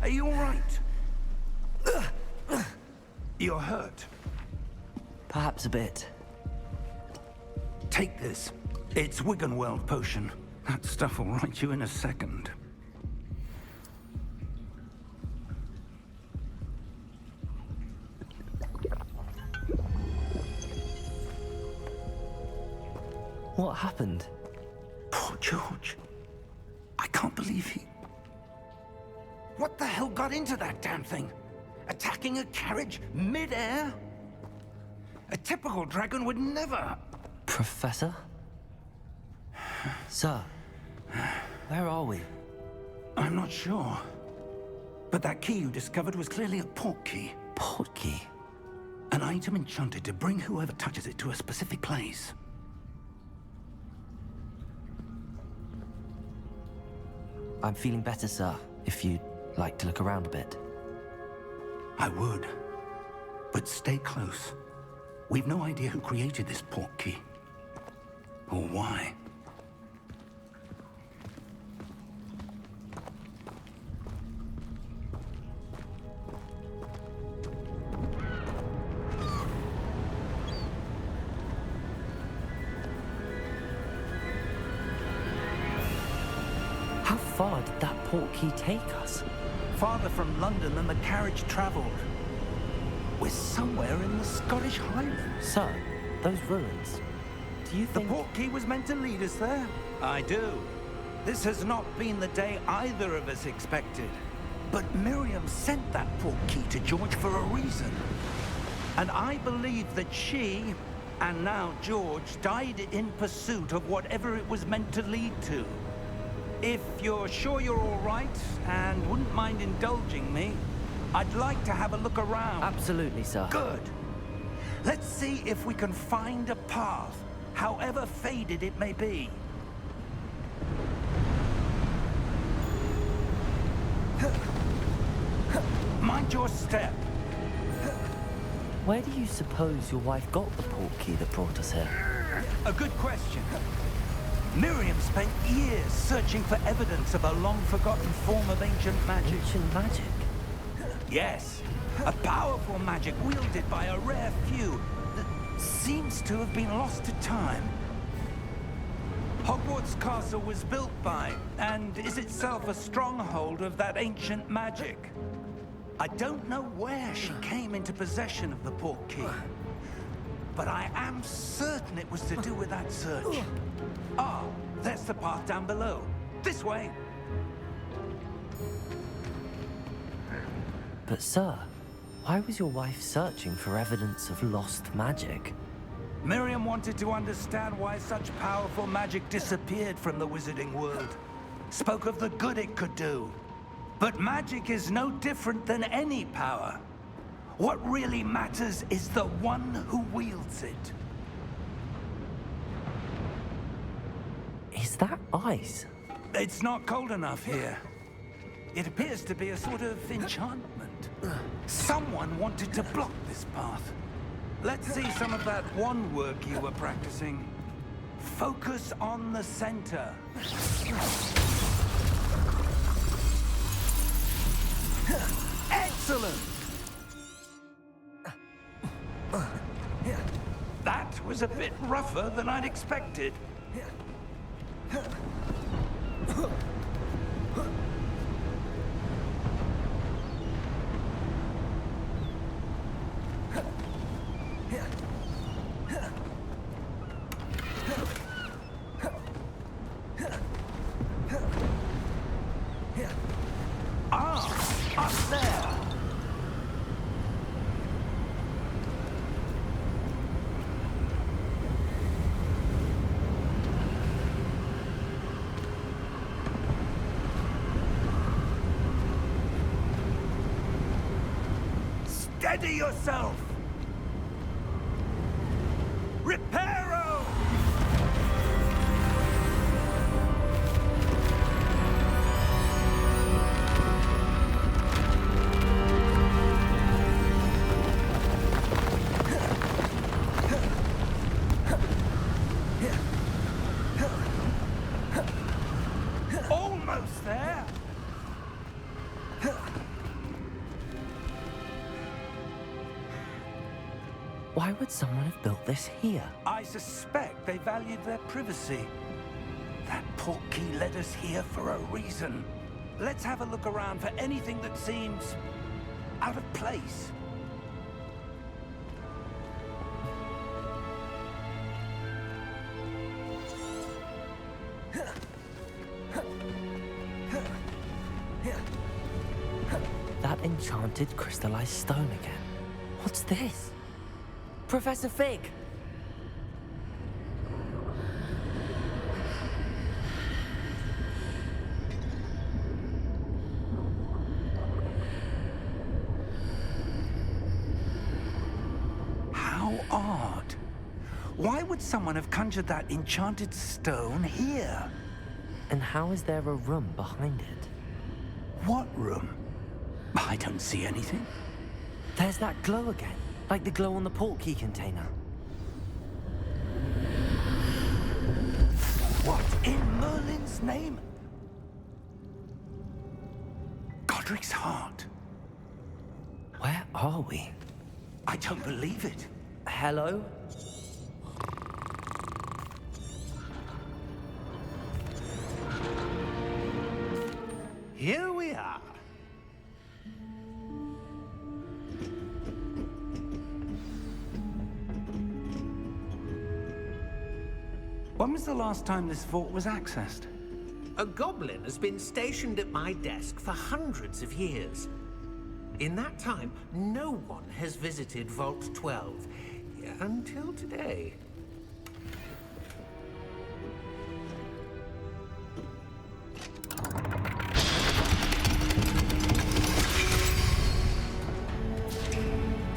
Are you all right? You're hurt. Perhaps a bit. Take this. It's Wiggenweld potion. That stuff will right you in a second. What happened? Poor George. I can't believe he... What the hell got into that damn thing? Attacking a carriage mid-air? A typical dragon would never... Professor? Sir, where are we? I'm not sure. But that key you discovered was clearly a port key. Port key? An item enchanted to bring whoever touches it to a specific place. I'm feeling better, sir, if you'd like to look around a bit. I would. But stay close. We've no idea who created this port key. Or why. How far did that port key take us? Farther from London than the carriage traveled. We're somewhere in the Scottish Highlands. Sir, those ruins. Do you The think... port key was meant to lead us there? I do. This has not been the day either of us expected. But Miriam sent that port key to George for a reason. And I believe that she, and now George, died in pursuit of whatever it was meant to lead to. If you're sure you're all right, and wouldn't mind indulging me, I'd like to have a look around. Absolutely, sir. Good. Let's see if we can find a path, however faded it may be. Mind your step. Where do you suppose your wife got the port key that brought us here? A good question. Miriam spent years searching for evidence of a long-forgotten form of ancient magic. Ancient magic? Yes, a powerful magic wielded by a rare few that seems to have been lost to time. Hogwarts Castle was built by, and is itself a stronghold of that ancient magic. I don't know where she came into possession of the port key, but I am certain it was to do with that search. Ah, there's the path down below. This way. But sir, why was your wife searching for evidence of lost magic? Miriam wanted to understand why such powerful magic disappeared from the wizarding world. Spoke of the good it could do. But magic is no different than any power. What really matters is the one who wields it. Is that ice? It's not cold enough here. It appears to be a sort of enchantment. Someone wanted to block this path. Let's see some of that wand work you were practicing. Focus on the center. Excellent! That was a bit rougher than I'd expected. Up there! Steady yourself! Reparo! Almost there! Why would someone have built this here? I suspect they valued their privacy. That portkey led us here for a reason. Let's have a look around for anything that seems out of place. That enchanted crystallized stone again. What's this? Professor Fig! How odd. Why would someone have conjured that enchanted stone here? And how is there a room behind it? What room? I don't see anything. There's that glow again, like the glow on the portkey container. What in Merlin's name? Godric's heart. Where are we? I don't believe it. Hello? Here we are. When was the last time this vault was accessed? A goblin has been stationed at my desk for hundreds of years. In that time, no one has visited Vault 12 until today.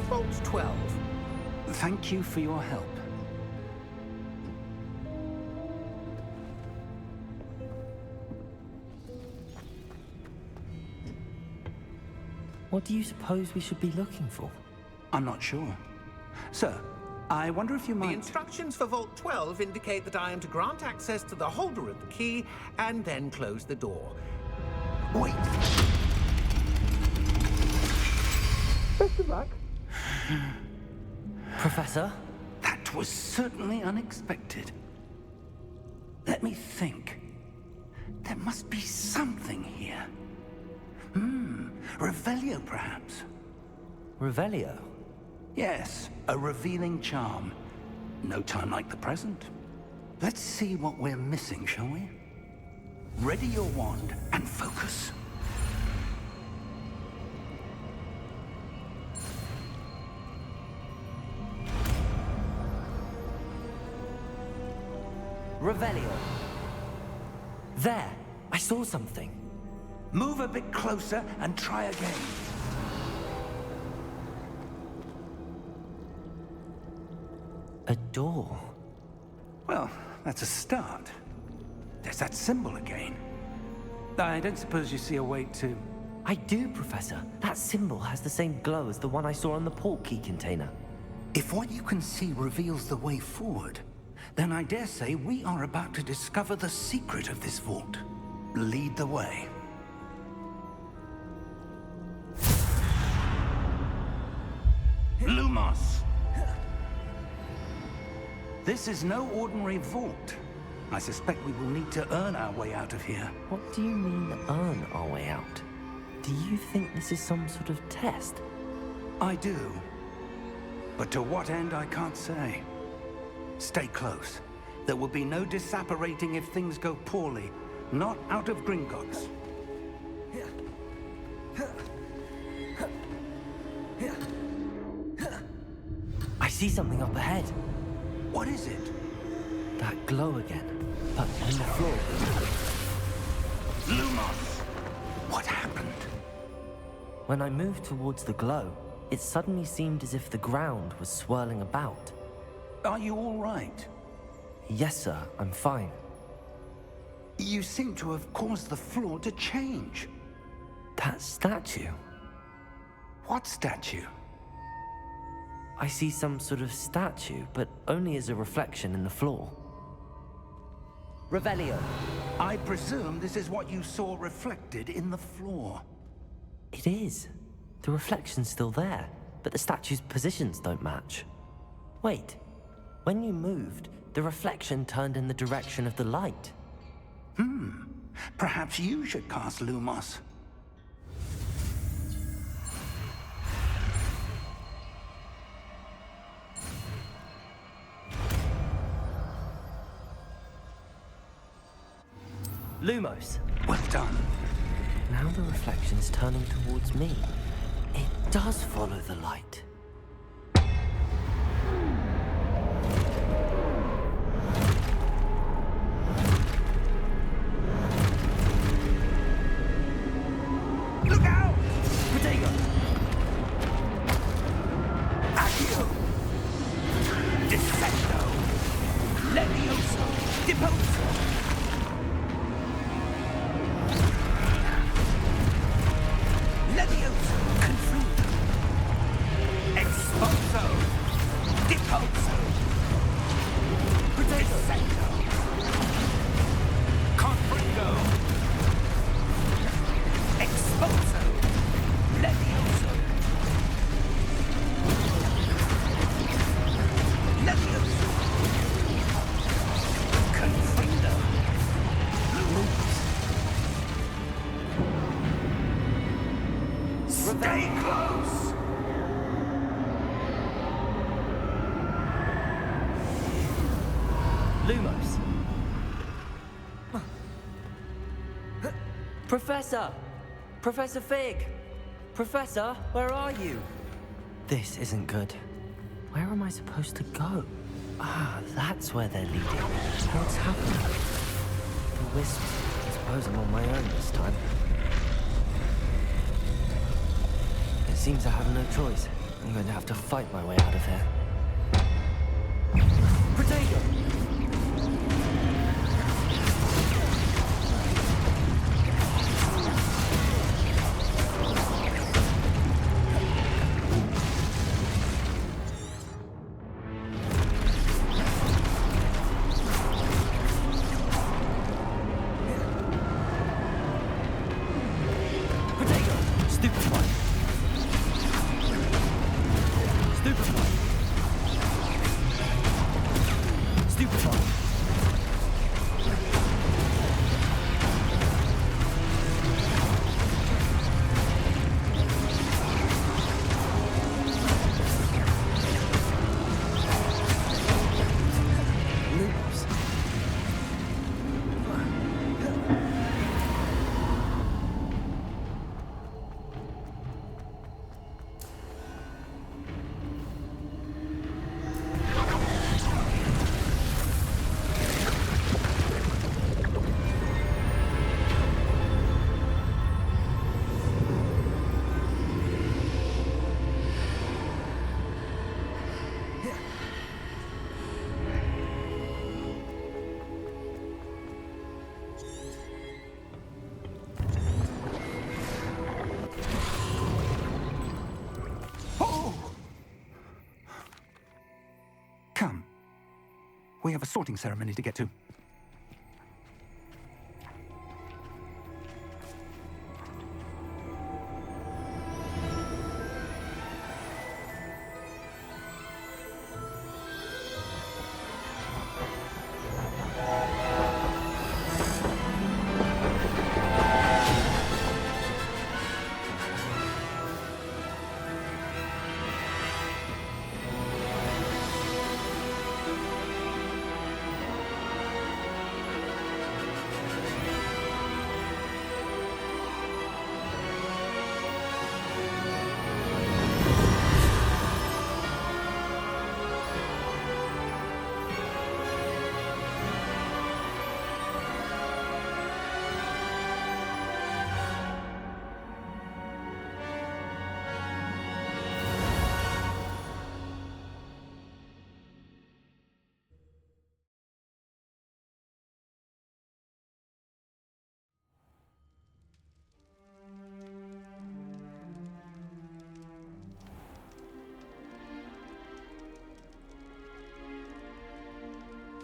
Vault 12. Thank you for your help. What do you suppose we should be looking for? I'm not sure. Sir, I wonder if you The might... instructions for Vault 12 indicate that I am to grant access to the holder of the key and then close the door. Wait! Best of luck. Professor? That was certainly unexpected. Let me think. There must be something here. Revelio, perhaps? Revelio? Yes, a revealing charm. No time like the present. Let's see what we're missing, shall we? Ready your wand and focus. Revelio. There! I saw something. Move a bit closer and try again. A door. Well, that's a start. There's that symbol again. I don't suppose you see a way to... I do, Professor. That symbol has the same glow as the one I saw on the portkey container. If what you can see reveals the way forward, then I dare say we are about to discover the secret of this vault. Lead the way. Lumos! This is no ordinary vault. I suspect we will need to earn our way out of here. What do you mean, earn our way out? Do you think this is some sort of test? I do. But to what end, I can't say. Stay close. There will be no disapparating if things go poorly. Not out of Gringotts. I see something up ahead. What is it? That glow again, but on the floor. Lumos! What happened? When I moved towards the glow, it suddenly seemed as if the ground was swirling about. Are you all right? Yes, sir, I'm fine. You seem to have caused the floor to change. That statue. What statue? I see some sort of statue, but only as a reflection in the floor. Revelio. I presume this is what you saw reflected in the floor. It is. The reflection's still there, but the statue's positions don't match. Wait. When you moved, the reflection turned in the direction of the light. Perhaps you should cast Lumos. Lumos. Well done. Now the reflection's turning towards me. It does follow the light. Look out! Protego! Accio! Descendo! Levioso! Deposo! Levioso! Confundo! Exposo! Deposo! Descendo! Confringo! Exposo! Levioso! Levioso! Confringo! Stay close! Lumos. Professor! Professor Fig! Professor, where are you? This isn't good. Where am I supposed to go? Ah, that's where they're leading. What's happening? The wisps. I suppose I'm on my own this time. It seems I have no choice. I'm going to have to fight my way out of here. Protego! Stupefy! Stupefy! Stupefy! Lumos. Come. We have a sorting ceremony to get to.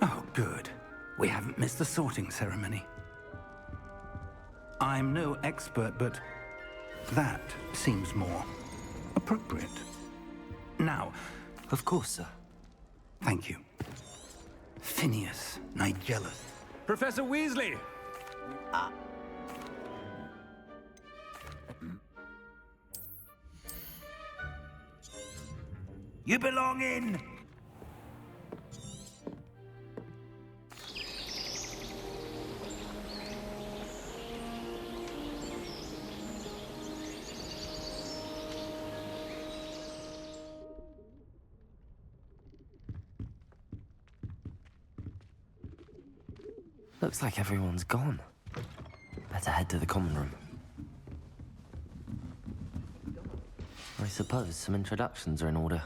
Oh, good. We haven't missed the sorting ceremony. I'm no expert, but that seems more appropriate. Now, Of course, sir. Thank you. Phineas, Nigellus. Professor Weasley! You belong in! Looks like everyone's gone. Better head to the common room. I suppose some introductions are in order.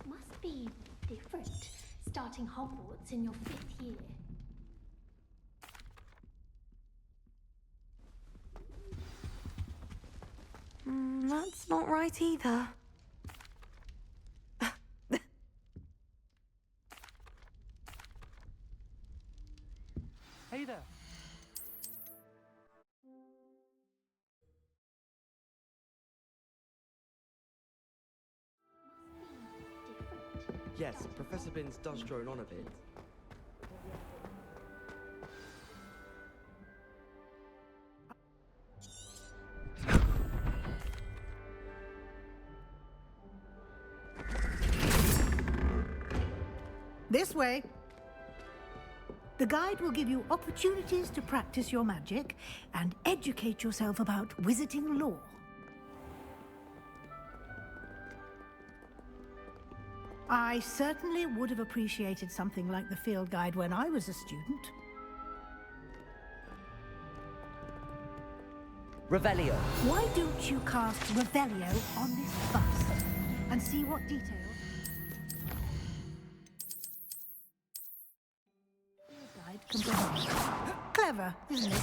Must be different, starting Hogwarts in your 5th year. That's not right either. Hey there. Yes, Professor Binns does drone on a bit. This way. The guide will give you opportunities to practice your magic and educate yourself about wizarding lore. I certainly would have appreciated something like the field guide when I was a student. Revelio. Why don't you cast Revelio on this bust and see what details... Guide can provide. Clever, isn't it?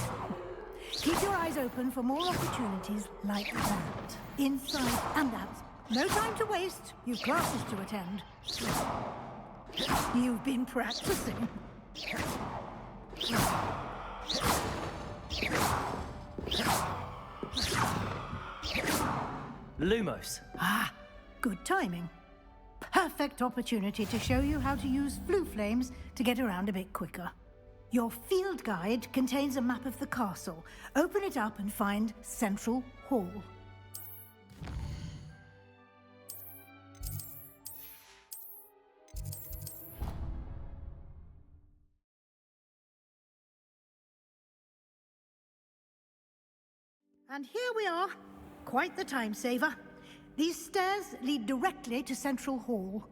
Keep your eyes open for more opportunities like that. Inside and out. No time to waste. You've classes to attend. You've been practicing. Lumos. Ah, good timing. Perfect opportunity to show you how to use flue flames to get around a bit quicker. Your field guide contains a map of the castle. Open it up and find Central Hall. And here we are. Quite the time saver. These stairs lead directly to Central Hall.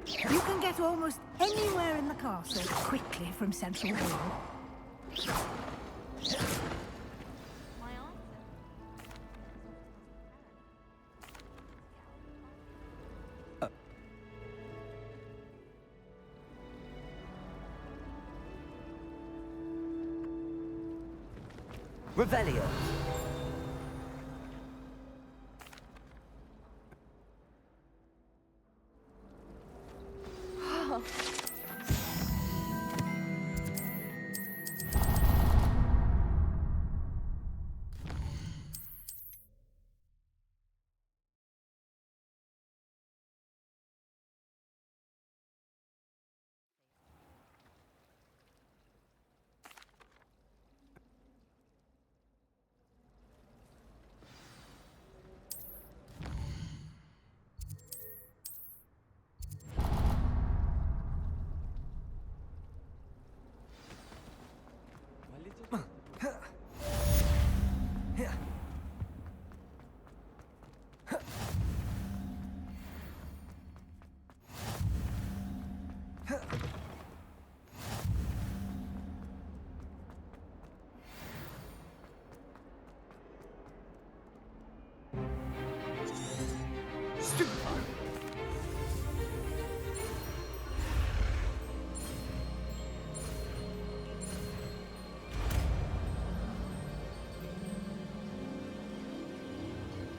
You can get almost anywhere in the castle quickly from Central Hall. Revelio.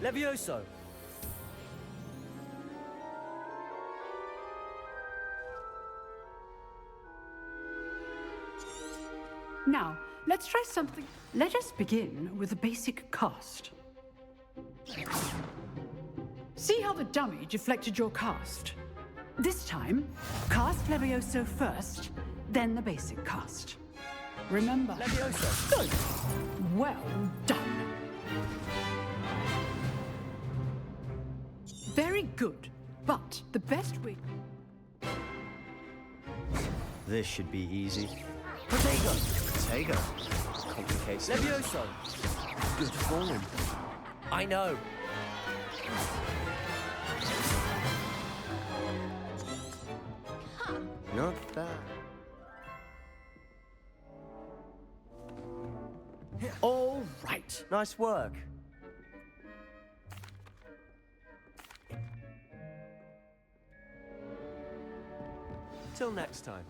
Levioso. Now, Let's try something. Let us begin with the basic cast. See how the dummy deflected your cast? This time, cast Levioso first, then the basic cast. Remember... Levioso. Good. Well done. Very good. But the best way... This should be easy. Protego. Protego. Complicates things. Levioso. Good form. I know. Not bad. All right. Nice work. Till next time.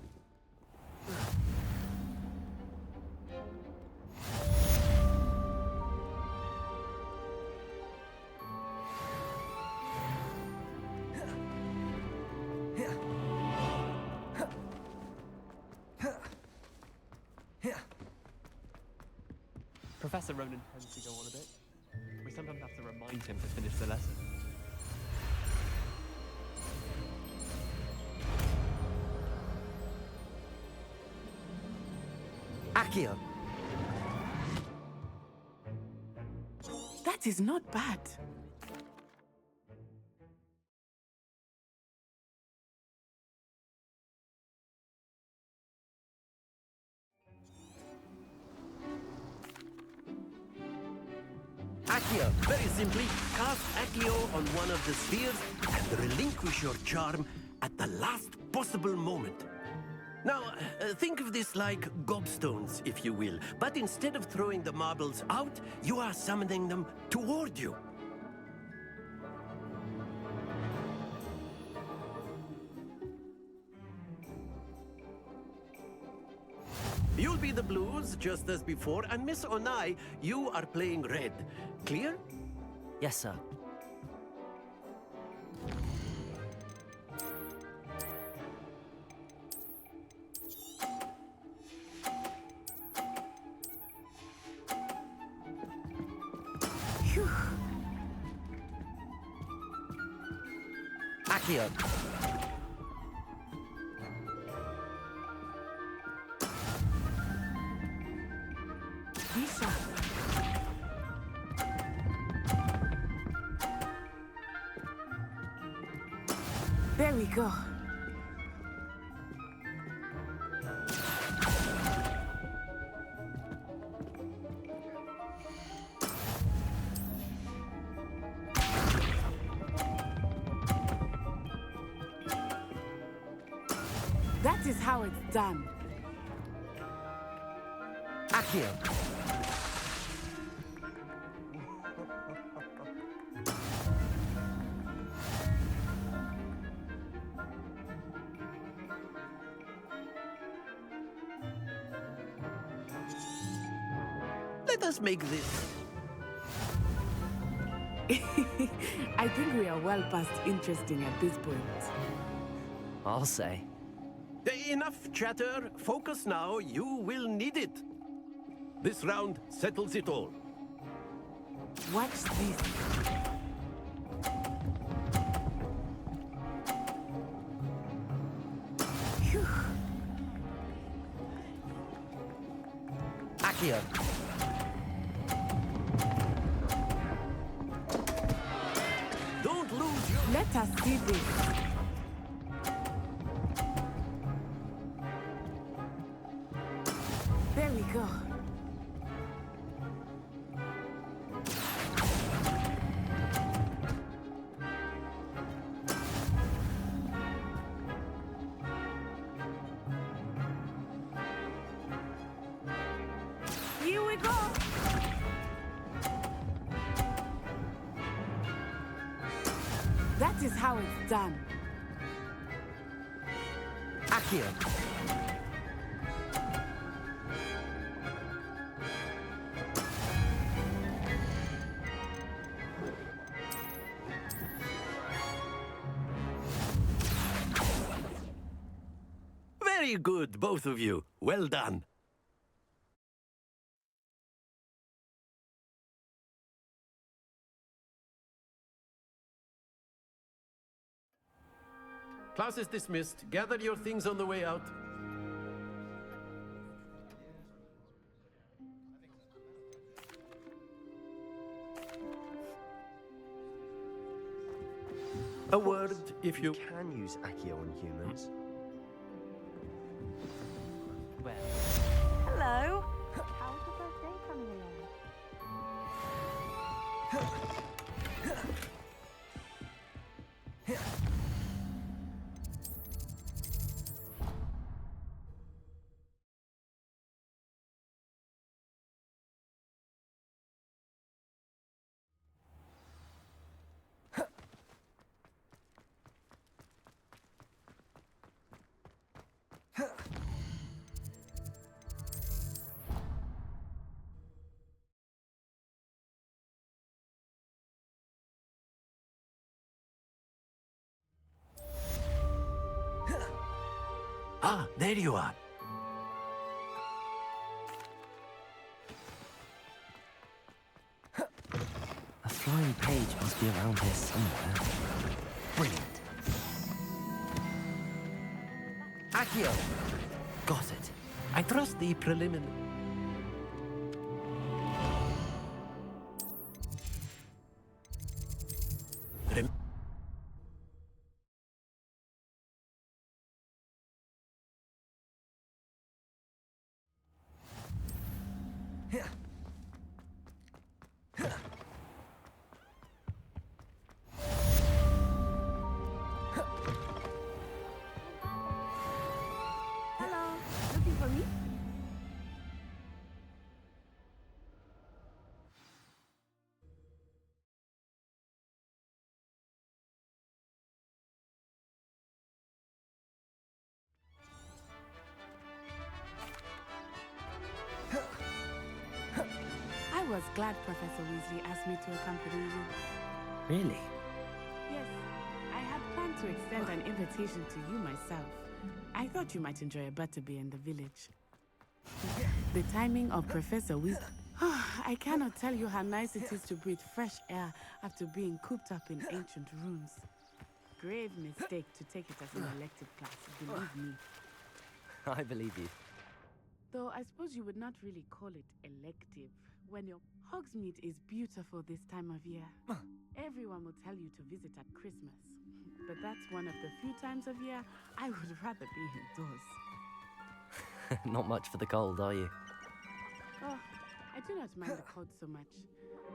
Professor Ronan tends to go on a bit. We sometimes have to remind him to finish the lesson. Accio. That is not bad. Accio. Very simply, cast Accio on one of the spheres and relinquish your charm at the last possible moment. Now, think of this like gobstones, if you will. But instead of throwing the marbles out, you are summoning them toward you. You'll be the blues, just as before, and Miss Onai, you are playing red. Clear? Yes, sir. Accio. Lisa. There we go. That is how it's done. Accio. Let us make this. I think we are well past interesting at this point. I'll say. Enough chatter. Focus now. You will need it. This round settles it all. Watch this. Phew. Accio. Don't lose your... Let us see this. There we go. Here we go. That is how it's done. Accio. Very good, both of you. Well done. Class is dismissed. Gather your things on the way out. A word, if you... can use Accio on humans. Well, Hello. How's the first day coming along? Ah, there you are. a flying page must be around here somewhere. Brilliant. Accio! Got it. I trust the preliminary... Hello. Looking for me? I was glad Professor Weasley asked me to accompany you. Really? Yes, I had planned to extend an invitation to you myself. I thought you might enjoy a butterbeer in the village. The timing of Professor Weasley... I cannot tell you how nice it is to breathe fresh air after being cooped up in ancient rooms. Grave mistake to take it as an elective class, believe me. I believe you. Though I suppose you would not really call it elective when your Hogsmeade is beautiful this time of year. Everyone will tell you to visit at Christmas. But that's one of the few times of year I would rather be indoors. Not much for the cold, are you? Oh, I do not mind the cold so much.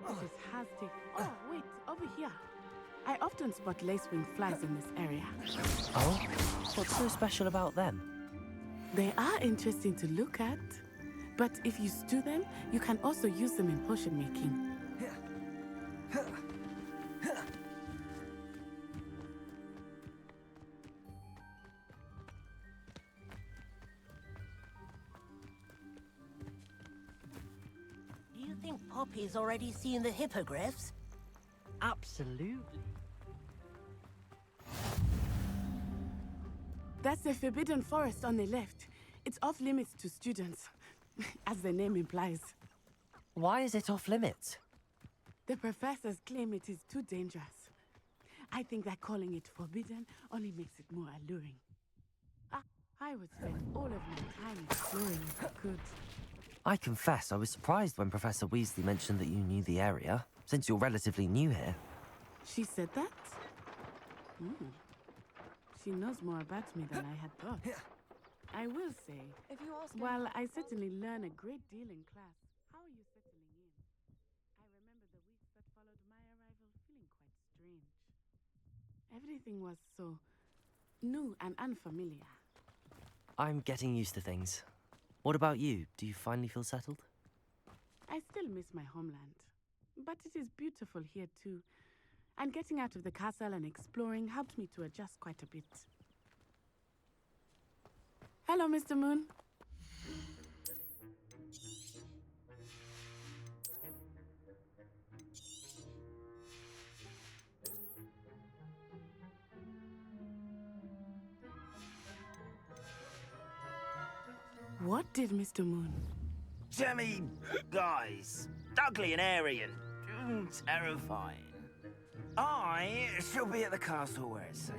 It is hasty. Oh, wait, over here. I often spot lacewing flies in this area. Oh? What's so special about them? They are interesting to look at. But if you stew them, you can also use them in potion making. Do you think Poppy's already seen the hippogriffs? Absolutely. That's the Forbidden Forest on the left. It's off limits to students, as the name implies. Why is it off limits? The professors claim it is too dangerous. I think that calling it forbidden only makes it more alluring. I would spend all of my time exploring if I could. I confess I was surprised when Professor Weasley mentioned that you knew the area, since you're relatively new here. She said that? She knows more about me than I had thought. I will say, while I certainly learn a great deal in class, how are you settling in? I remember the weeks that followed my arrival feeling quite strange. Everything was so new and unfamiliar. I'm getting used to things. What about you? Do you finally feel settled? I still miss my homeland, but it is beautiful here too. And getting out of the castle and exploring helped me to adjust quite a bit. Hello, Mr. Moon. What did Mr. Moon? Jemmy, guys, ugly and airy and terrifying. I shall be at the castle where it's safe,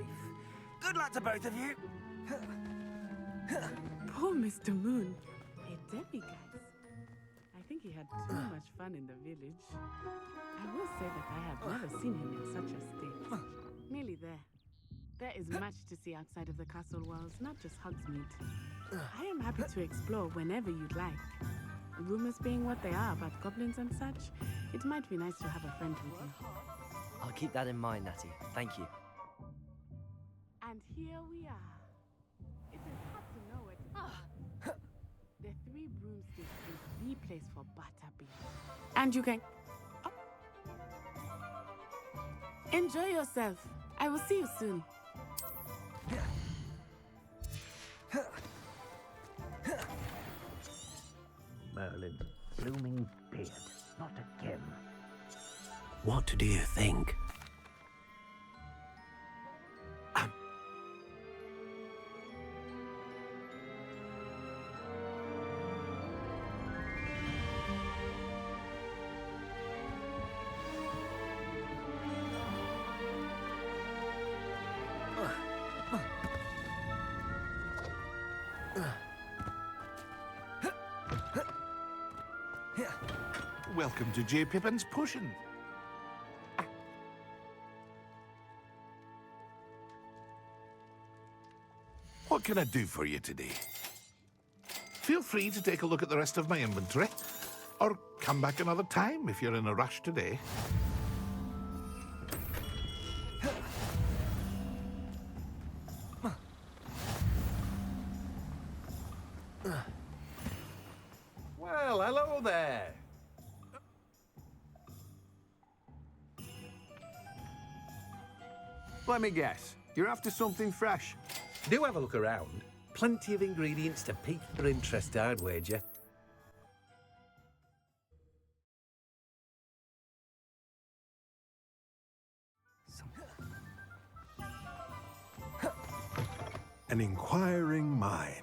Good luck to both of you. Poor Mr. Moon. A demiguise. I think he had too much fun in the village. I will say that I have never seen him in such a state. Nearly there. There is much to see outside of the castle walls, not just Hogsmeade. I am happy to explore whenever you'd like. Rumors being what they are about goblins and such, it might be nice to have a friend with you. I'll keep that in mind, Natty. Thank you. And here we are. It is hard to know it. The Three Broomsticks is the place for Butterbean. And you can... Oh. Enjoy yourself. I will see you soon. Merlin's blooming beard. Not again. What do you think? Welcome to J. Pippin's Pushing. What can I do for you today? Feel free to take a look at the rest of my inventory, or come back another time if you're in a rush today. Well, hello there. Let me guess, you're after something fresh. Do have a look around. Plenty of ingredients to pique your interest, I'd wager. An inquiring mind.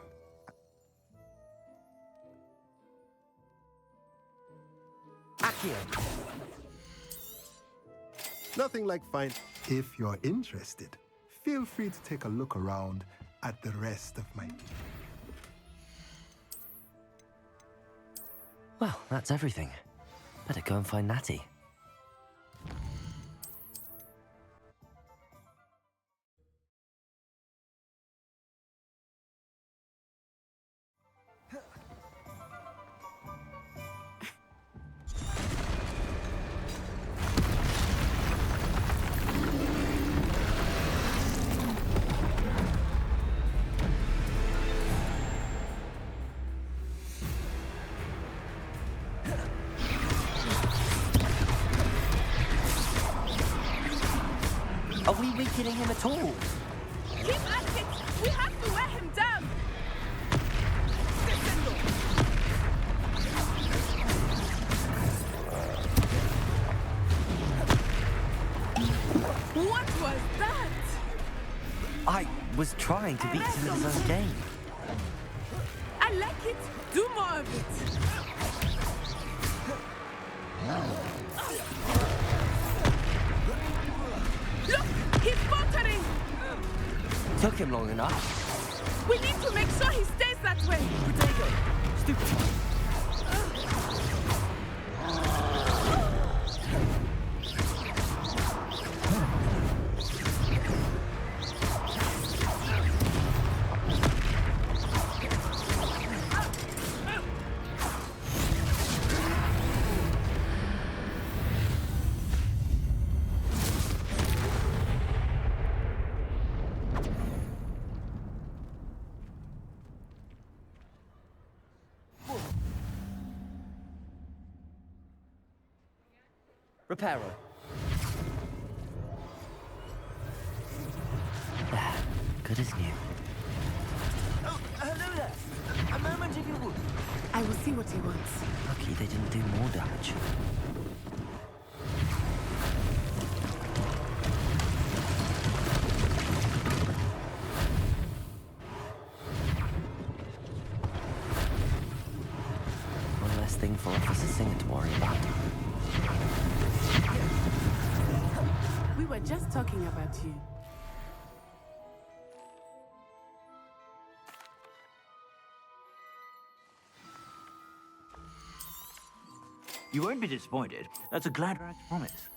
Accio! Nothing like fine. If you're interested, feel free to take a look around at the rest of my... Well, that's everything. Better go and find Natty. Are we weakening him at all? Keep at it! We have to wear him down! What was that? I was trying to beat him in his own game. I like it. Do more of it. Look! He's faltering! Took him long enough. We need to make sure he stays that way. Potato! Stupid. Reparo. There, good as new. Oh, hello there. A moment if you would. I will see what he wants. Lucky they didn't do more damage. One less thing for Officer Singer to worry about. We were just talking about you. You won't be disappointed. That's a glad promise.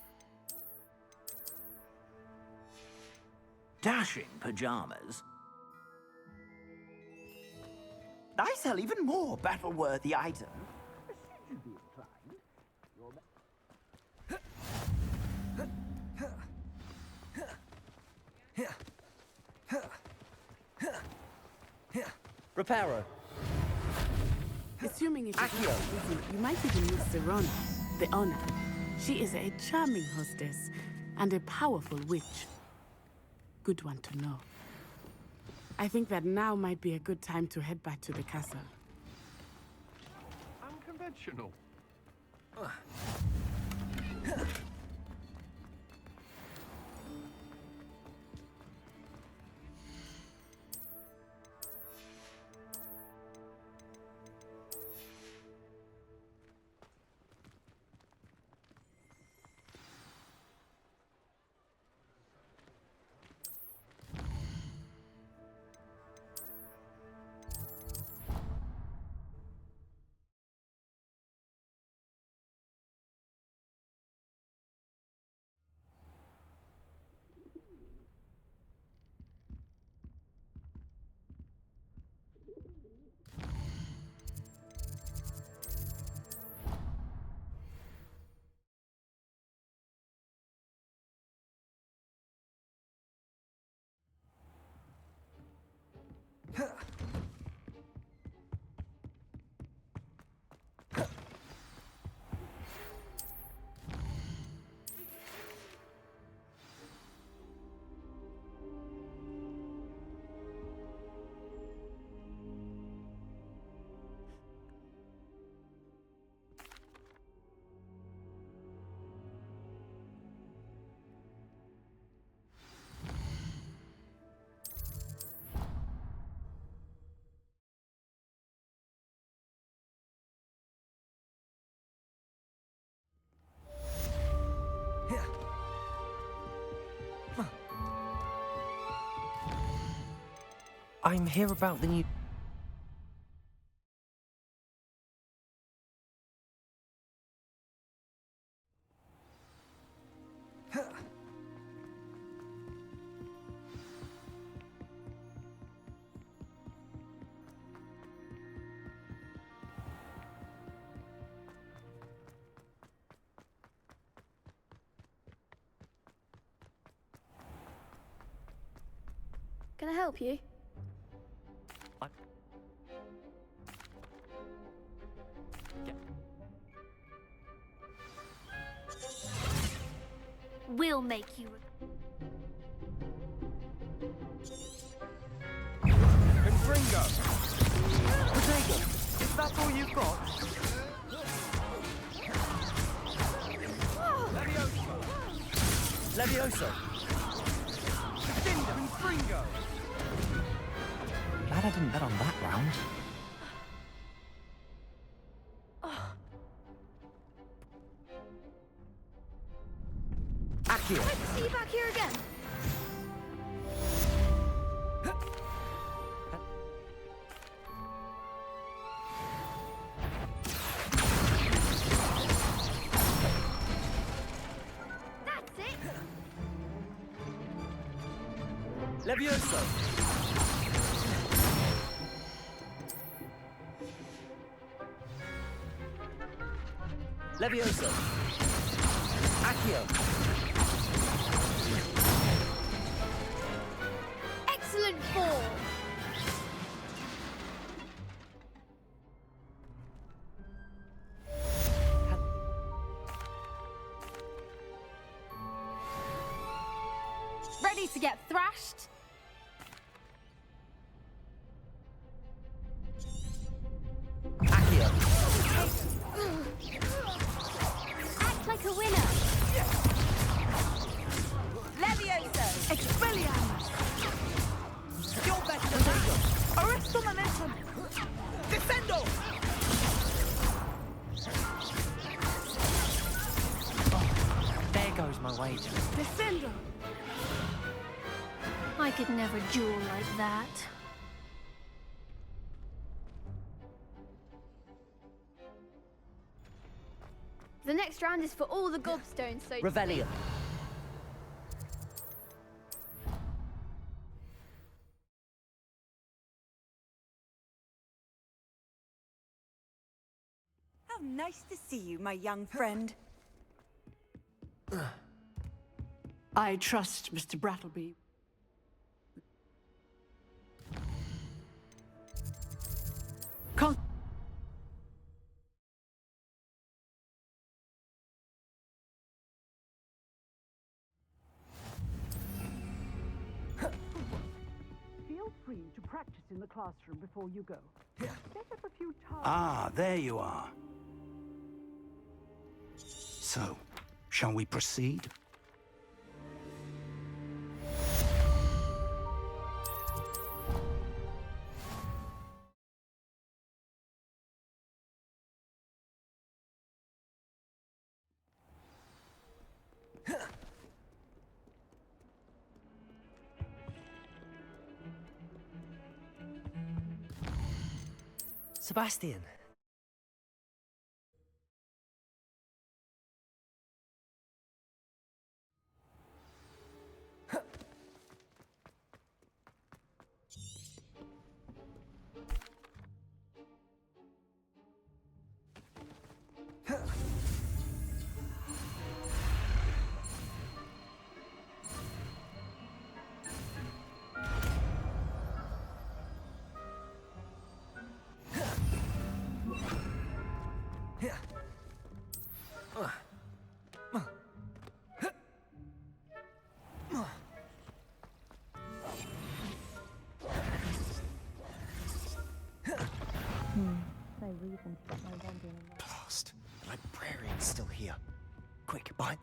Dashing pajamas. I sell even more battle-worthy items. Reparo. Assuming it is not confusing, you might even meet Serona, the owner. She is a charming hostess and a powerful witch. Good one to know. I think that now might be a good time to head back to the castle. Unconventional. I'm here about the new... Can I help you? We'll make you. Confringo! Potato! Is that all you've got? Levioso! Levioso! Cinder and Fringo! Glad I didn't bet on that round. Great to see you back here again. That's it. Levioso! Levioso! Accio! Excellent ball. Ready to get thrashed? Accio! Act like a winner. Levioso! Expelliarmus! Your best Arresto momentum! Descendo! There goes my wager. Descendo! I could never duel like that. The next round is for all the gobstones, so... Revelio. How nice to see you, my young friend. I trust Mr. Brattleby. Feel free to practice in the classroom before you go. Set up a few tiles. Ah, there you are. So, shall we proceed? Sebastian. No reason to get my wandering in there. Blast. The librarian's still here. Quick, bye.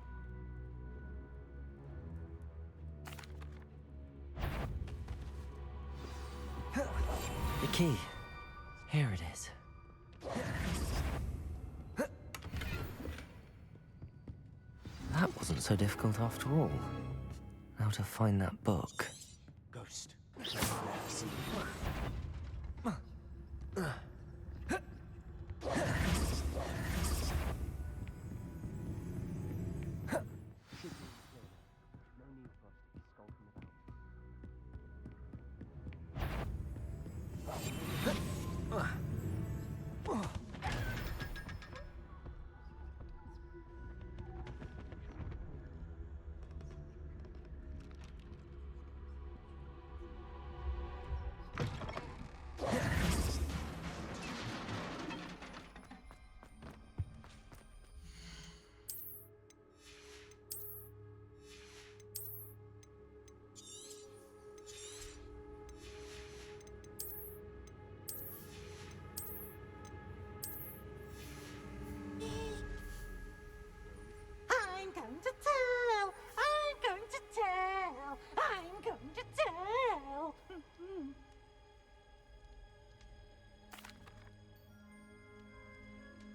The key. Here it is. That wasn't so difficult after all. Now to find that book. Ghost.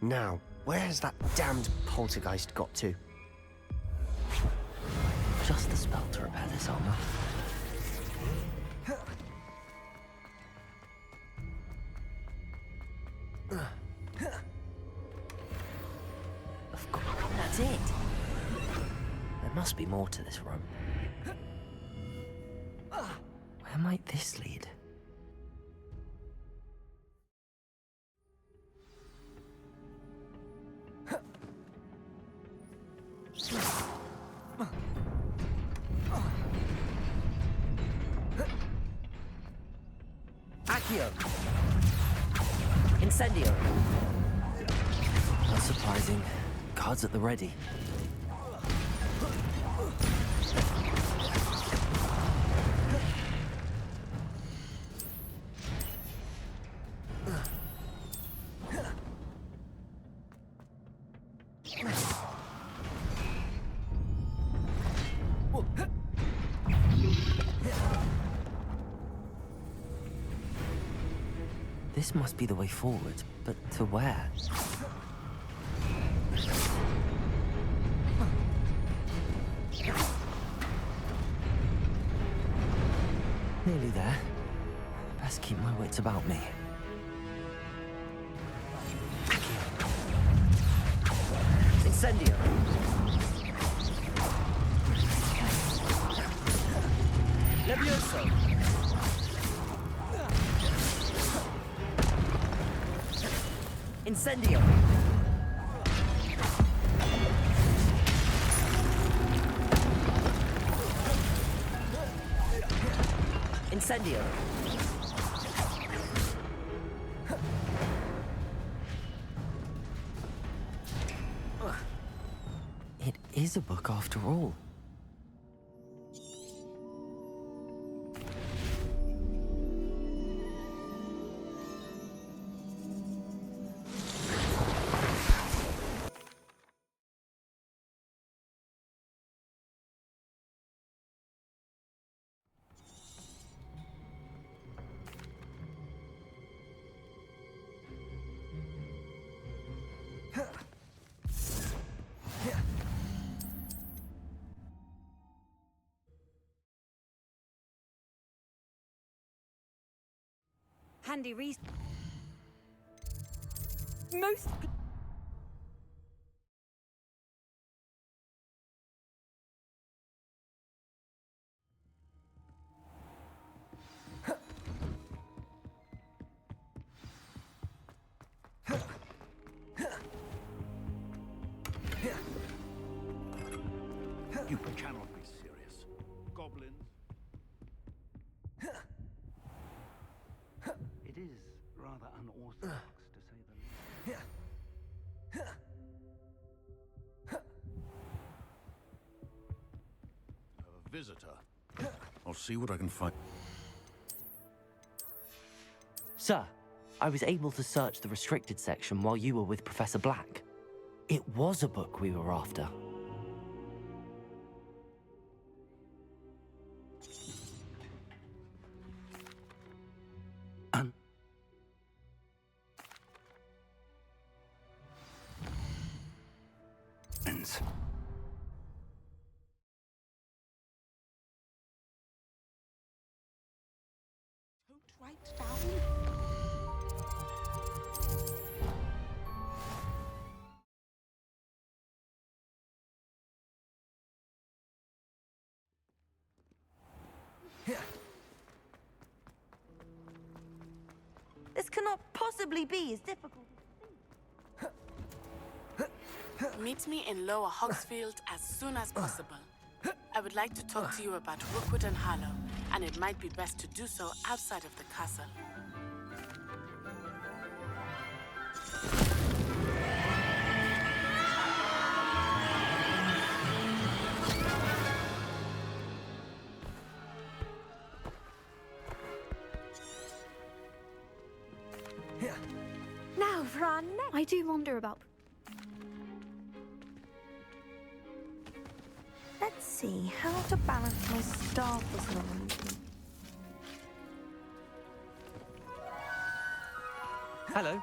Now, where has that damned poltergeist got to? Just the spell to repair this armor. Of course, that's it. There must be more to this room. Where might this lead? Accio! Incendio! Not surprising. Cards at the ready. This must be the way forward, but to where? Nearly there. Best keep my wits about me. Incendio. Levioso. Incendio. Incendio. It is a book after all. Handy most. You cannot be serious. Goblins. It is rather unorthodox, to say the least. A visitor. I'll see what I can find. Sir, I was able to search the restricted section while you were with Professor Black. It was a book we were after. Right down. This cannot possibly be as difficult. Meet me in Lower Hogsfield as soon as possible. I would like to talk to you about Rookwood and Harlow, and it might be best to do so outside of the castle. Now for our next... I do wonder about... Let's see how to balance my staff this moment. Hello.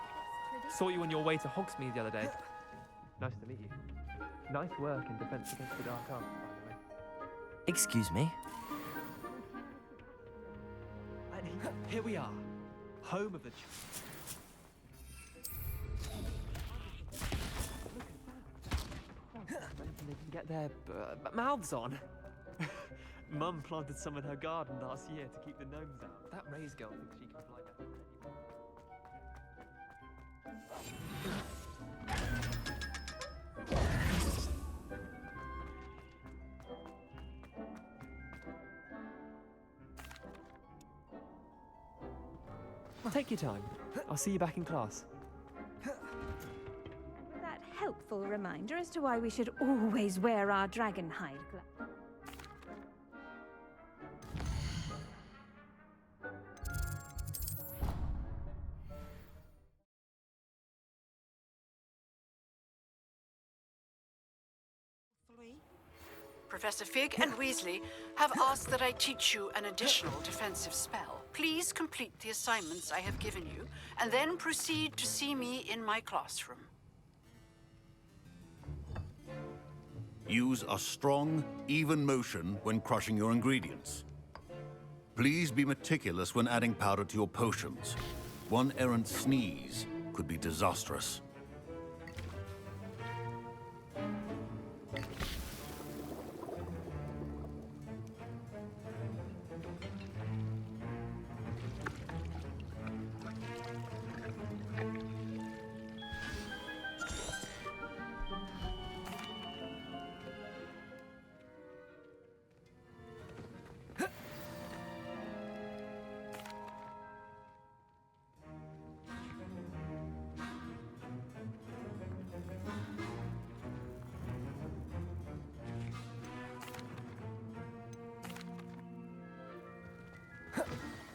Saw you on your way to Hogsmeade the other day. Nice to meet you. Nice work in Defense Against the Dark Arts, by the way. Excuse me? Here we are. Home of the... They can get their mouths on. Mum planted some in her garden last year to keep the gnomes out. That Ray's girl thinks she can fly better than Take your time. I'll see you back in class. That helpful reminder as to why we should always wear our dragon hide gloves. Professor Fig and Weasley have asked that I teach you an additional defensive spell. Please complete the assignments I have given you, and then proceed to see me in my classroom. Use a strong, even motion when crushing your ingredients. Please be meticulous when adding powder to your potions. One errant sneeze could be disastrous.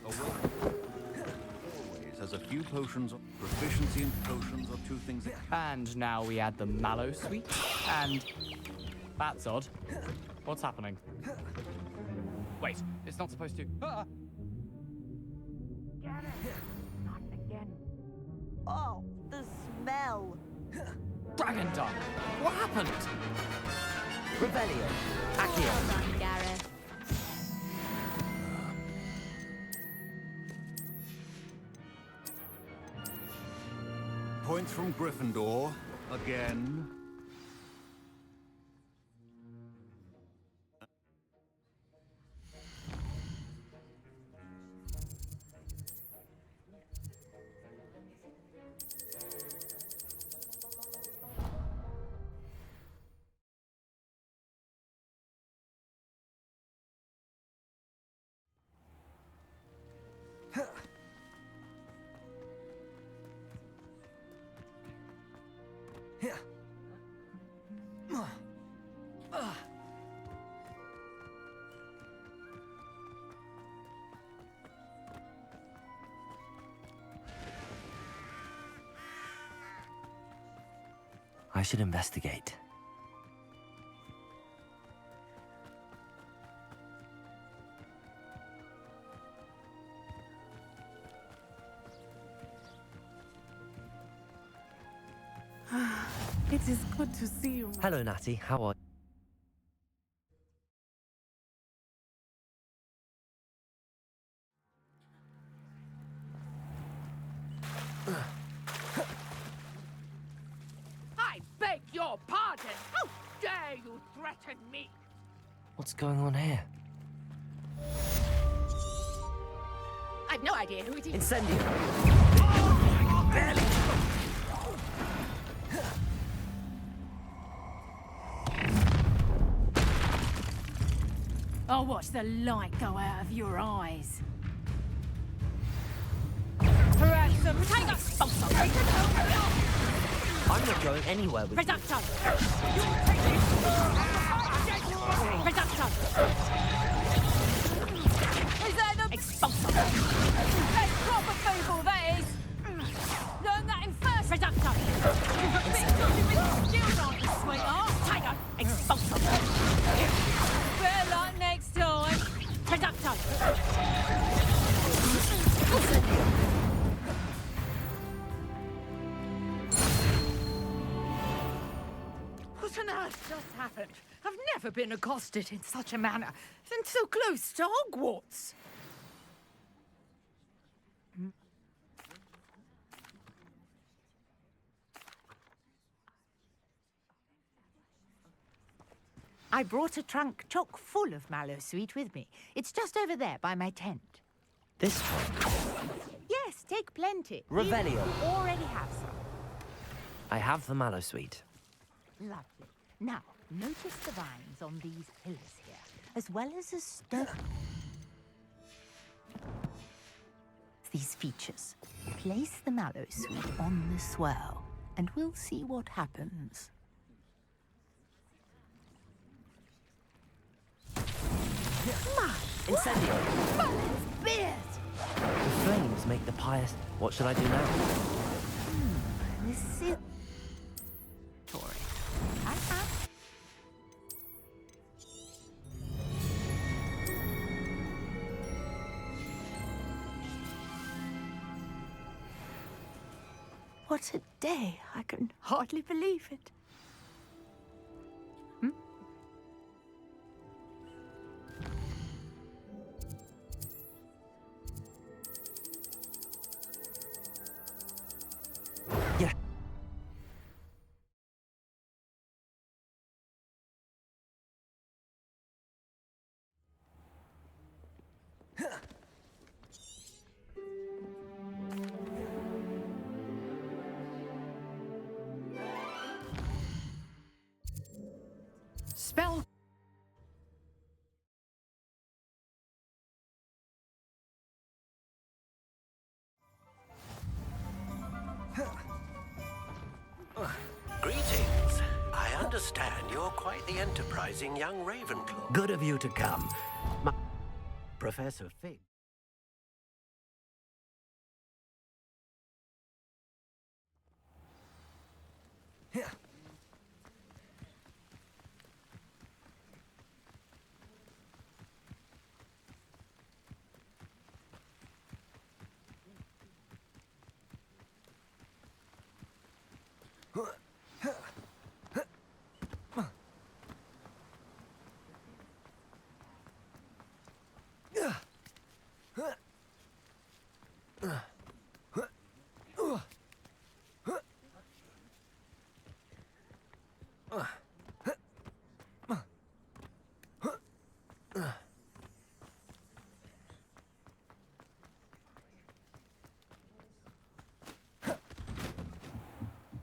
Always has a few potions. Proficiency in potions are two things. And now we add the Mallow Suite, and that's odd. What's happening? Wait, it's not supposed to. Ah! Get it! Not again. Oh, the smell. Dragon Dung! What happened? Revelio. Well done, Gareth. Points from Gryffindor again. I should investigate. It is good to see you. Hello, Natty. How are you? I beg your pardon. How dare you threaten me? What's going on here? I've no idea who it is. Incendio! I'll watch the light go out of your eyes. Ransom, take us. I'm not going anywhere with you. Reducto. Reducto. Is that the expulsor? That's proper people, that is. Learn that in first. Reducto. Skills aren't you, sweetheart? Tiger. Expulsor. Better luck next time. Reducto. What on earth just happened? I've never been accosted in such a manner, and so close to Hogwarts. I brought a trunk chock full of Mallow Sweet with me. It's just over there by my tent. This one? Yes, take plenty. Revelio. You already have some. I have the Mallow Suite. Lovely. Now, notice the vines on these pillars here, as well as a stone. These features. Place the Mallow Sweet on the swirl, and we'll see what happens. Incendio! Beard! The flames make the pious. What should I do now? This is... Tory. What a day. I can hardly believe it. Yeah. Spell. Greetings. I understand you're quite the enterprising young Ravenclaw. Good of you to come. Professor Fig.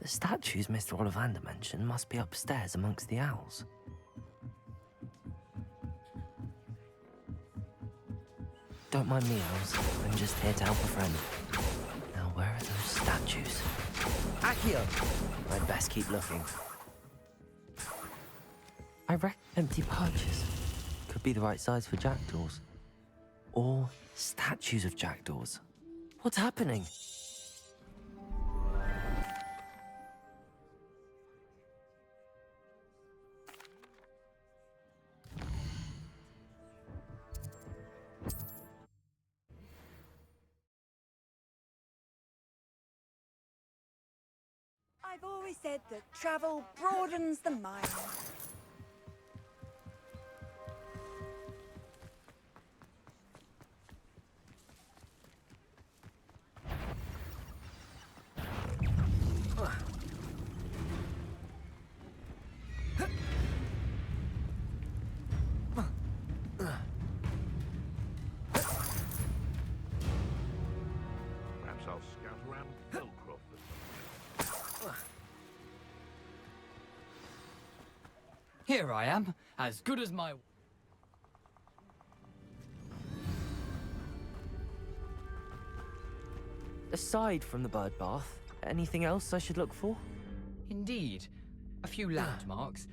The statues Mr. Ollivander mentioned must be upstairs amongst the owls. Don't mind me, owls. I'm just here to help a friend. Now, where are those statues? Accio! I'd best keep looking. I reckon empty perches could be the right size for jackdaws. Or statues of jackdaws. What's happening? I've always said that travel broadens the mind. Perhaps I'll scout around Hillcroft or something. Here I am, as good as my... Aside from the bird bath, anything else I should look for? Indeed. A few landmarks,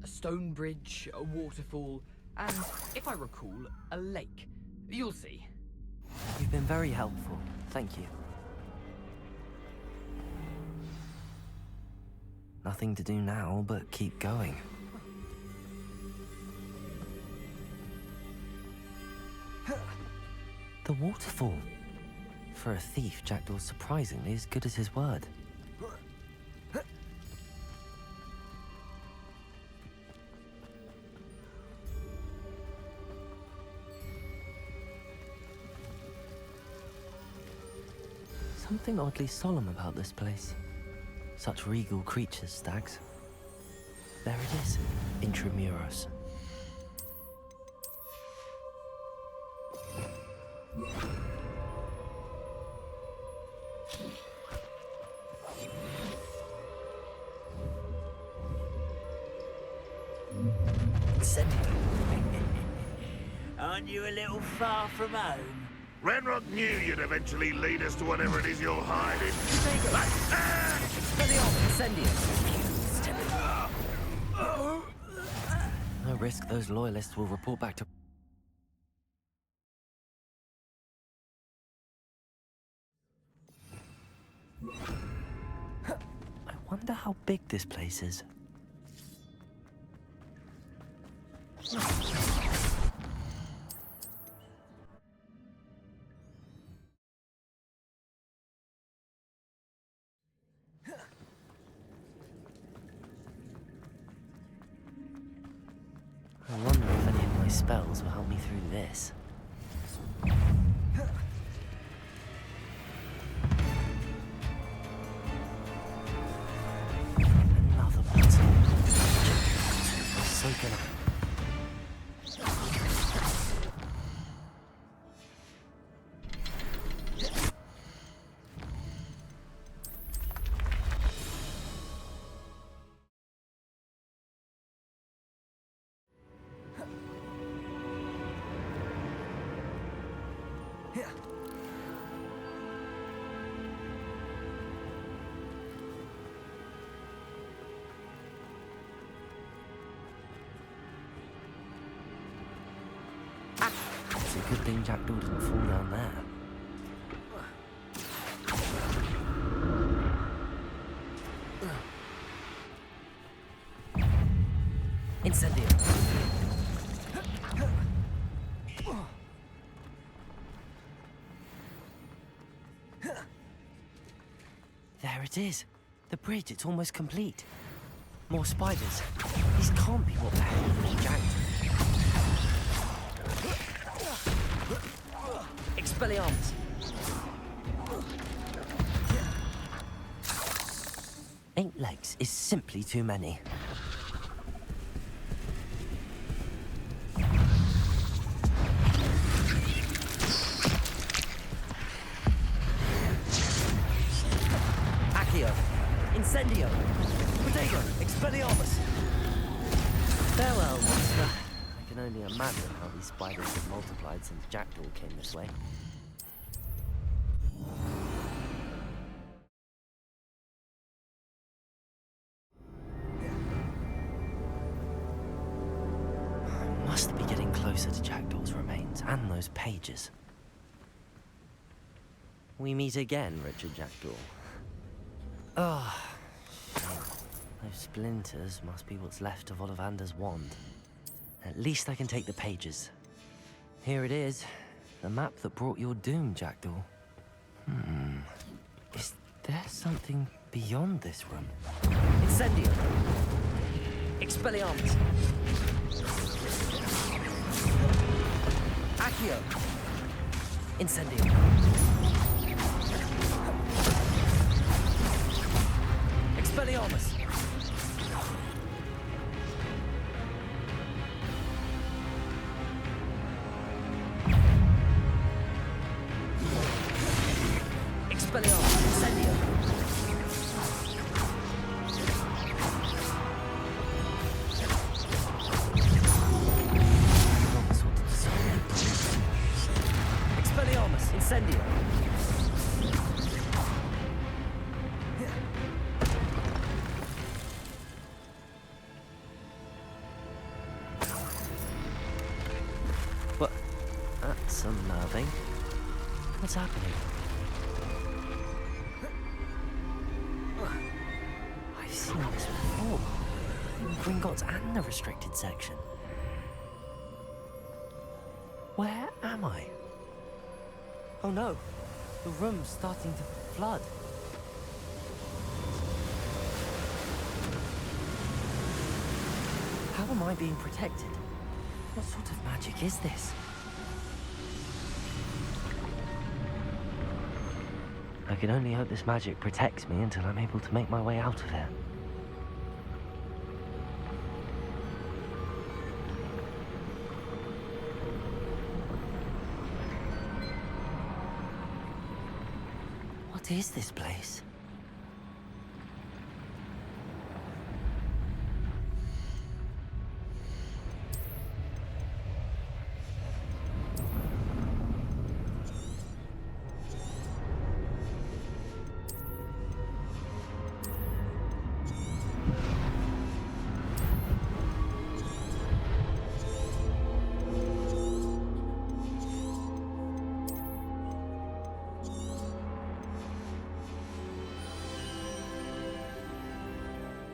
a stone bridge, a waterfall, and, if I recall, a lake. You'll see. You've been very helpful. Thank you. Nothing to do now but keep going. The waterfall. For a thief, Jackdaw's surprisingly as good as his word. Something oddly solemn about this place. Such regal creatures, stags. There it is, Intramuros. Aren't you a little far from home? Ranrok knew you'd eventually lead us to whatever it is you're hiding. No risk those loyalists will report back to... I wonder how big this place is. I wonder if any of my spells will help me through this. Another bottle. So gonna... It's a good thing Jackdaw didn't fall down there. Incendio. There it is. The bridge, it's almost complete. More spiders. These can't be what the hell is Jack. Expelliarmus. Eight legs is simply too many. Accio. Incendio. Incendio! Protego! Expelliarmus! Farewell, monster. I can only imagine how these spiders have multiplied since Jackdaw came this way. Must be getting closer to Jackdaw's remains and those pages. We meet again, Richard Jackdaw. Ah, shame. Those splinters must be what's left of Ollivander's wand. At least I can take the pages. Here it is, the map that brought your doom, Jackdaw. Is there something beyond this room? Incendio! Expelliarmus! Accio! Incendio! Expelliarmus! Expelliarmus! Incendio! Expelliarmus! Incendio! What? That's unnerving. What's happening? I've seen this before. In Gringotts and the restricted section. Where am I? Oh no, the room's starting to flood. How am I being protected? What sort of magic is this? I can only hope this magic protects me until I'm able to make my way out of here. What is this place?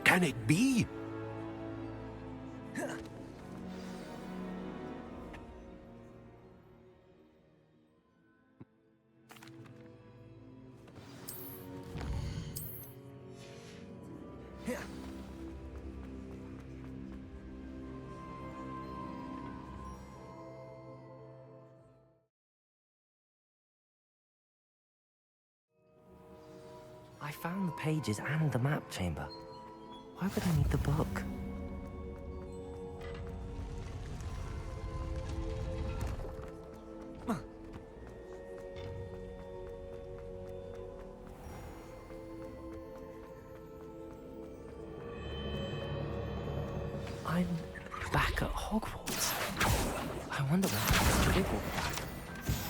Can it be? I found the pages and the map chamber. Why would I need the book? I'm back at Hogwarts. I wonder what happens to Diggle back.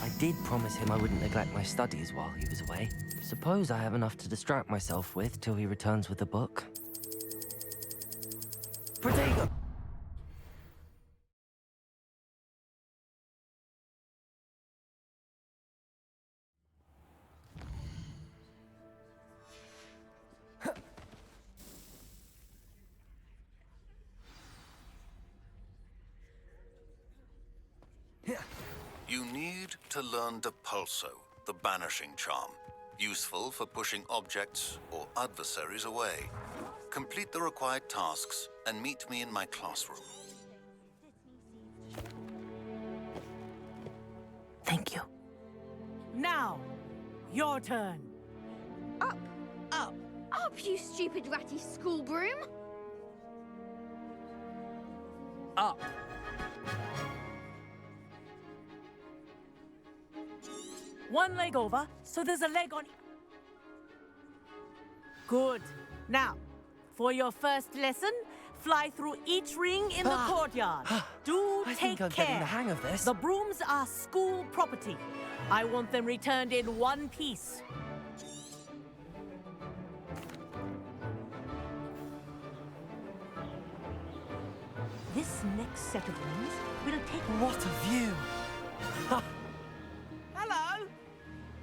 I did promise him I wouldn't neglect my studies while he was away. Suppose I have enough to distract myself with till he returns with the book. Protego! You need to learn Depulso, the banishing charm. Useful for pushing objects or adversaries away. Complete the required tasks and meet me in my classroom. Thank you. Now, your turn. Up! Up! Up, you stupid ratty school broom! Up. One leg over, so there's a leg on... Good. Now, for your first lesson, fly through each ring in the courtyard. Do I take think I'm care. getting the hang of this. The brooms are school property. I want them returned in one piece. This next set of rooms will take... What a view! Hello!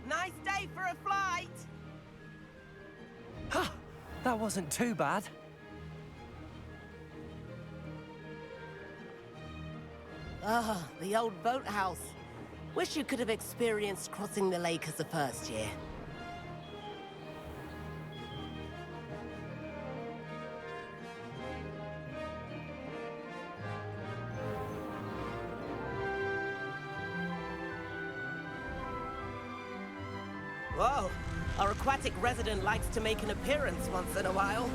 Nice day for a flight! That wasn't too bad. Ah, the old boathouse. Wish you could have experienced crossing the lake as a first year. Whoa, our aquatic resident likes to make an appearance once in a while.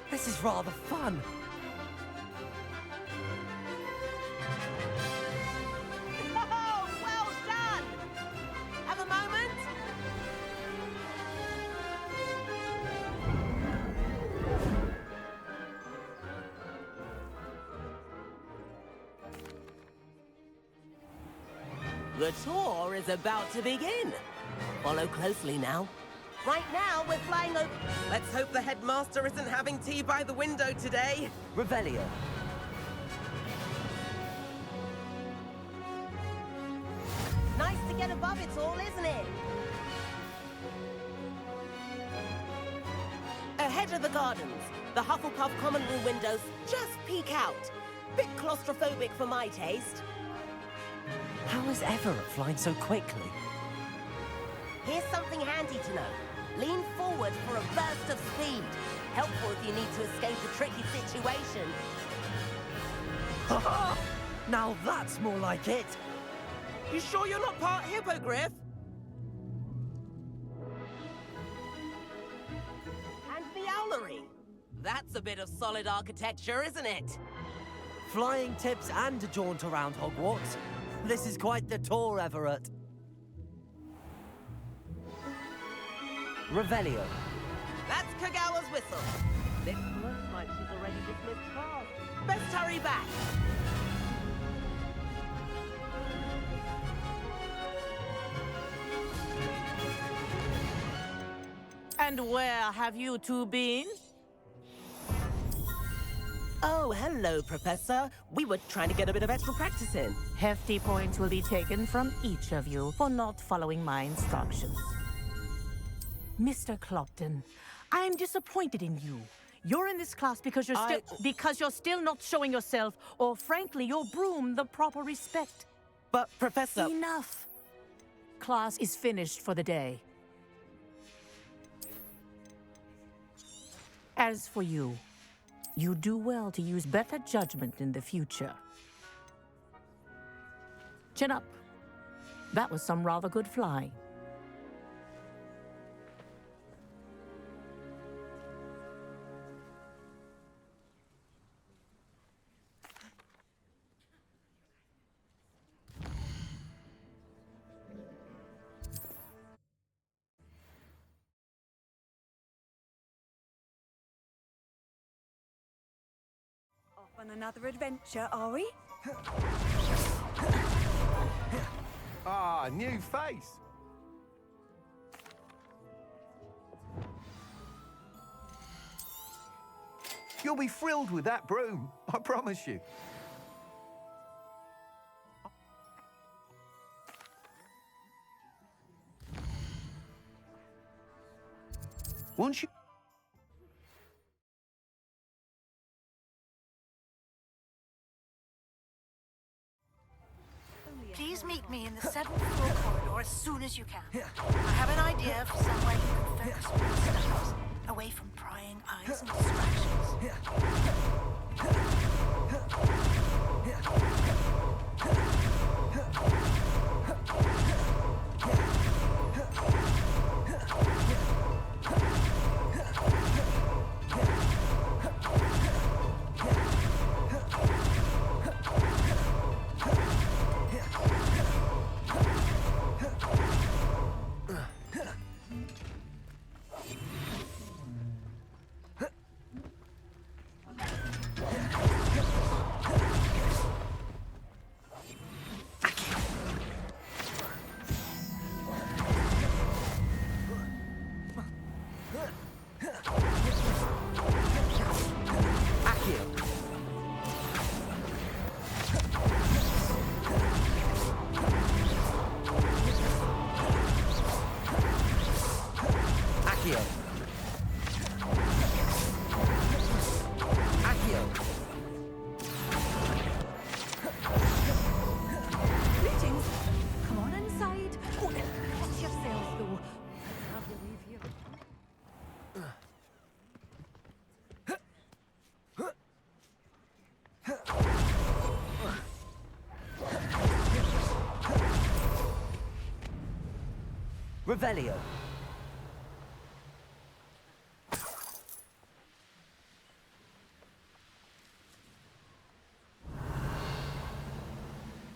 This is rather fun. Oh, well done! Have a moment? The tour is about to begin. Follow closely now. Right now, we're flying over... Let's hope the headmaster isn't having tea by the window today. Revelio. Nice to get above it all, isn't it? Ahead of the gardens, the Hufflepuff common room windows just peek out. Bit claustrophobic for my taste. How is Everett flying so quickly? Here's something handy to know. Lean forward for a burst of speed. Helpful if you need to escape a tricky situation. Now that's more like it. You sure you're not part hippogriff? And the owlery. That's a bit of solid architecture, isn't it? Flying tips and a jaunt around Hogwarts. This is quite the tour, Everett. Revelio. That's Kagawa's whistle. This looks like she's already dismissed class. Best hurry back. And where have you two been? Oh, hello, Professor. We were trying to get a bit of extra practice in. Hefty points will be taken from each of you for not following my instructions. Mr. Clopton, I'm disappointed in you. You're in this class because you're still not showing yourself, or frankly, your broom the proper respect. But, Professor... Enough. Class is finished for the day. As for you, you do well to use better judgment in the future. Chin up. That was some rather good flying. On another adventure, are we? Ah, new face. You'll be thrilled with that broom, I promise you. Once you... Please meet me in the 7th floor corridor as soon as you can. I have an idea for somewhere you can focus on your studies, away from prying eyes and distractions. Accio. Accio. Greetings. Come on inside. Oh, watch yourself, though. Have you leave here. Revelio.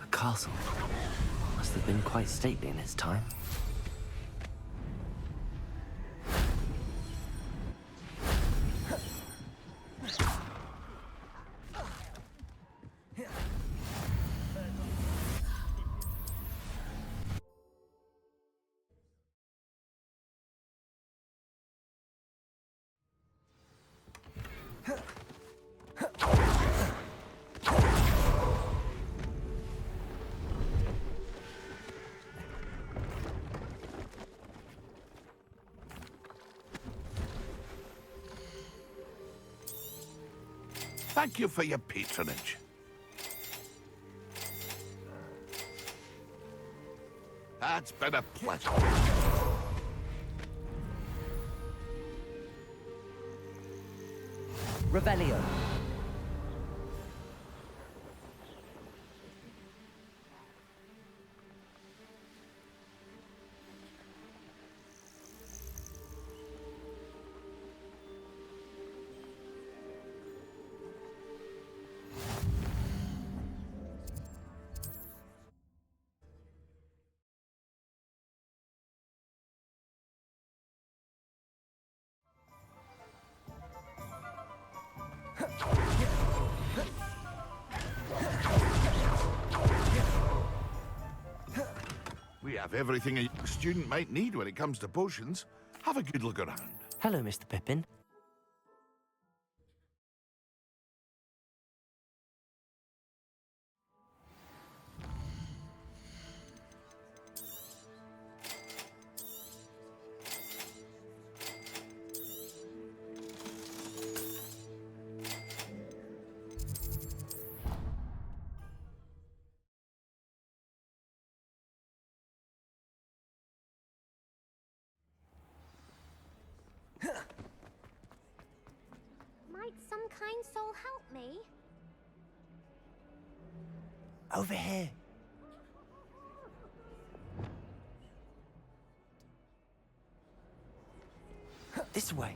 A castle. Must have been quite stately in its time. Thank you for your patronage. That's been a pleasure. Revelio. We have everything a student might need when it comes to potions. Have a good look around. Hello, Mr. Pippin. Might some kind soul help me? Over here. This way.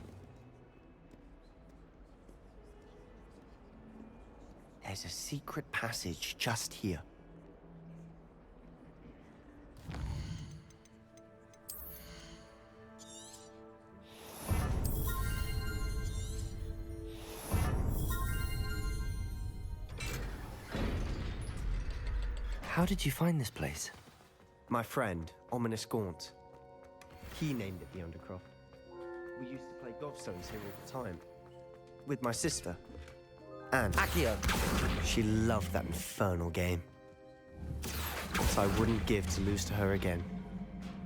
There's a secret passage just here. How did you find this place? My friend, Ominous Gaunt. He named it the Undercroft. We used to play gobstones here all the time. With my sister. Anne. Accio! She loved that infernal game. But I wouldn't give to lose to her again.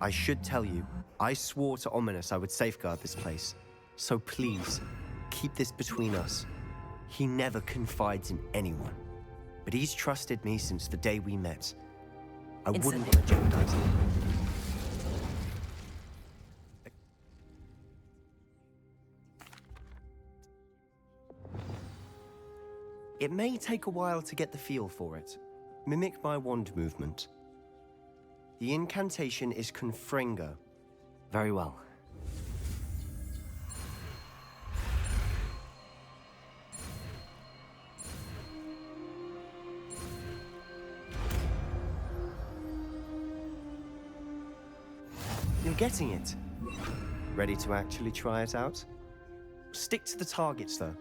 I should tell you, I swore to Ominous I would safeguard this place. So please, keep this between us. He never confides in anyone. But he's trusted me since the day we met. I wouldn't want to jeopardize him. It may take a while to get the feel for it. Mimic my wand movement. The incantation is Confringo. Very well. You're getting it. Ready to actually try it out? Stick to the targets, though.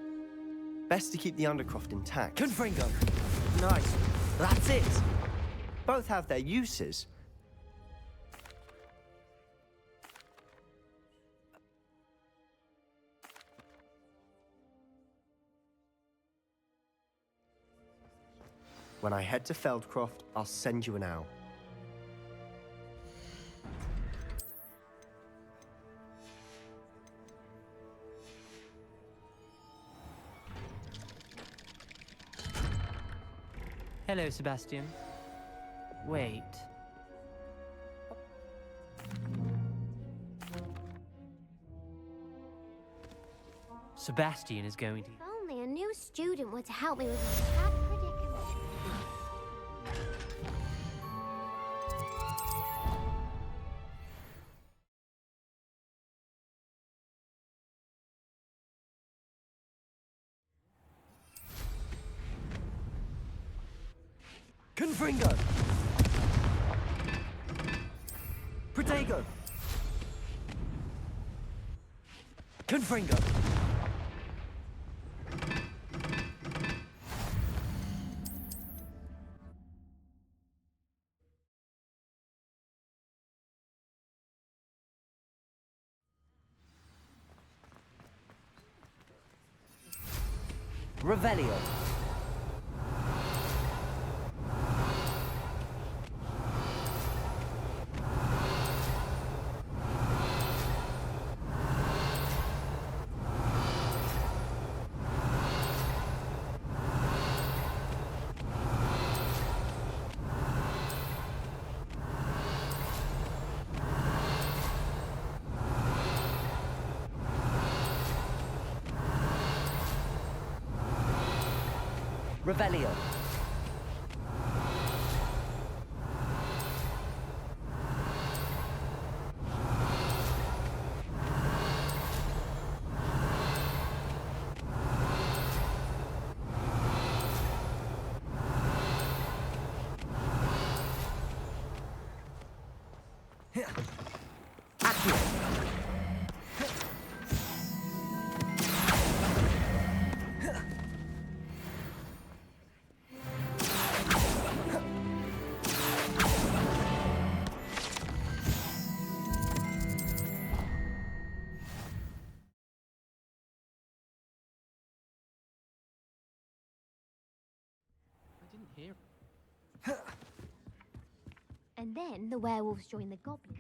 Best to keep the Undercroft intact. Confringo! Nice. That's it! Both have their uses. When I head to Feldcroft, I'll send you an owl. Hello, Sebastian. Wait. Sebastian is going to... If only a new student were to help me with my sad predicament. Confringo! Protego! Confringo! Revelio! Revelio. Here. And then the werewolves join the goblins.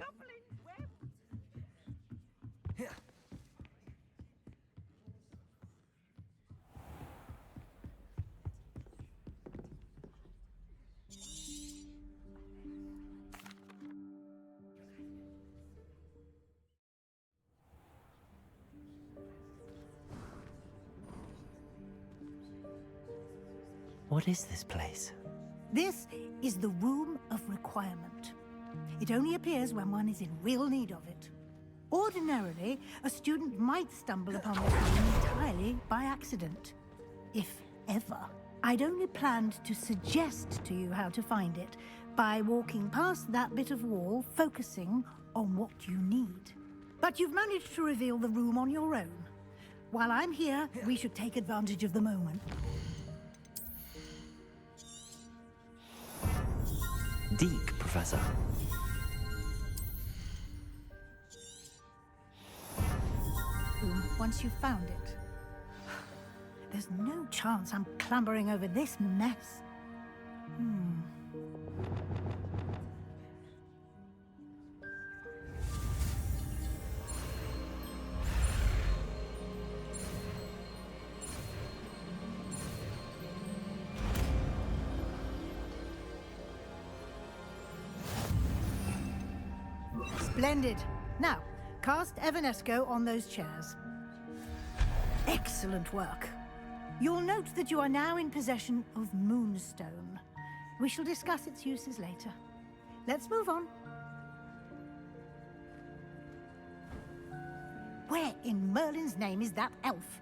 What is this place? This is the Room of Requirement. It only appears when one is in real need of it. Ordinarily, a student might stumble upon this room entirely by accident. If ever. I'd only planned to suggest to you how to find it by walking past that bit of wall, focusing on what you need. But you've managed to reveal the room on your own. While I'm here, we should take advantage of the moment. Deke, Professor. Once you've found it. There's no chance I'm clambering over this mess. Splendid. Now, cast Evanesco on those chairs. Excellent work. You'll note that you are now in possession of Moonstone. We shall discuss its uses later. Let's move on. Where in Merlin's name is that elf?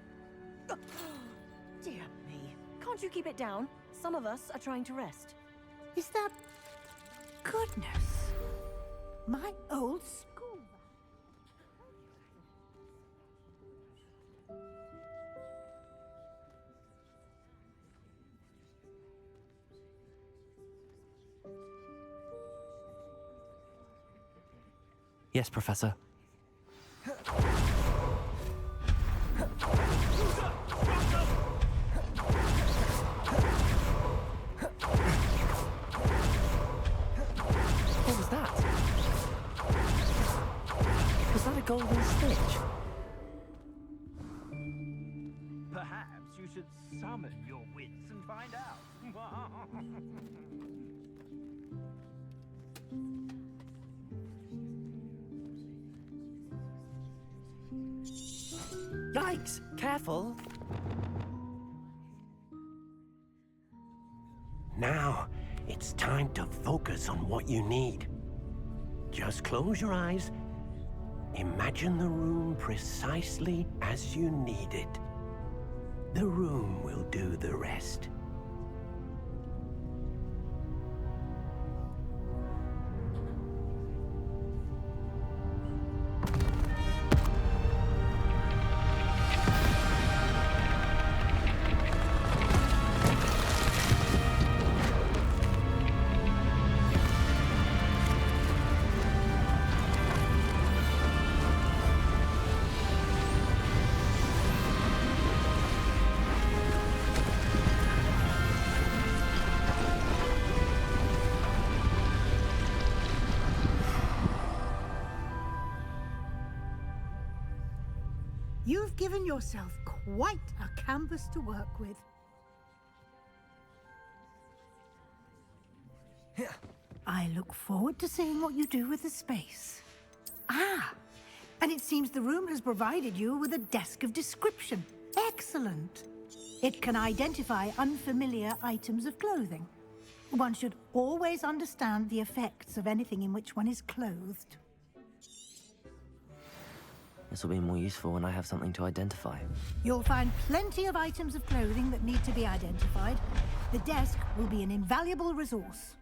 Dear me. Can't you keep it down? Some of us are trying to rest. Is that... Goodness. My old school. Yes, Professor. What was that? Was that a golden stitch? Perhaps you should summon your wits and find out. Yikes! Careful! Now, it's time to focus on what you need. Just close your eyes. Imagine the room precisely as you need it. The room will do the rest. You've given yourself quite a canvas to work with. I look forward to seeing what you do with the space. Ah, and it seems the room has provided you with a desk of description. Excellent. It can identify unfamiliar items of clothing. One should always understand the effects of anything in which one is clothed. This will be more useful when I have something to identify. You'll find plenty of items of clothing that need to be identified. The desk will be an invaluable resource.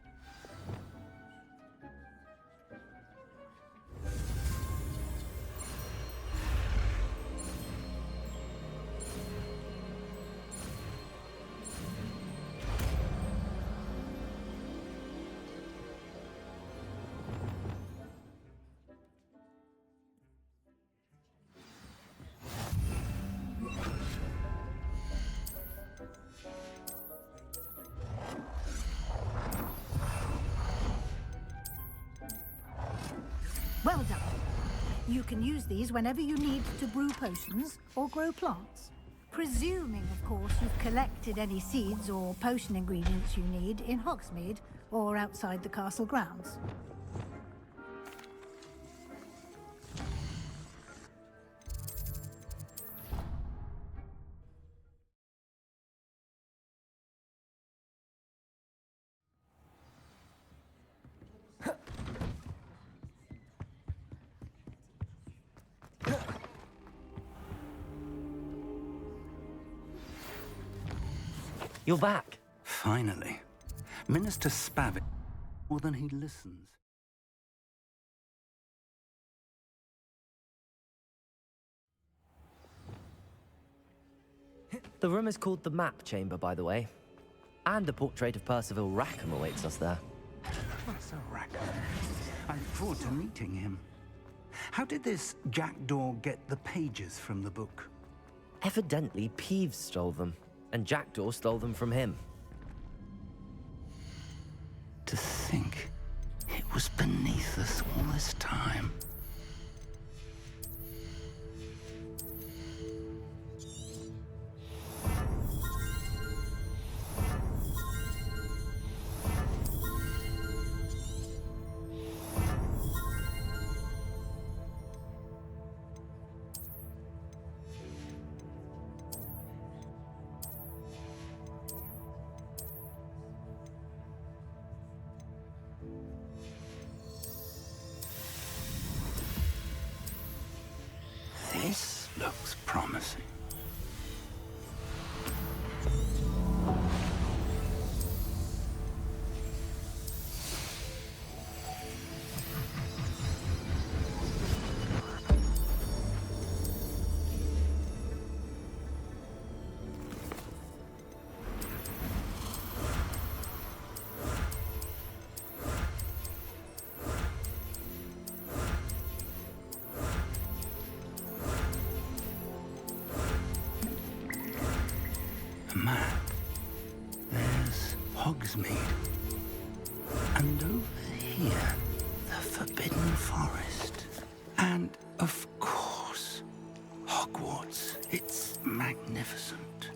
Well done. You can use these whenever you need to brew potions or grow plants. Presuming, of course, you've collected any seeds or potion ingredients you need in Hogsmeade or outside the castle grounds. You're back. Finally. Minister Spavin more than he listens. The room is called the Map Chamber, by the way. And a portrait of Percival Rackham awaits us there. Professor Rackham. I look forward to meeting him. How did this jackdaw get the pages from the book? Evidently, Peeves stole them, and Jackdaw stole them from him. To think it was beneath us all this time. This looks promising. Map. There's Hogsmeade. And over here, the Forbidden Forest. And, of course, Hogwarts. It's magnificent.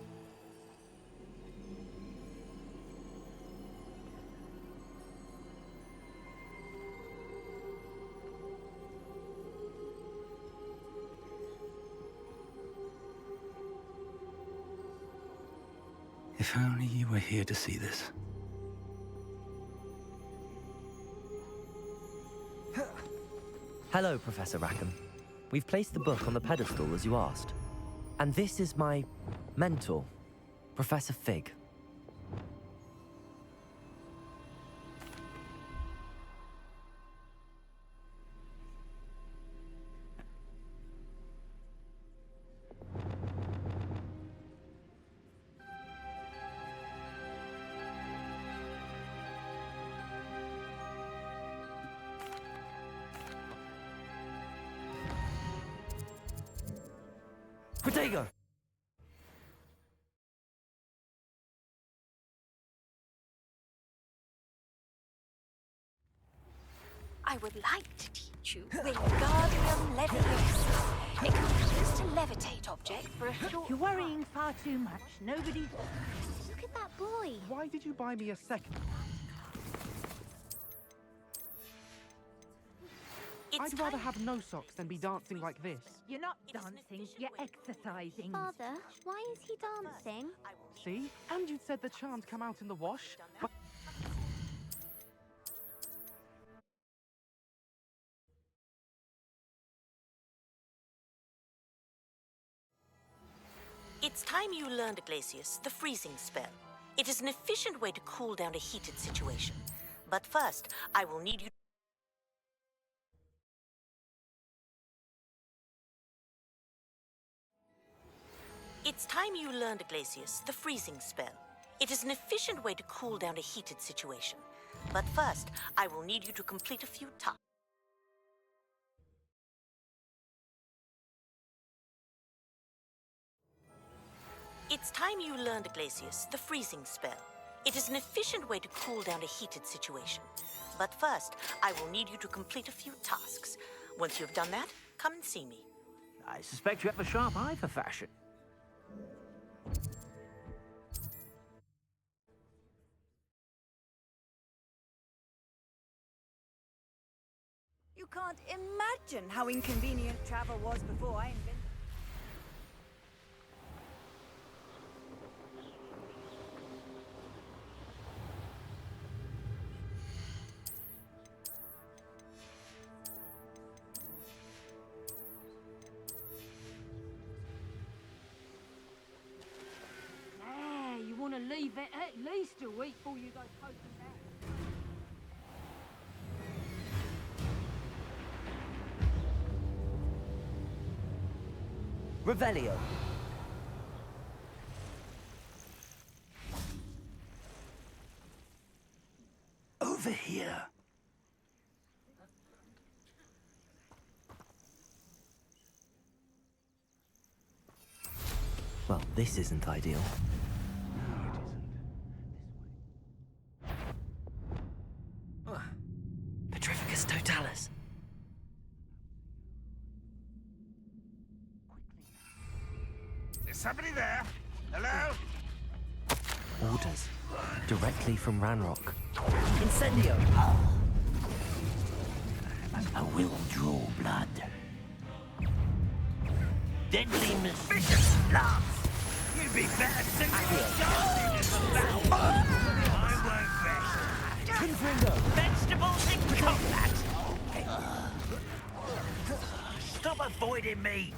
If only you were here to see this. Hello, Professor Rackham. We've placed the book on the pedestal as you asked. And this is my mentor, Professor Fig. Protego! I would like to teach you Wingardium Leviosa. It can be used to levitate objects for a short You're worrying far too much. Nobody... Look at that boy. Why did you buy me a second? I'd rather have no socks than be dancing like this. You're not dancing, you're exercising. Father, why is he dancing? See? And you'd said the charms come out in the wash. But It's time you learned, Glacius, the freezing spell. It is an efficient way to cool down a heated situation. But first, I will need you... It's time you learned, Glacius, the freezing spell. It is an efficient way to cool down a heated situation. But first, I will need you to complete a few tasks. It's time you learned, Glacius, the freezing spell. It is an efficient way to cool down a heated situation. But first, I will need you to complete a few tasks. Once you've done that, come and see me. I suspect you have a sharp eye for fashion. You can't imagine how inconvenient travel was before I invented... You want to leave it at least a week before you go poking back. Revelio. Over here. Well, this isn't ideal. Petrificus Totalis. Is somebody there? Hello? Orders. Directly from Ranrok. Incendio! I will draw blood. Deadly vicious blast! You'd be better suited to dancing as a battle. I won't rest. Confringo! Vegetables in combat! Stop avoiding me!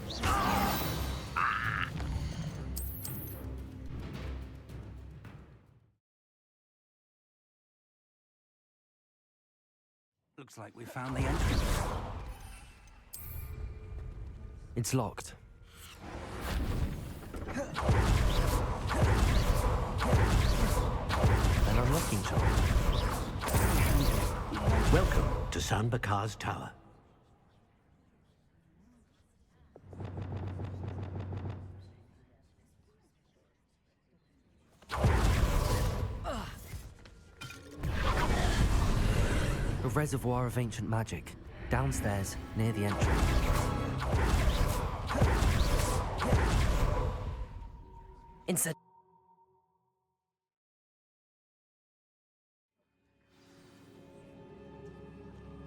Looks like we found the entrance. It's locked. An unlocking charm. Welcome to San Bakar's Tower. A reservoir of ancient magic. Downstairs, near the entrance. Inside.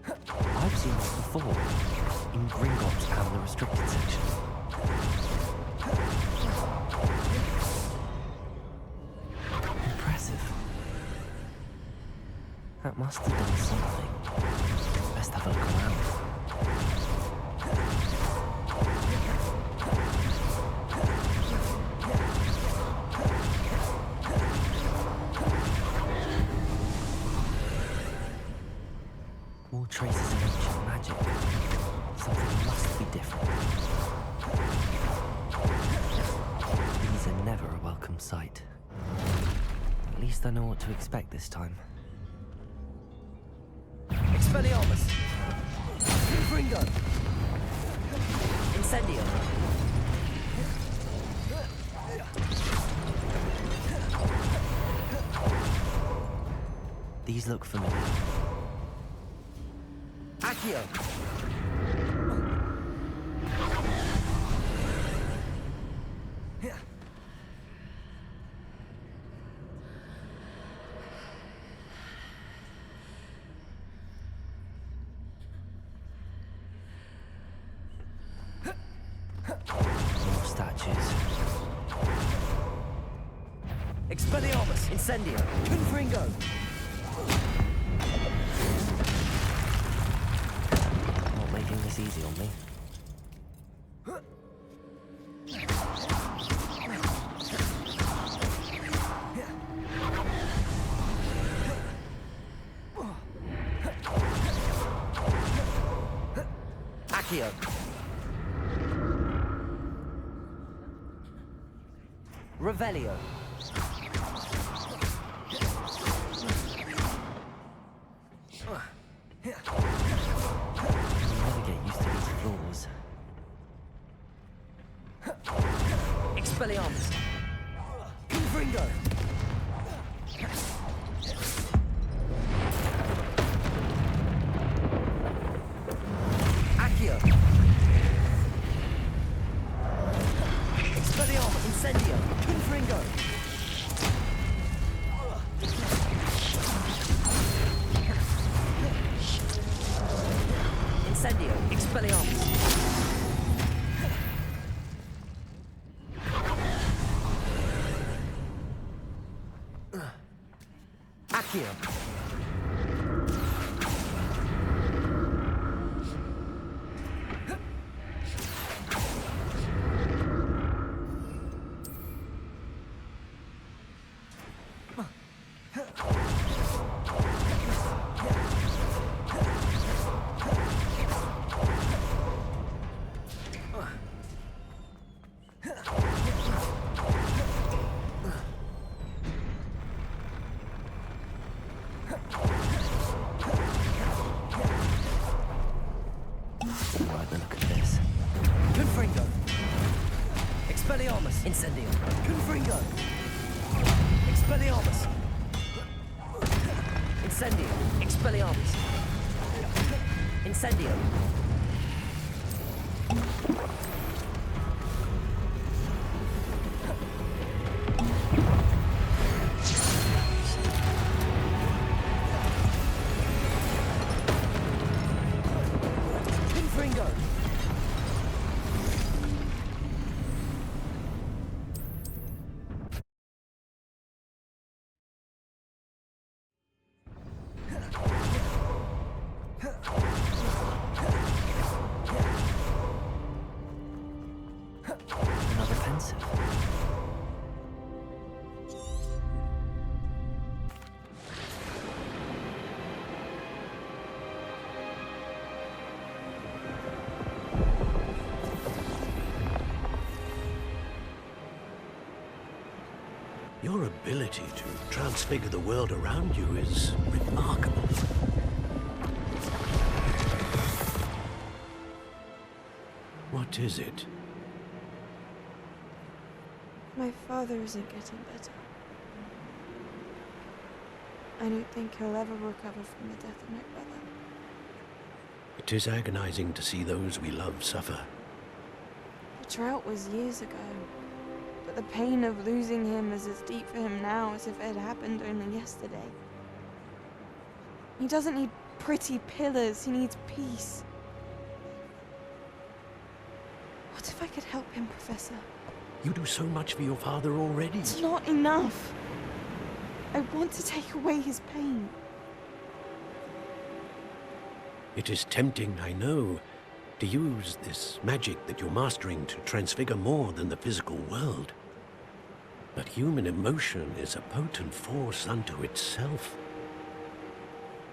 I've seen this before. In Gringotts and the restricted section. Must have done something. Best have a look around. More traces of ancient magic. Something must be different. These are never a welcome sight. At least I know what to expect this time. Expelliarmus! Confringo! Incendio! These look familiar. Accio! More statues. Expelliarmus! Incendio! Confringo! Not making this easy on me. Accio! Revelio! I'll never get used to these floors. Expelliarmus! Confringo! Accio! Expelliarmus! Incendio! Confringo! Incendio! Expelliarmus! Accio! Right, then look at this. Confringo! Expelliarmus! Incendio! Confringo! Expelliarmus! Incendio! Expelliarmus! Incendio! Confringo! Another pensive. Your ability to transfigure the world around you is remarkable. What is it? My father isn't getting better. I don't think he'll ever recover from the death of my brother. It is agonizing to see those we love suffer. The drought was years ago, but the pain of losing him is as deep for him now as if it had happened only yesterday. He doesn't need pretty pillars, he needs peace. What if I could help him, Professor? You do so much for your father already. It's not enough. I want to take away his pain. It is tempting, I know, to use this magic that you're mastering to transfigure more than the physical world. But human emotion is a potent force unto itself.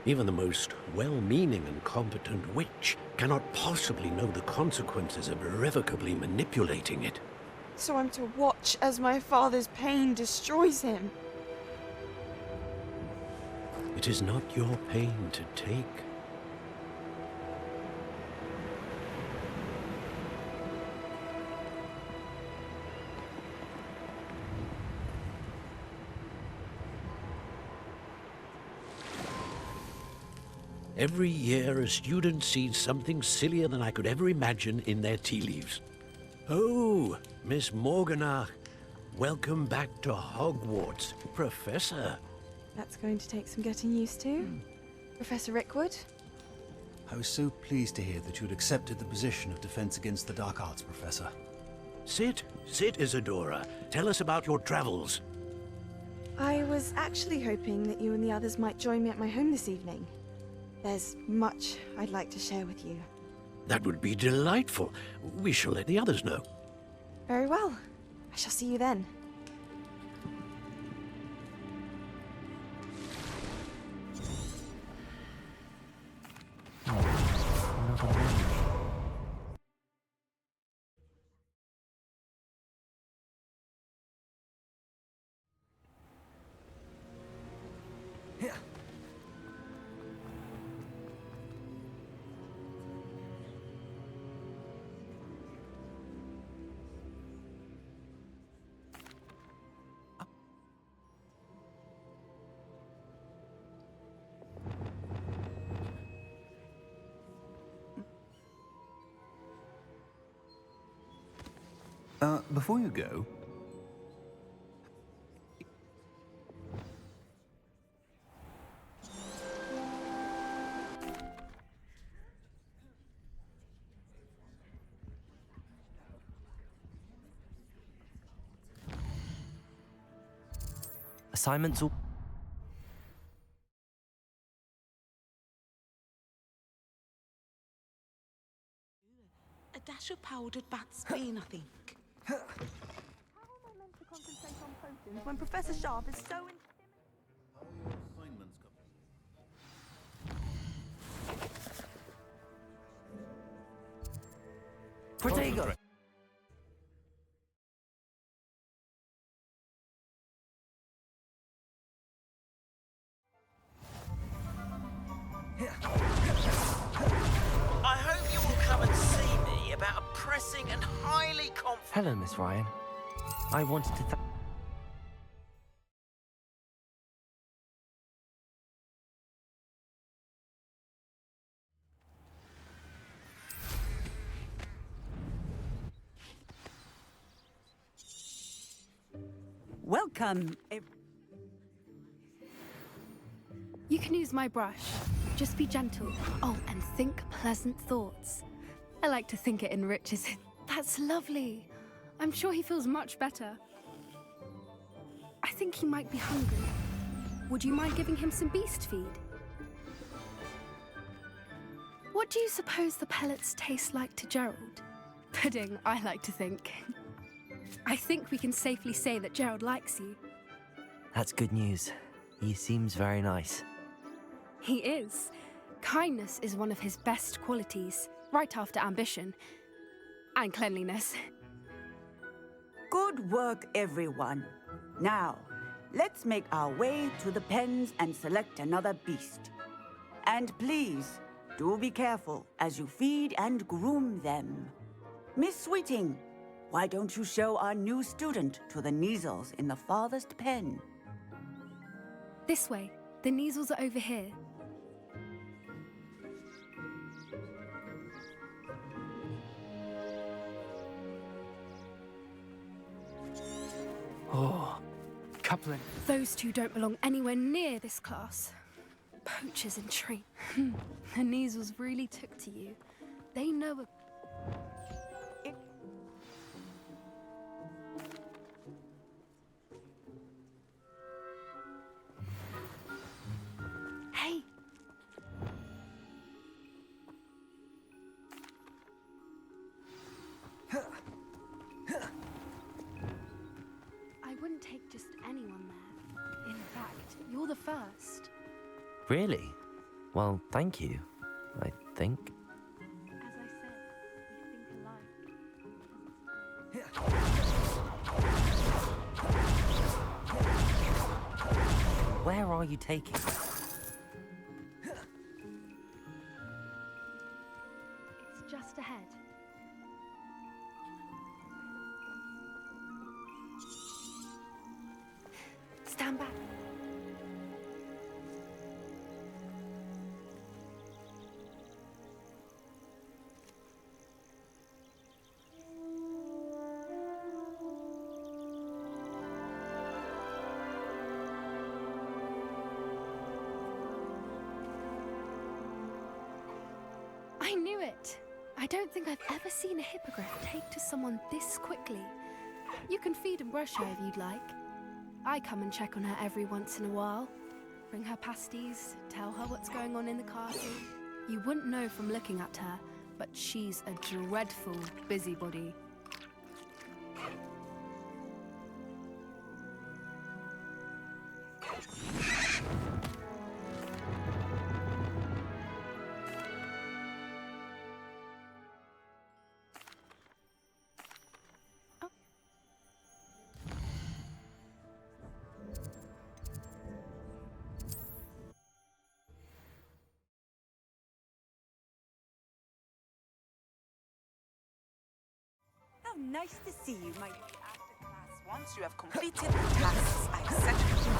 Even the most well-meaning and competent witch cannot possibly know the consequences of irrevocably manipulating it. So I'm to watch as my father's pain destroys him. It is not your pain to take. Every year, a student sees something sillier than I could ever imagine in their tea leaves. Oh, Miss Morganach, welcome back to Hogwarts, Professor. That's going to take some getting used to. Professor Rickwood? I was so pleased to hear that you'd accepted the position of Defense Against the Dark Arts, Professor. Sit, Isadora. Tell us about your travels. I was actually hoping that you and the others might join me at my home this evening. There's much I'd like to share with you. That would be delightful. We shall let the others know. Very well. I shall see you then. Before you go... Assignments all... A dash of powdered bat's bane, I think. How am I meant to concentrate on potions when Professor Sharp is so Protego! I hope you will come and see me about a pressing and highly confident... Hello, Miss Ryan. I wanted to Welcome. You can use my brush. Just be gentle. Oh, and think pleasant thoughts. I like to think it enriches it. That's lovely. I'm sure he feels much better. I think he might be hungry. Would you mind giving him some beast feed? What do you suppose the pellets taste like to Gerald? Pudding, I like to think. I think we can safely say that Gerald likes you. That's good news. He seems very nice. He is. Kindness is one of his best qualities, right after ambition. And cleanliness. Good work, everyone. Now, let's make our way to the pens and select another beast. And please, do be careful as you feed and groom them. Miss Sweeting, why don't you show our new student to the Neasels in the farthest pen? This way. The Neasels are over here. Oh, coupling. Those two don't belong anywhere near this class. Poachers in tree. The Neasels really took to you. They know a... Hey! first. Really? Well, thank you, I think. As I said, we think alike. Where are you taking me? It's just ahead. Stand back. I knew it. I don't think I've ever seen a hippogriff take to someone this quickly. You can feed and brush her if you'd like. I come and check on her every once in a while. Bring her pasties, tell her what's going on in the castle. You wouldn't know from looking at her, but she's a dreadful busybody. How nice to see you, my... Once you have completed the tasks I set for you,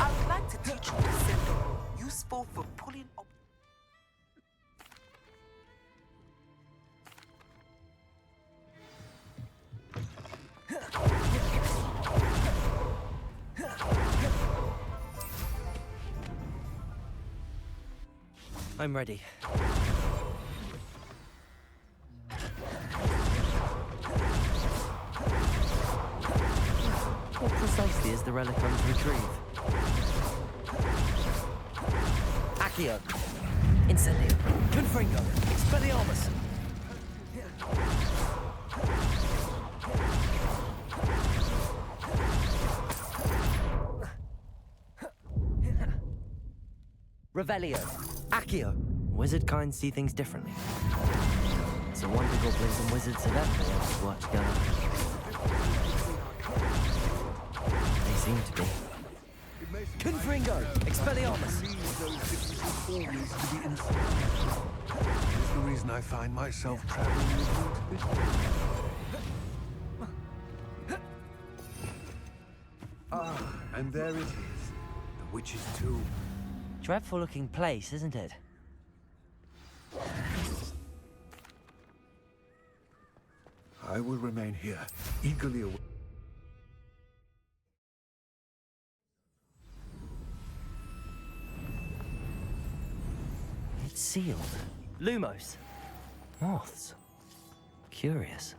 I would like to teach you Descendo, useful for pulling up. I'm ready. What precisely is the relic I'm to retrieve? Accio! Incendio! Confringo! Expelliarmus! Revelio! Accio! Wizard kind see things differently. It's a wonder goblins and wizards have ever been able to work together. They seem to be. Confringo! Expelliarmus! It's the reason I find myself traveling with you to this. Ah, and there it is. The witch's tomb. Dreadful looking place, isn't it? I will remain here, eagerly awaiting. It's sealed. Lumos. Moths. Curious.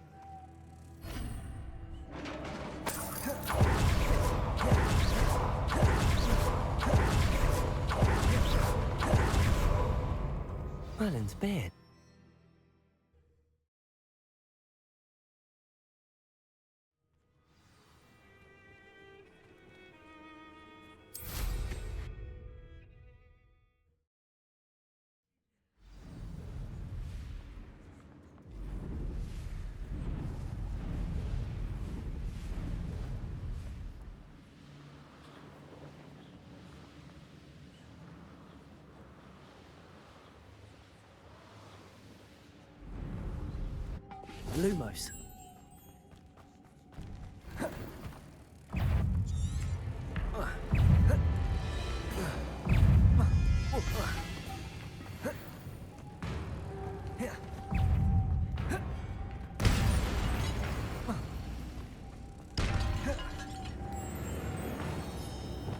Merlin's beard. Lumos.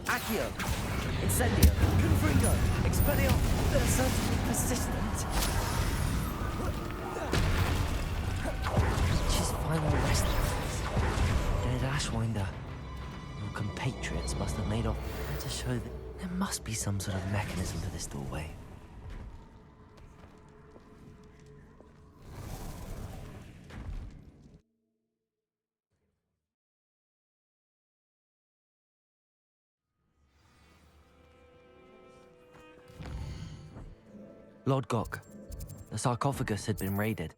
Accio! Incendio! Confringo! Expelliarmus! They're certainly persistent. Witch's final resting place. Dead Ashwinder. Your compatriots must have made off to show that there must be some sort of mechanism to this doorway. Lodgok. The sarcophagus had been raided.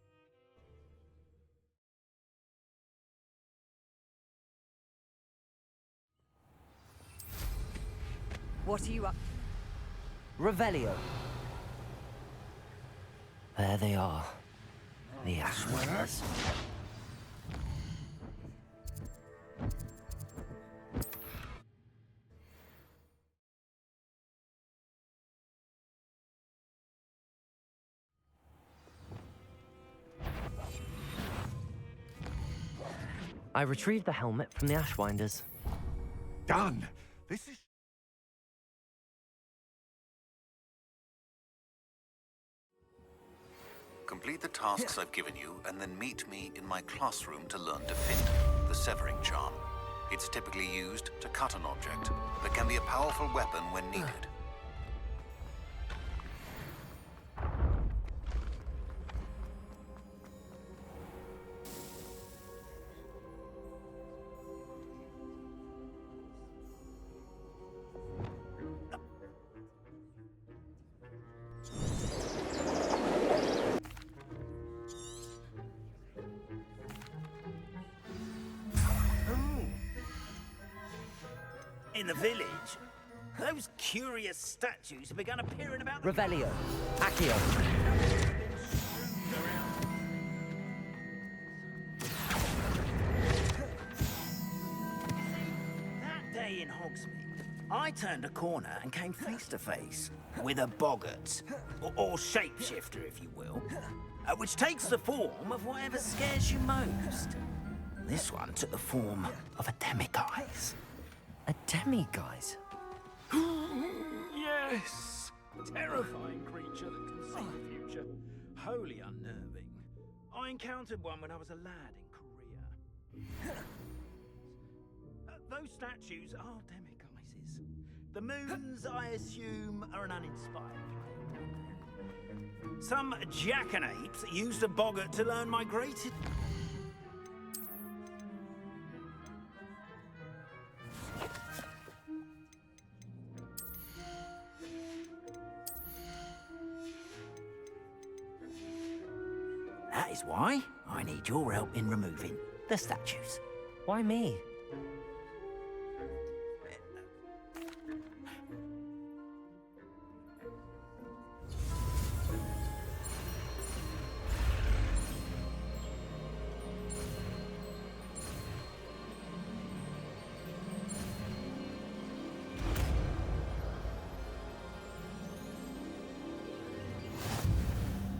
What are you up? Revelio. There they are. The Ashwinders. I retrieved the helmet from the Ashwinders. Done! This is... Complete the tasks I've given you, and then meet me in my classroom to learn Defend, the severing charm. It's typically used to cut an object, but can be a powerful weapon when needed. In the village, those curious statues have begun appearing about the... Revelio. Accio. That day in Hogsmeade, I turned a corner and came face to face with a boggart, or shapeshifter, if you will, which takes the form of whatever scares you most. This one took the form of a demiguise. A demiguise? Yes! Terrifying creature that can see the future. Wholly unnerving. I encountered one when I was a lad in Korea. Those statues are demiguises. The moons, I assume, are an uninspired claim. Some jackanapes used a boggart to learn my greatest... That is why I need your help in removing the statues. Why me?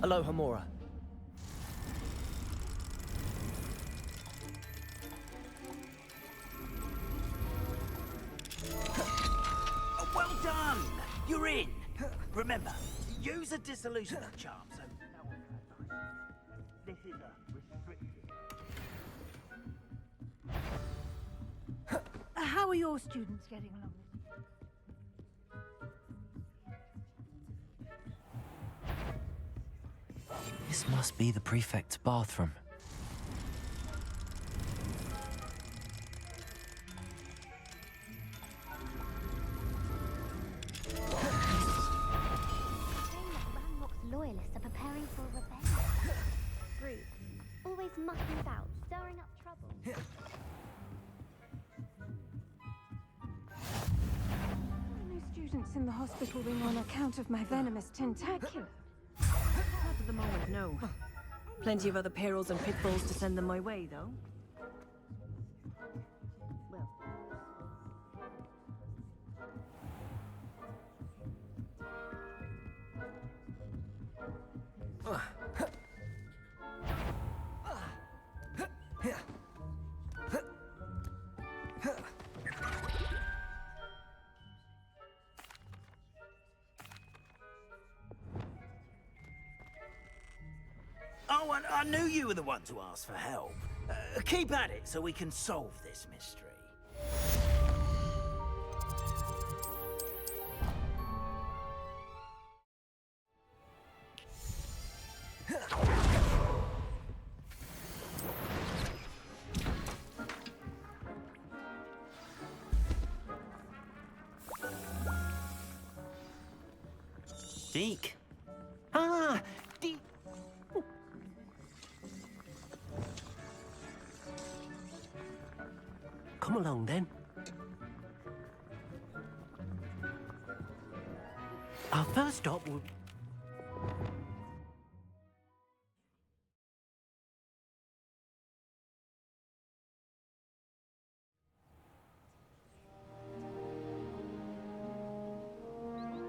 Aloha, Mora. Well done! You're in! Remember, use a disillusionment charm so no one can die. This is a restricted. How are your students getting along? This must be the prefect's bathroom. Ranrok's loyalists are preparing for a rebellion. Rude. Always mucking about, stirring up trouble. No students in the hospital wing on account of my venomous tentacular. Not at the moment, no. Plenty of other perils and pitfalls to send them my way, though. Oh, and I knew you were the one to ask for help. Keep at it so we can solve this mystery. Deke. Ah, come along then. Our first stop will...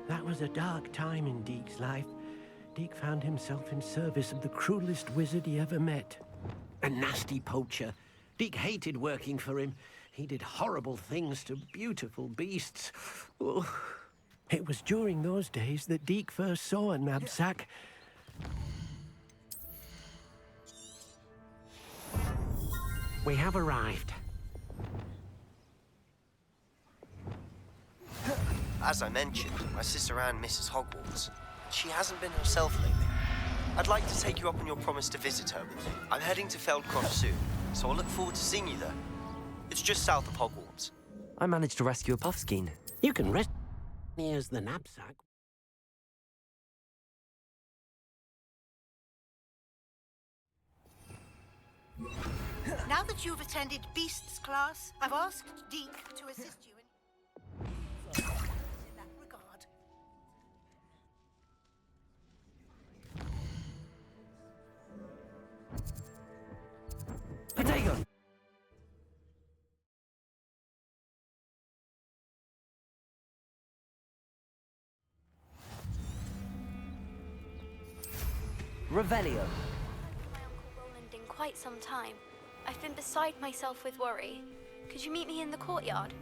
That was a dark time in Deke's life. Deke found himself in service of the cruelest wizard he ever met. A nasty poacher. Deke hated working for him. He did horrible things to beautiful beasts. Oh. It was during those days that Deke first saw a knapsack. We have arrived. As I mentioned, my sister Anne misses Hogwarts. She hasn't been herself lately. I'd like to take you up on your promise to visit her with me. I'm heading to Feldcroft soon, so I'll look forward to seeing you there. It's just south of Hogwarts. I managed to rescue a puffskein. You can rest... Here's the knapsack. Now that you've attended Beasts class, I've asked Deke to assist you in that regard. Potato! Revelio. In quite some time. I've been beside myself with worry. Could you meet me in the courtyard?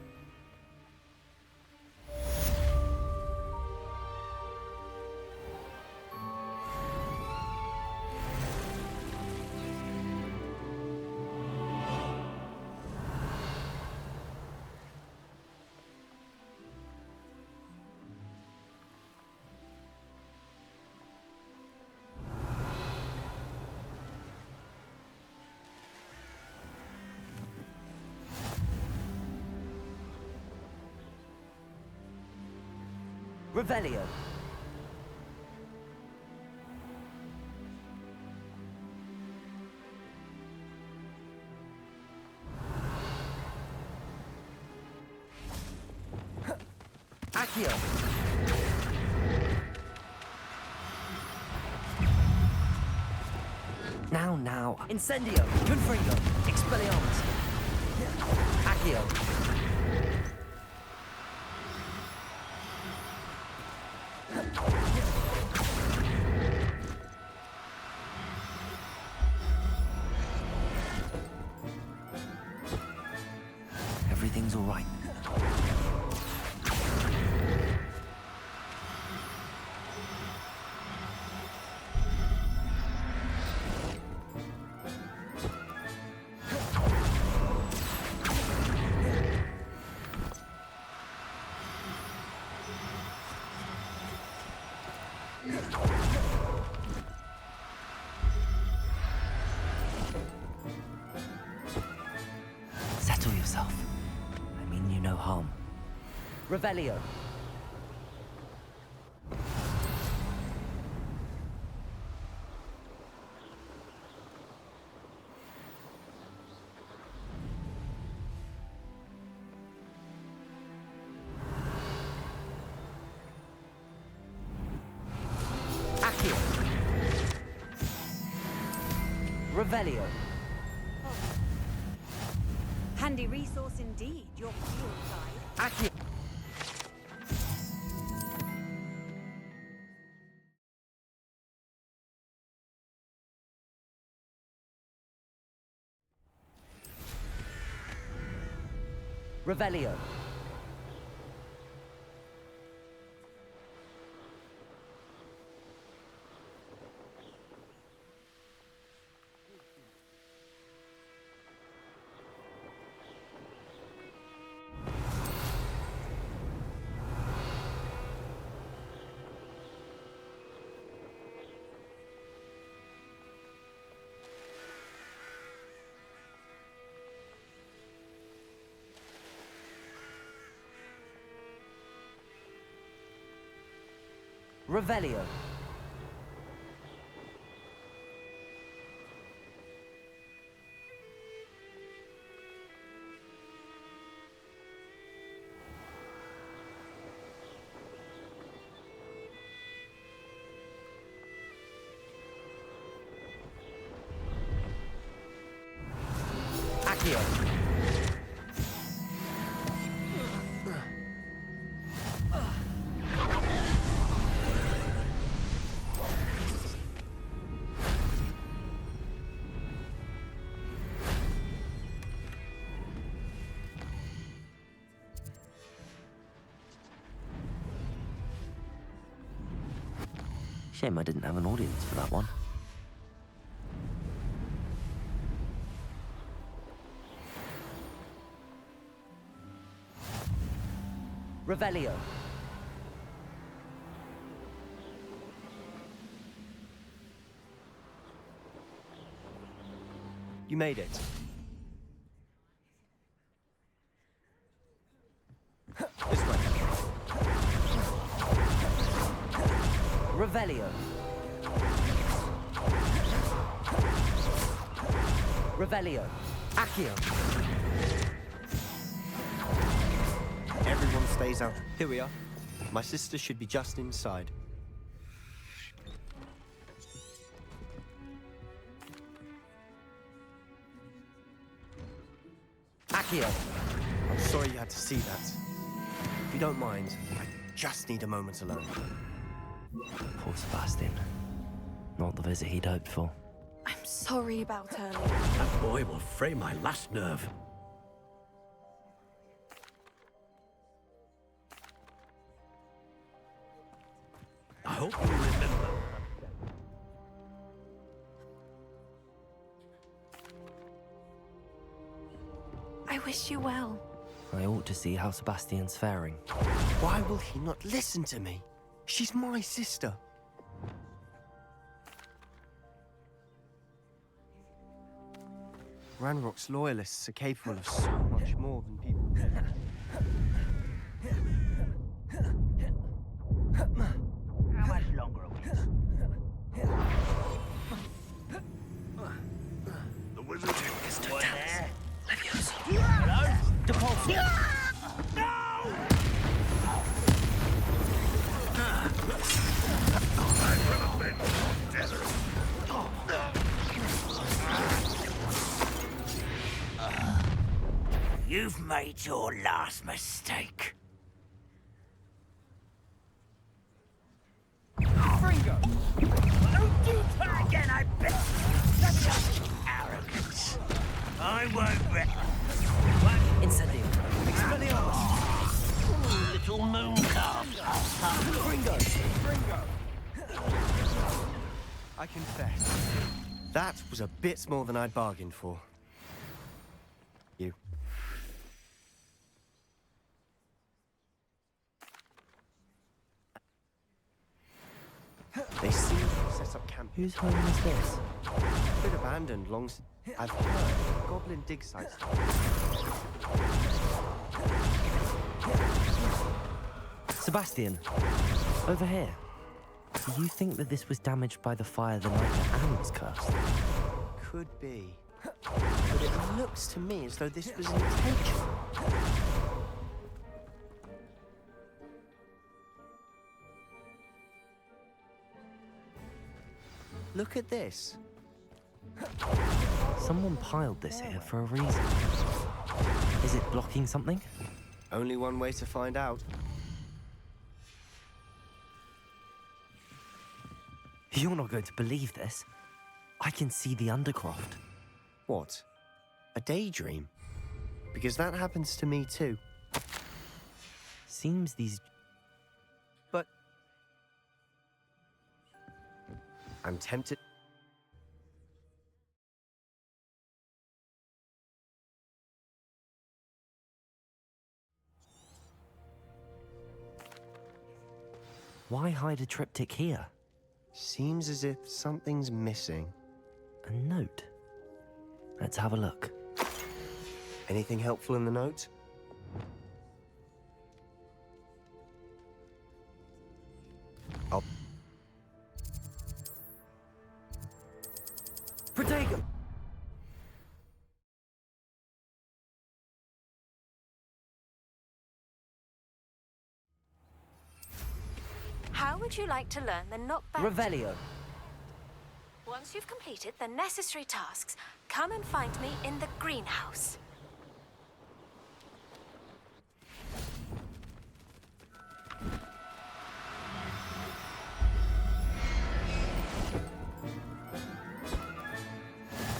Revelio. Accio. Now. Incendio. Confringo. Expelliarmus. Accio. Everything's all right. Settle yourself. I mean you no harm. Revelio. Accio. Revelio. Handy resource indeed, your field guide. Accio. Revelio. Revelio. Accio. Shame I didn't have an audience for that one. Revelio. You made it. This way. Revelio. Revelio. Accio. Everyone stays out. Here we are. My sister should be just inside. Accio. I'm sorry you had to see that. If you don't mind, I just need a moment alone. Poor Sebastian. Not the visit he'd hoped for. I'm sorry about earlier. That boy will fray my last nerve. I hope you remember. I wish you well. I ought to see how Sebastian's faring. Why will he not listen to me? She's my sister. Ranrok's loyalists are capable of so much more than people. How much longer are we? The wizard is Boy there? Leviosa. Hello? Depulso. You've made your last mistake. Fringo! Don't do that again, I bet! That's just arrogance. I won't bet. Incendio. Expelliarmus. Oh, little moon calf. Fringo. I confess, that was a bit more than I'd bargained for. You. They seem to have set up camp. Whose home is this? Been abandoned long since. I've heard goblin dig sites. Sebastian, over here. Do you think that this was damaged by the fire the night that Anne was cursed? Could be. But it looks to me as though this was intentional. Look at this. Someone piled this here for a reason. Is it blocking something? Only one way to find out. You're not going to believe this. I can see the Undercroft. What? A daydream? Because that happens to me too. Seems these... But... I'm tempted... Why hide a triptych here? Seems as if something's missing. A note. Let's have a look. Anything helpful in the note? I'll... Protego! How would you like to learn the knockback? Revelio. Once you've completed the necessary tasks, come and find me in the greenhouse.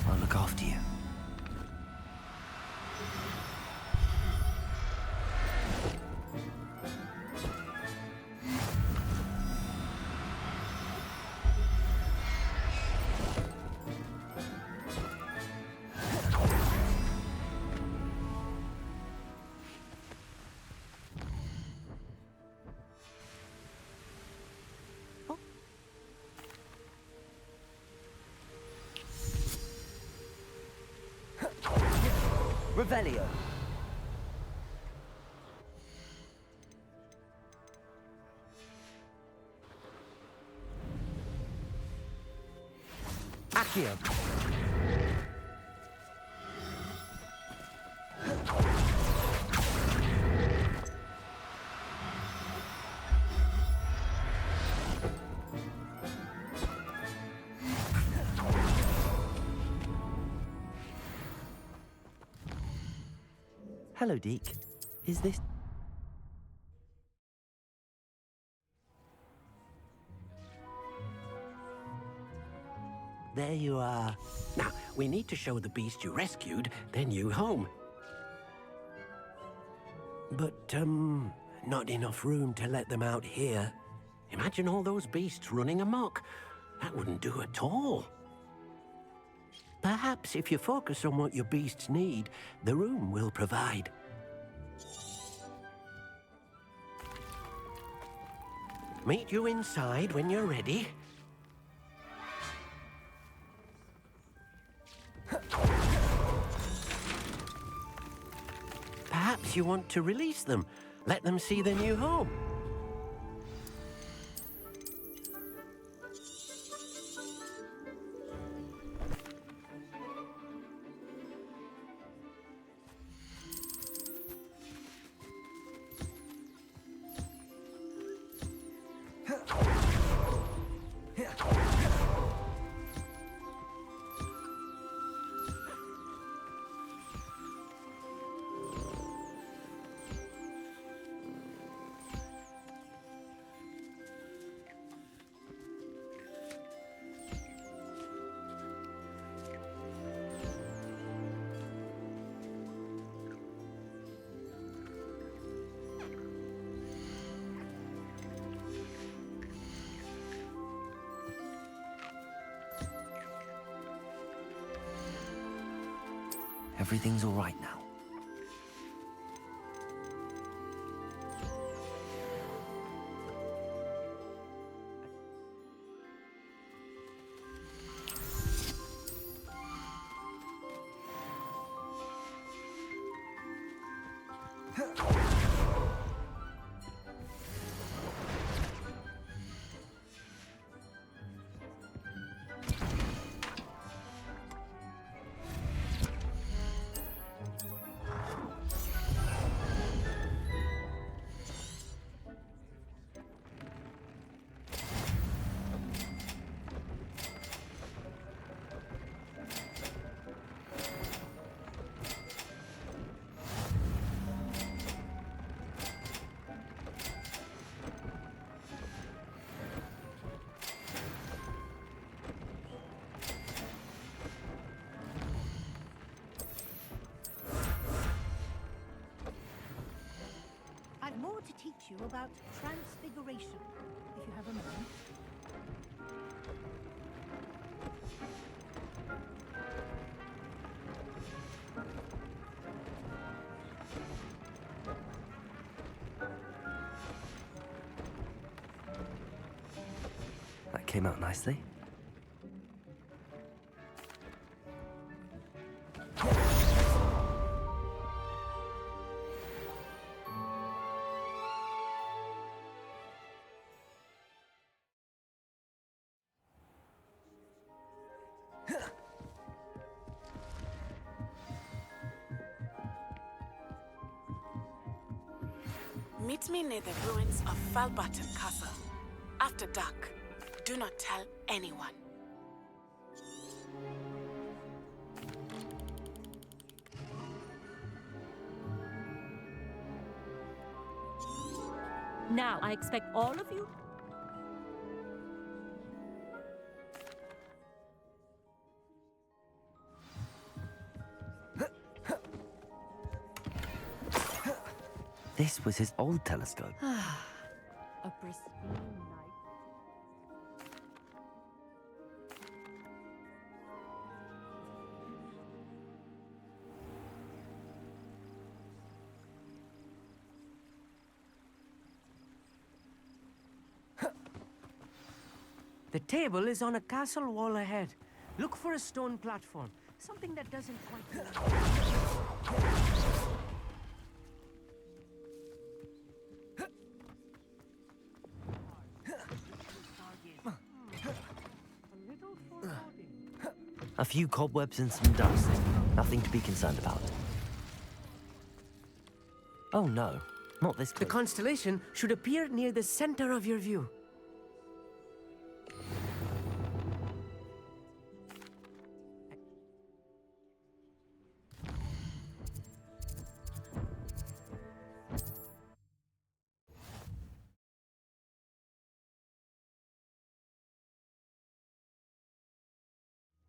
I'll look after you. Revelio. Accio. Hello, Deke. Is this... There you are. Now, we need to show the beast you rescued their new home. But, not enough room to let them out here. Imagine all those beasts running amok. That wouldn't do at all. Perhaps if you focus on what your beasts need, the room will provide. Meet you inside when you're ready. Perhaps you want to release them. Let them see their new home. Everything's all right now. I've more to teach you about transfiguration, if you have a moment. That came out nicely. Meet me near the ruins of Falbaton Castle. After dark. Do not tell anyone. Now, I expect all of you. This was his old telescope. A pristine night. The table is on a castle wall ahead. Look for a stone platform. Something that doesn't quite... A few cobwebs and some dust. Nothing to be concerned about. Oh no, not this The close. constellation should appear near the center of your view.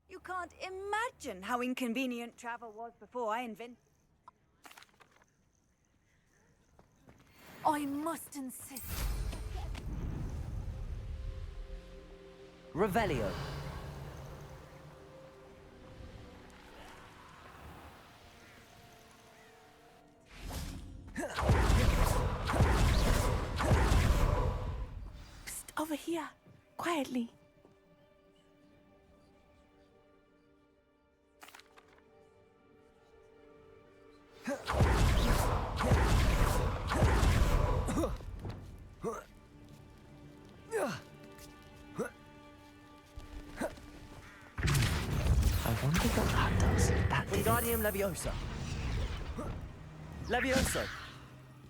You can't imagine how inconvenient travel was before I invented... I must insist. Revelio. Psst, over here. Quietly. I wonder what that does. That did it. Wingardium Leviosa. Levioso.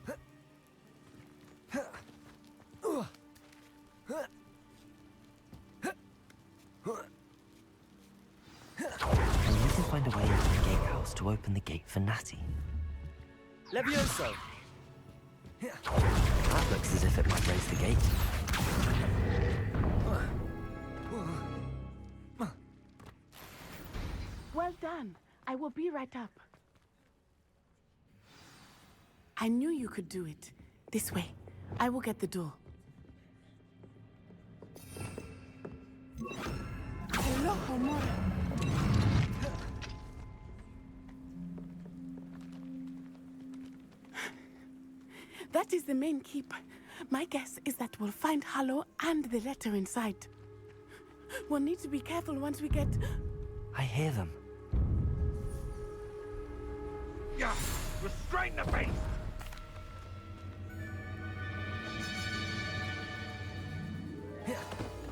I need to find a way into the gatehouse to open the gate for Natty. Levioso. That looks as if it might raise the gate. Well done. I will be right up. I knew you could do it. This way. I will get the door. Hello, Homora. That is the main keep. My guess is that we'll find Hallow and the letter inside. We'll need to be careful once we get... I hear them. Yeah, restrain the beast!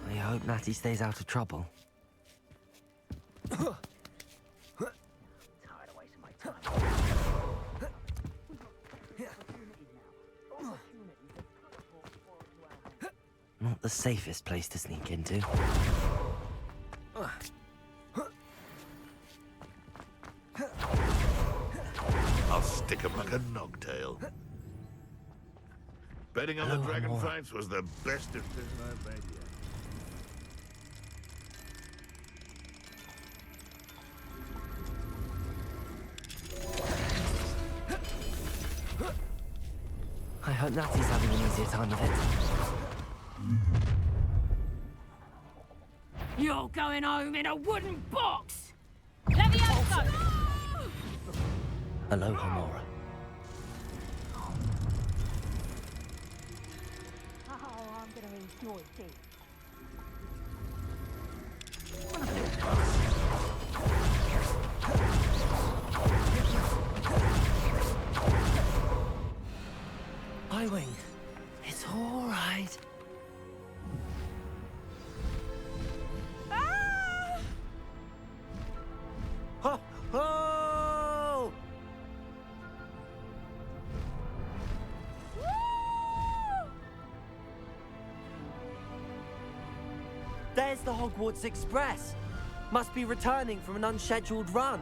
I hope Natty stays out of trouble. Not the safest place to sneak into. I'll stick him like a nogtail. Betting on the dragon fights was the best decision I've made yet. I hope Natty's having an easier time of it. You're going home in a wooden box! Levioso! Hello, Homora. Oh, I'm gonna enjoy this. Highwing, it's all right. Ho! Ho! There's the Hogwarts Express. Must be returning from an unscheduled run.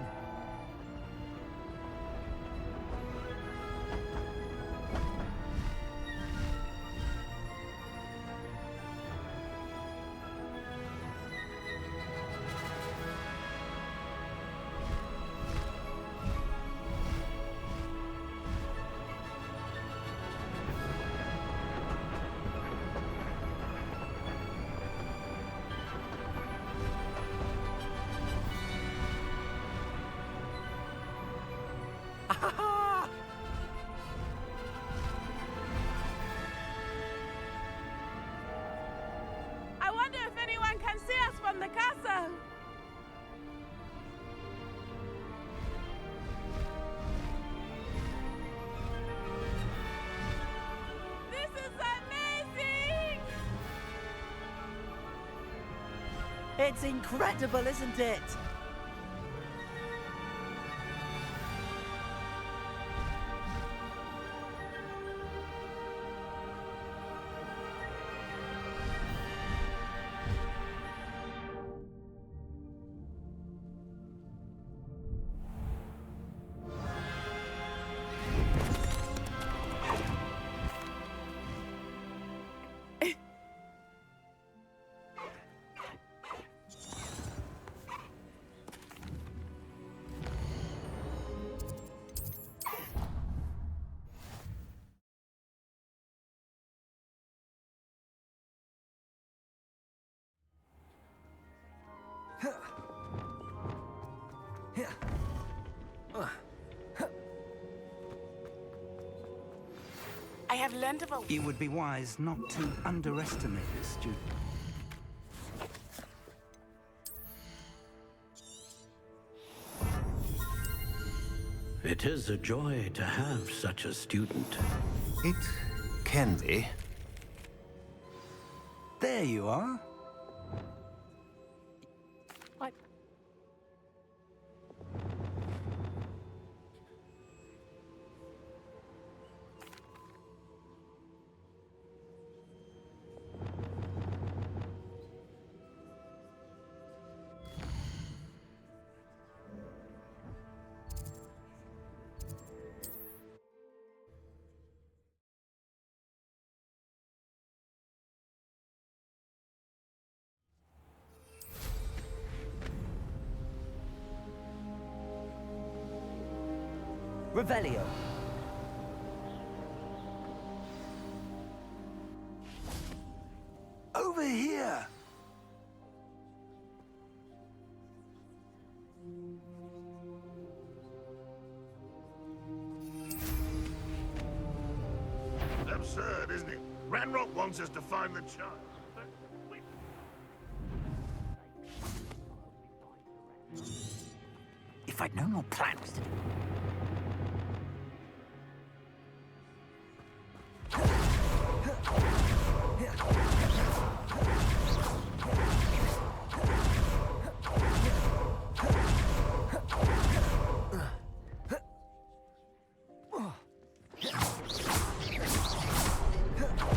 It's incredible, isn't it? I have learned of a... It would be wise not to underestimate this student. It is a joy to have such a student. It can be. There you are. What? Revelio. Over here! Absurd, isn't it? Ranrok wants us to find the child. If I'd known your plan was to...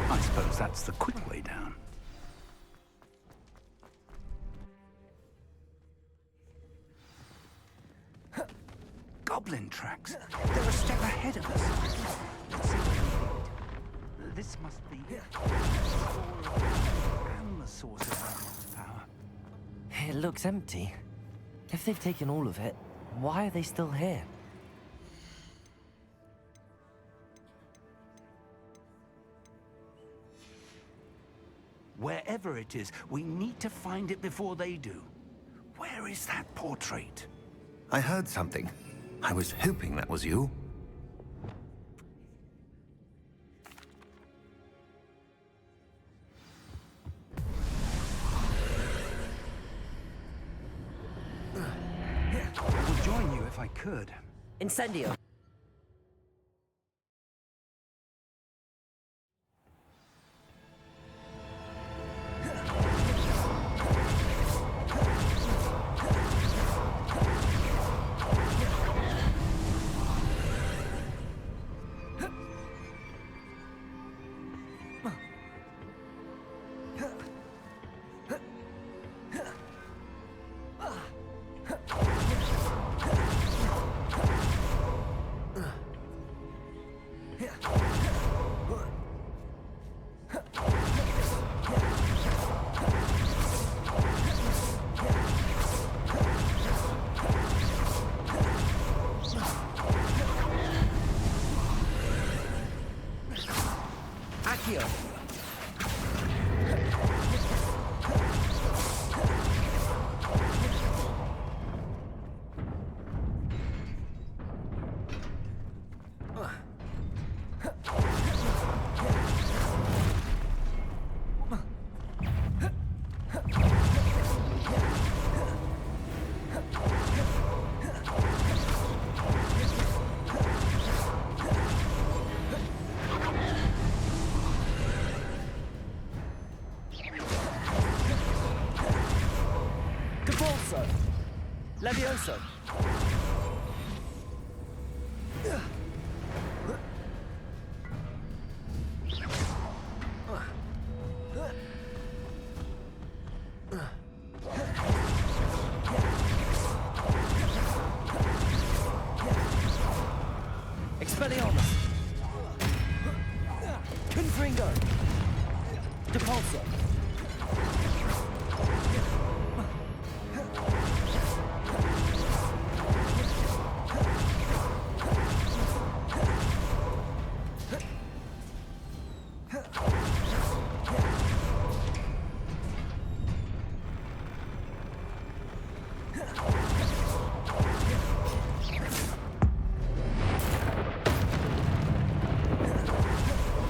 I suppose that's the quick way down. Goblin tracks. They're a step ahead of us. Let's see where they lead. This must be and the source of Ranrok's power. It looks empty. If they've taken all of it, why are they still here? Wherever it is, we need to find it before they do. Where is that portrait? I heard something. I was hoping that was you. I would join you if I could. Incendio. Levioso! Expelliarmus! Confringo! Depulso!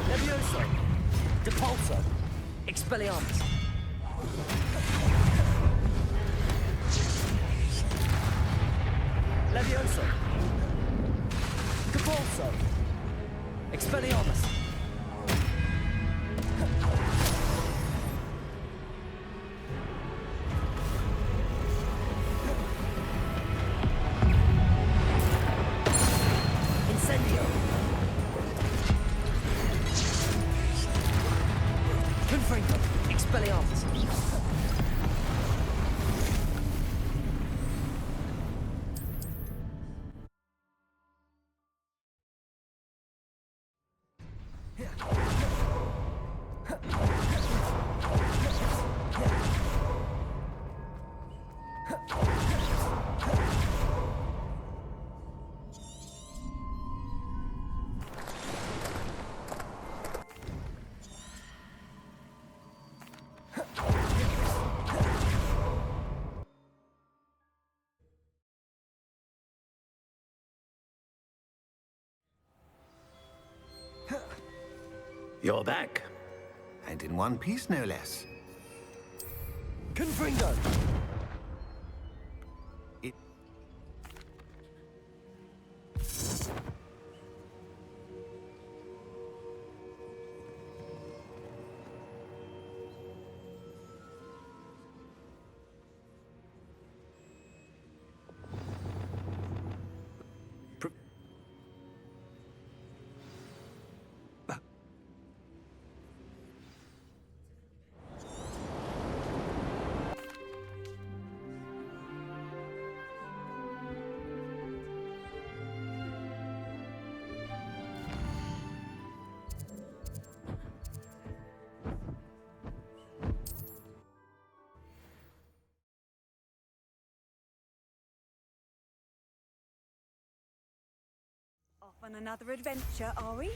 Levioso! Depulso! Expelliarmus! Levioso! Depulso! Expelliarmus! Incendio! Confringo! Expelliarmus! You're back. And in one piece, no less. Confringo! Off on another adventure, are we?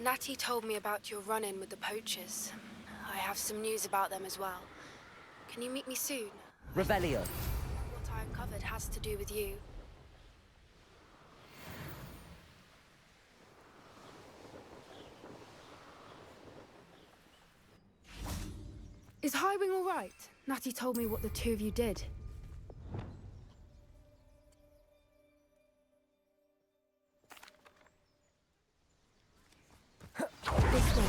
Natty told me about your run-in with the poachers. I have some news about them as well. Can you meet me soon? Revelio! What I uncovered has to do with you. Is Highwing all right? Natty told me what the two of you did. This way.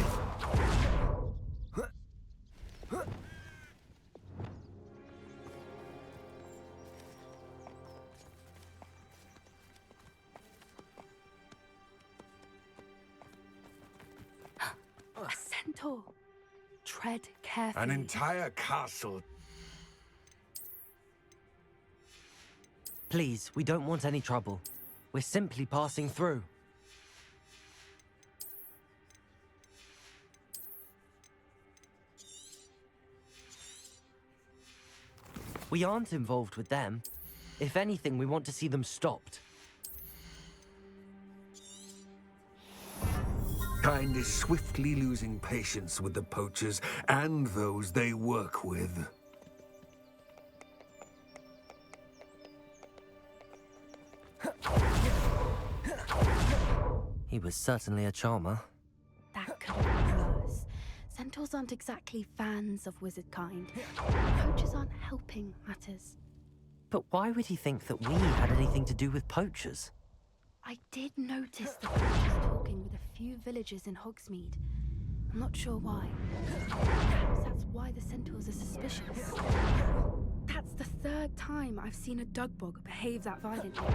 A centaur. Tread carefully. An entire castle. Please, we don't want any trouble. We're simply passing through. We aren't involved with them. If anything, we want to see them stopped. Kind is swiftly losing patience with the poachers and those they work with. He was certainly a charmer. That could have been worse. Centaurs aren't exactly fans of wizard kind. Poachers aren't helping matters. But why would he think that we had anything to do with poachers? I did notice the poachers talking with a few villagers in Hogsmeade. I'm not sure why. Perhaps that's why the centaurs are suspicious. That's the third time I've seen a Dugbog behave that violently.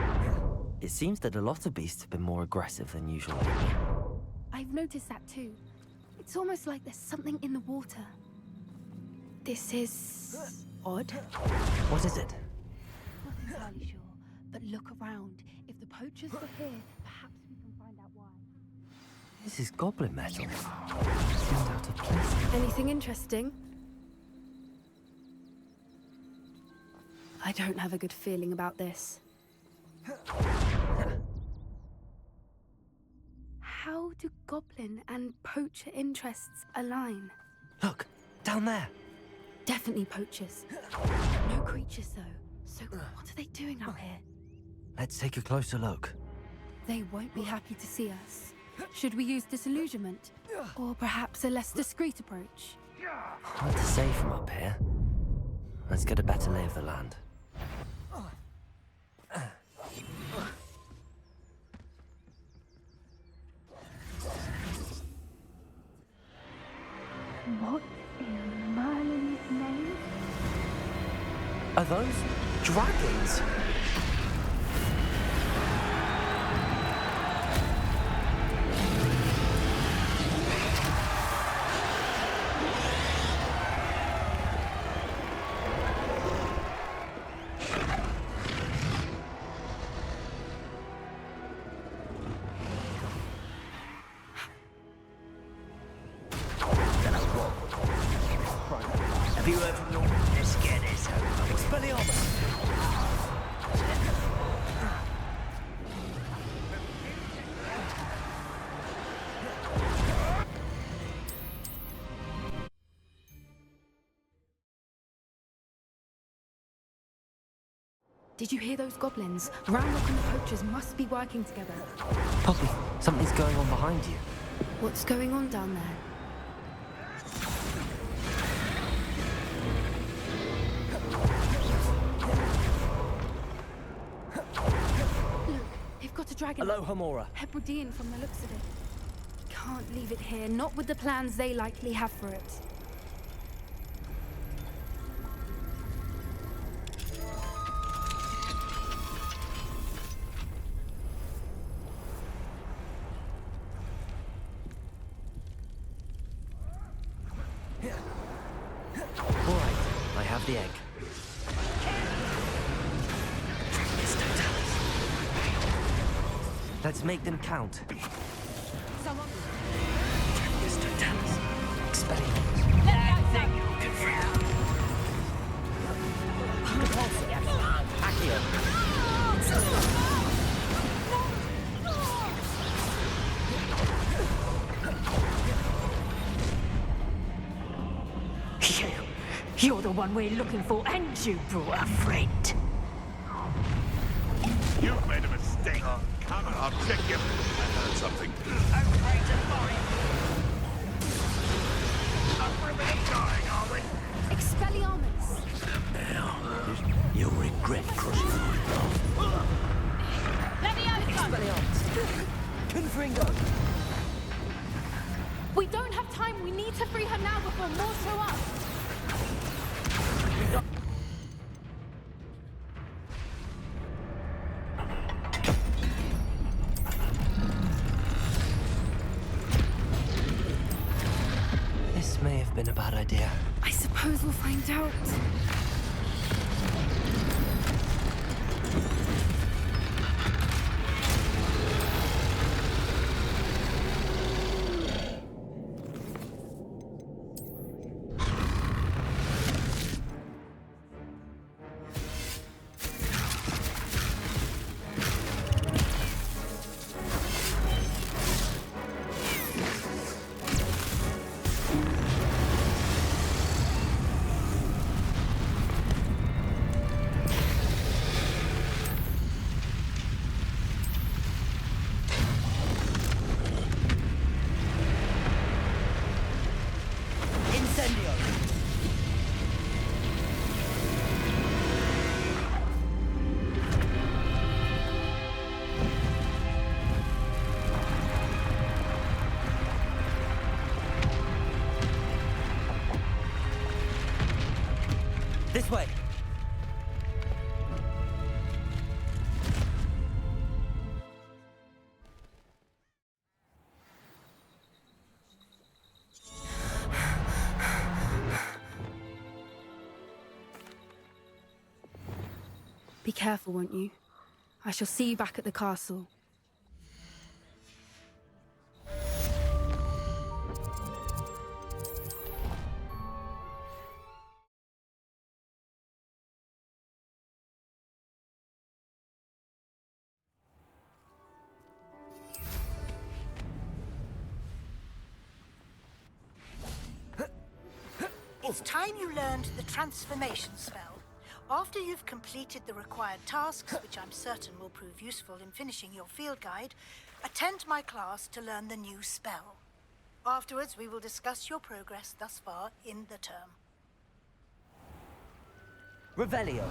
It seems that a lot of beasts have been more aggressive than usual. I've noticed that too. It's almost like there's something in the water. This is odd. What is it? Not entirely sure, but look around. If the poachers were here, perhaps we can find out why. This is goblin metal. Seems out of place. Anything interesting? I don't have a good feeling about this. How do goblin and poacher interests align? Look, down there. Definitely poachers. No creatures though. So what are they doing out here? Let's take a closer look. They won't be happy to see us. Should we use disillusionment? Or perhaps a less discreet approach? Hard to say from up here. Let's get a better lay of the land. What in Merlin's name? Are those dragons? Have you heard from Norman? Let's get this over. Expelliarmus! Did you hear those goblins? Ranrok and the poachers must be working together. Poppy, something's going on behind you. What's going on down there? Look, they've got a dragon. Hello, Hamora. Hebridean from the looks of it. Can't leave it here, not with the plans they likely have for it. All right, I have the egg. Let's make them count. Someone... Mr. Dallas. Expelliarmus. You're the one we're looking for, and you brought a friend. You've made a mistake. Come on, I'll check you. I heard something. Expelliarmus! Now, you'll regret crossing my path. Expelliarmus! Confringo! We don't have time. We need to free her now before more show up. This may have been a bad idea. I suppose we'll find out. This way. Be careful, won't you? I shall see you back at the castle. It's time you learned the transformation spell. After you've completed the required tasks, which I'm certain will prove useful in finishing your field guide, attend my class to learn the new spell. Afterwards, we will discuss your progress thus far in the term. Revelio.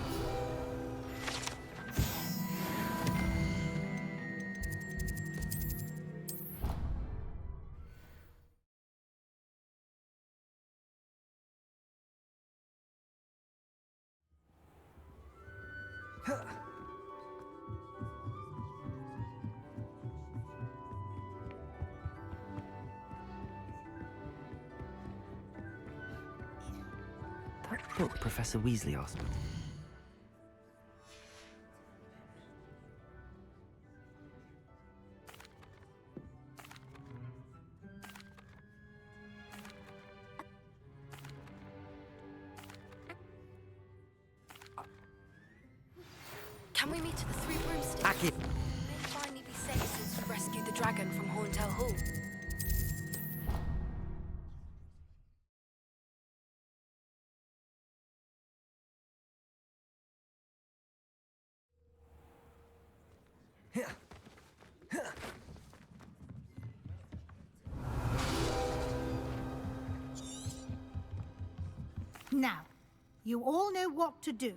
That book Professor Weasley asked me. Can we meet at the Three Broomsticks? Aki. May it finally be safe since we rescued the dragon from Horntail Hall. Now, you all know what to do.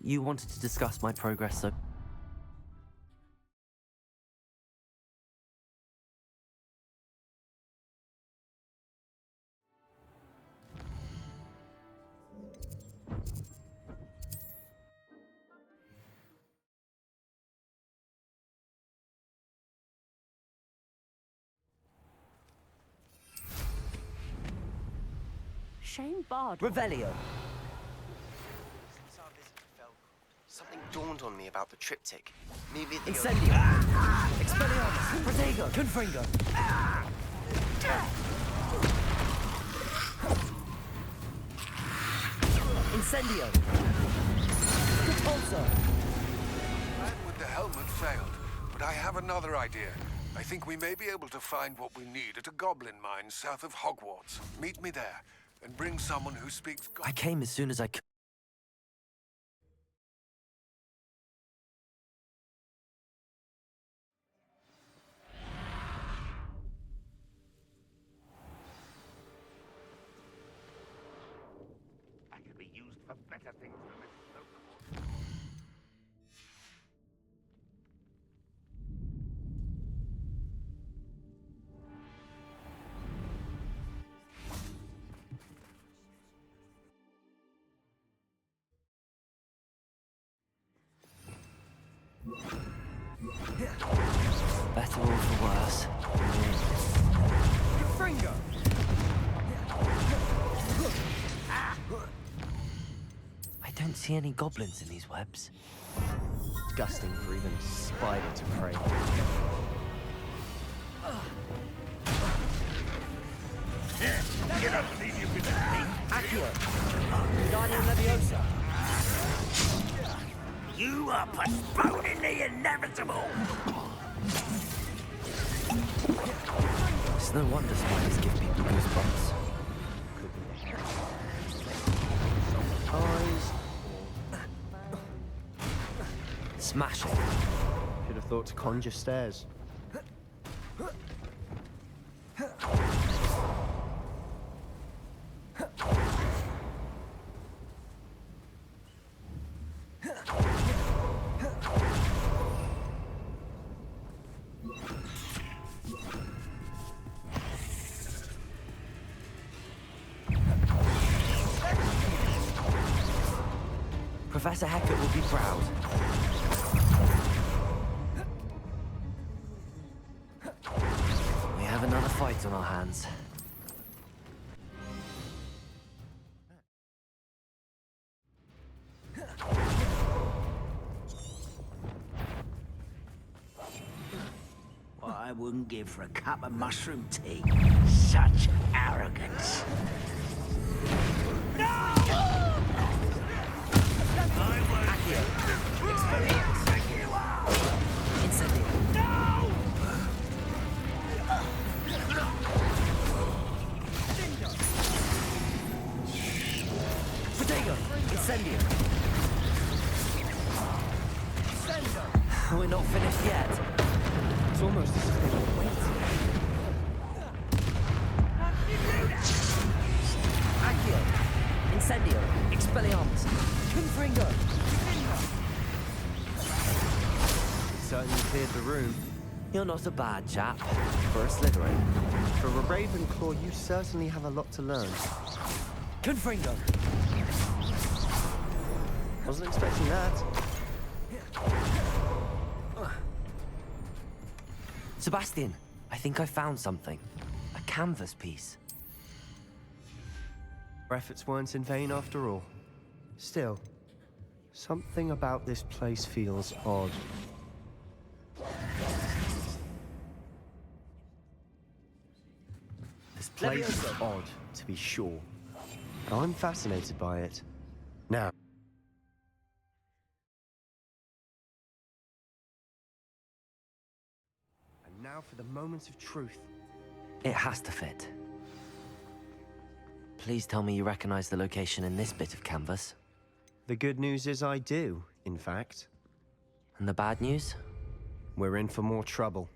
You wanted to discuss my progress, so... Shane Bard. Revelio. Since our visit to Felcroft, something dawned on me about the triptych. Maybe the Incendio. Expelliarmus. Protego. Confringo. Incendio. Repulsor. The man with the helmet failed, but I have another idea. I think we may be able to find what we need at a goblin mine south of Hogwarts. Meet me there, and bring someone who speaks I came as soon as I could. I could be used for better things than this. Better or for worse. Fringo! I don't see any goblins in these webs. Disgusting for even a spider to prey. You don't believe you can beat Accio. Wingardium Leviosa. You are postponing the inevitable! It's no wonder spiders give people goosebumps. Eyes. Smash it. Should have thought to conjure stairs. Professor Hecat will be proud. We have another fight on our hands. What I wouldn't give for a cup of mushroom tea. Such arrogance. Incendio! We're not finished yet. It's almost as if they were waiting. Accio! Incendio! Expelliarmus! Confringo! Certainly cleared the room. You're not a bad chap. For a Slytherin. For a Ravenclaw, you certainly have a lot to learn. Confringo! Wasn't expecting that. Sebastian, I think I found something. A canvas piece. Our efforts weren't in vain after all. Still, something about this place feels odd. This place is odd, to be sure. I'm fascinated by it. Now. And now for the moment of truth. It has to fit. Please tell me you recognize the location in this bit of canvas. The good news is I do, in fact. And the bad news? We're in for more trouble.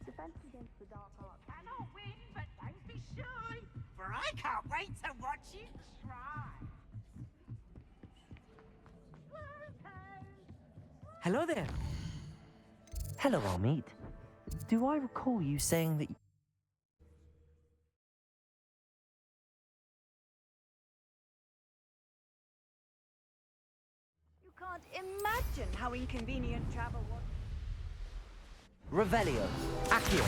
Defense against the dark arts cannot win, but don't be shy, for I can't wait to watch you try. Hello there. Hello, Almeid. Do I recall you saying that... You can't imagine how inconvenient travel was. Revelio. Accio.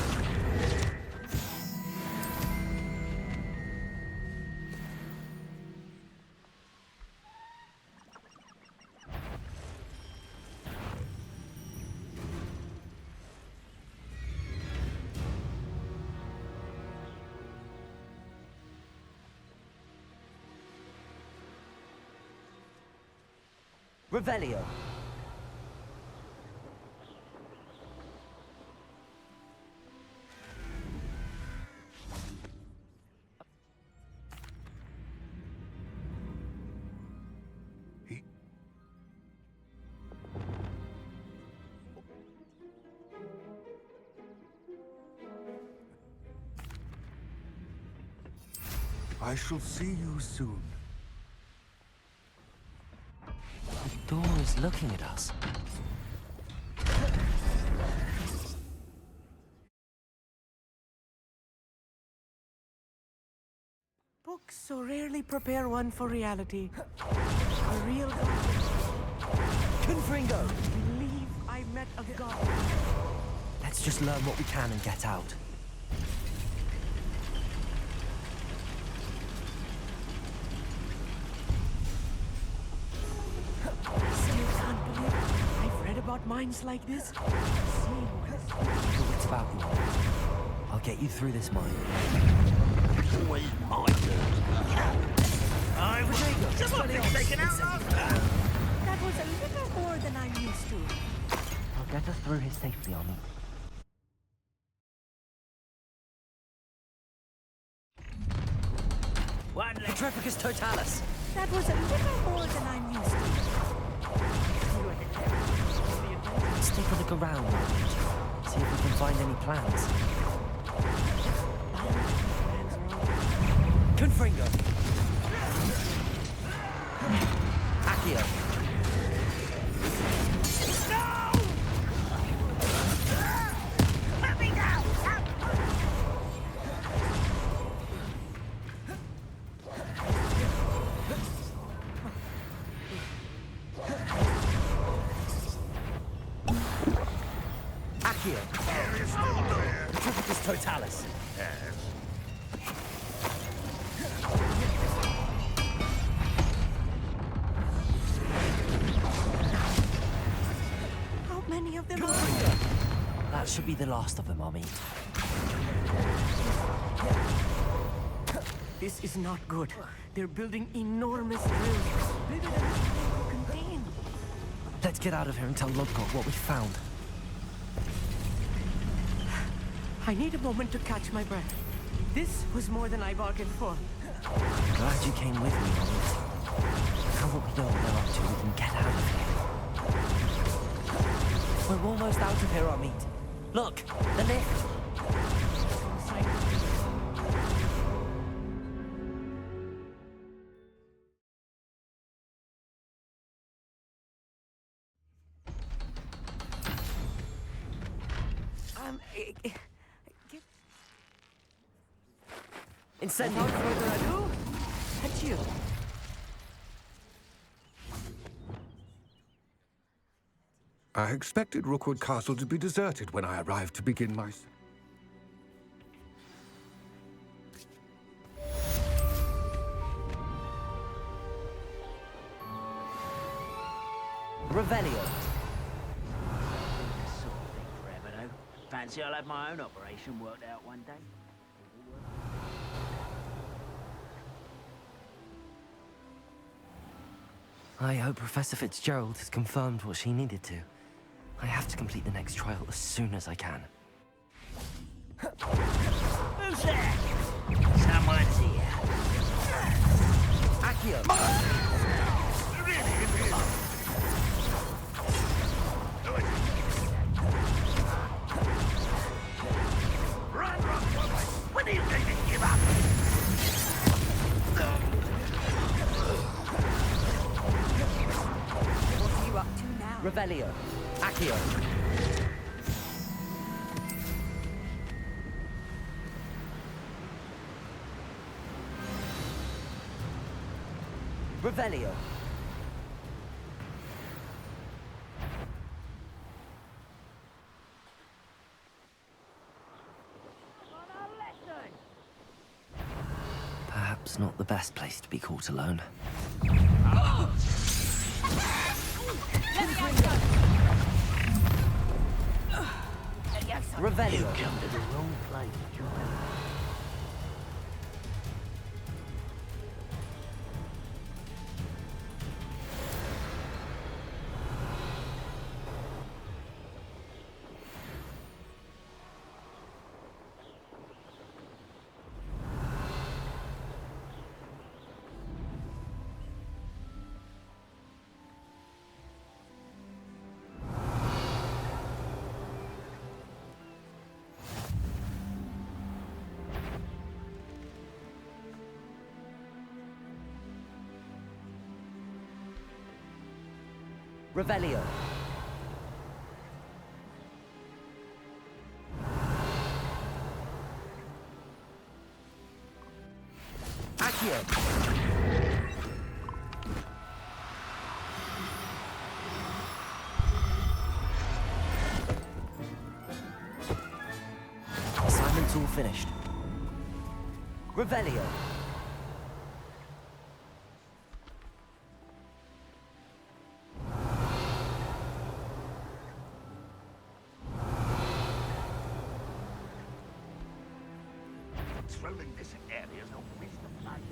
Revelio. I shall see you soon. The door is looking at us. Books so rarely prepare one for reality. A real Confringo! I believe I met a god. Let's just learn what we can and get out. Mines like this? Your wits about you. I'll get you through this mine. Always my turn. Aye, Rodrigo. Something's taken out last time. That was a little more than I'm used to. I'll get us through here safely, Army. Petrificus totalis! That was a little more than I'm used to. Let's take a look around, Army. See if we can find any plans. Confringo! Accio! Let me go! Accio! Petrificus totalis! How many of them are That should be the last of them, Army. This is not good. They're building enormous drills. Bigger than this thing will contain. Let's get out of here and tell Lodgok what we found. I need a moment to catch my breath. This was more than I bargained for. Glad you came with me, Army. Now that we know what they're up to, we can get out of here. We're almost out of here, Army. Look, the lift! Incendio! Without further ado, at you. I expected Rookwood Castle to be deserted when I arrived to begin my... Revelio. This sort of thing forever, though. Fancy I'll have my own operation worked out one day. I hope Professor Fitzgerald has confirmed what she needed to. I have to complete the next trial as soon as I can. Who's there? Someone's here. Accio! Ranrok, when are you going to give up? What are you up to now? Revelio. Accio. Revelio. Perhaps not the best place to be caught alone. Revelio. You come to the wrong place, Joel. Revelio. Accio. Assignment's all finished. Revelio. Patrolling this area's a waste of time.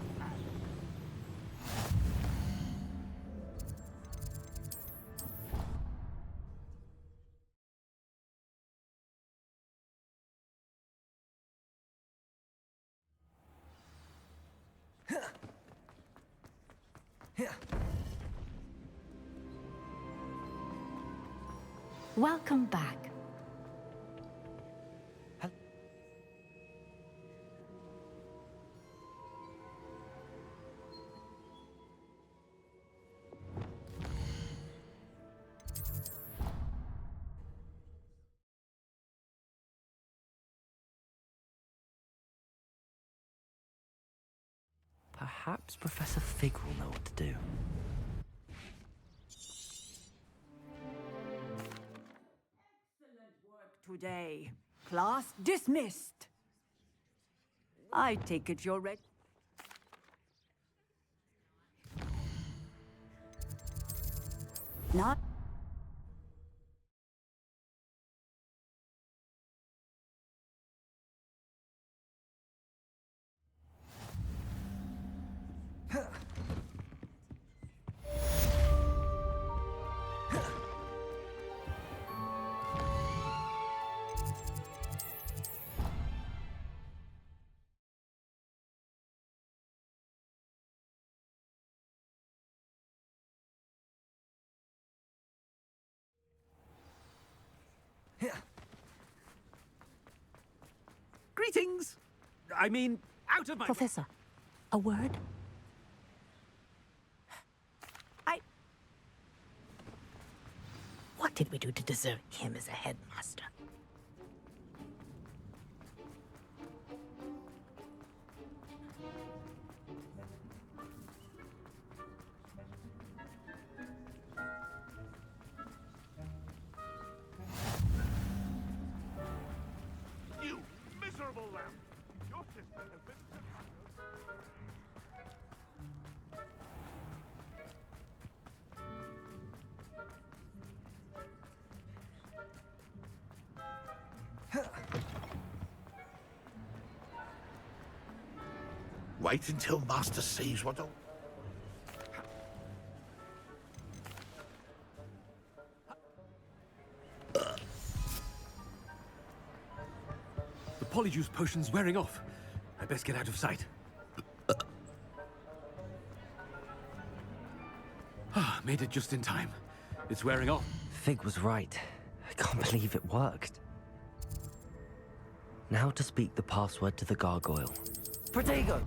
Welcome back. Perhaps Professor Fig will know what to do. Today. Class dismissed. I take it you're ready. Not. Greetings! I mean, out of my... Professor, a word? What did we do to deserve him as a headmaster? You miserable lamb! Your sister has been... Wait until Master sees what... The polyjuice potion's wearing off. I best get out of sight. Made it just in time. It's wearing off. Fig was right. I can't believe it worked. Now to speak the password to the gargoyle. Protego!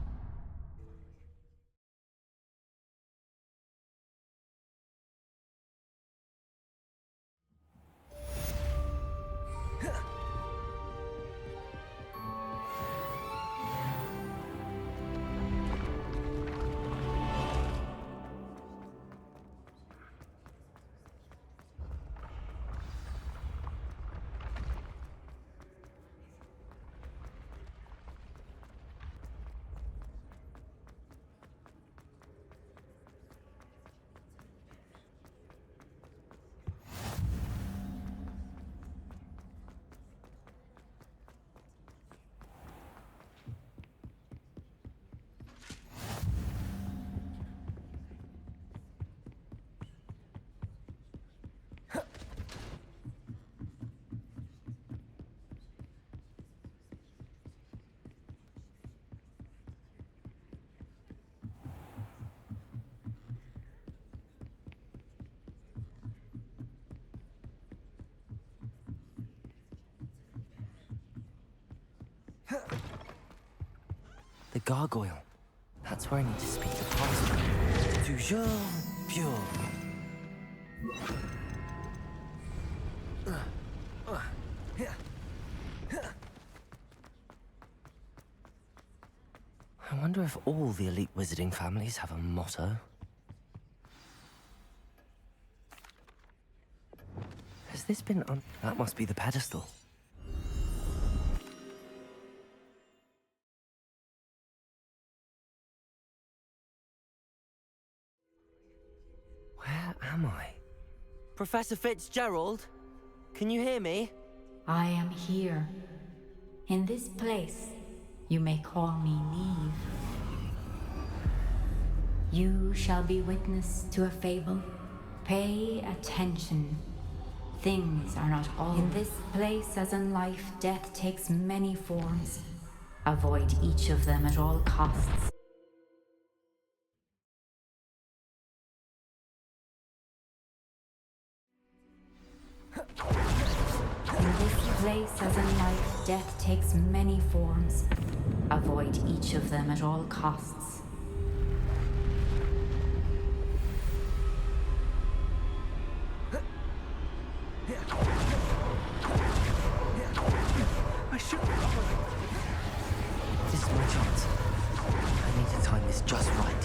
The gargoyle. That's where I need to speak the password. Toujours pure. I wonder if all the elite wizarding families have a motto. Has this been on? That must be the pedestal. Where am I? Professor Fitzgerald? Can you hear me? I am here. In this place. You may call me Neve. You shall be witness to a fable. Pay attention. Things are not all. In this place, as in life, death takes many forms. Avoid each of them at all costs. In this place, as in life, death takes many forms. Avoid each of them at all costs. I should. This is my chance. I need to time this just right.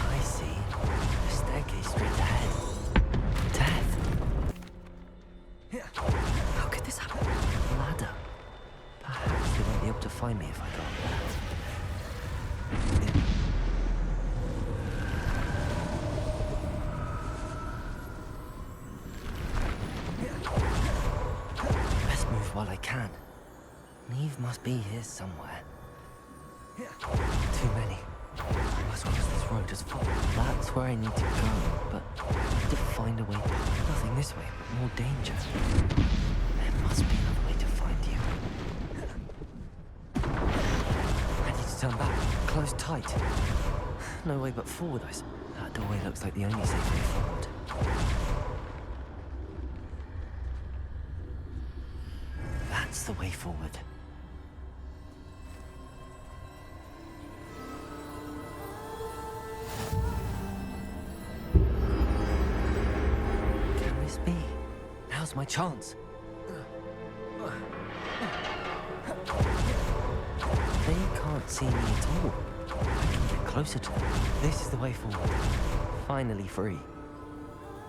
I see. A staircase straight ahead. Death. How could this happen? A ladder. Perhaps they won't be able to find me if I go up there. Best move while I can. Neve must be here somewhere. Too many. I must cross this road as far. That's where I need to go, but I need to find a way. Nothing this way, but more danger. There must be another way to find you. I need to turn back. Close tight. No way but forward, That doorway looks like the only safe way forward. That's the way forward. Can this be? Now's my chance. They can't see me at all. I can get closer to them. This is the way forward. Finally free.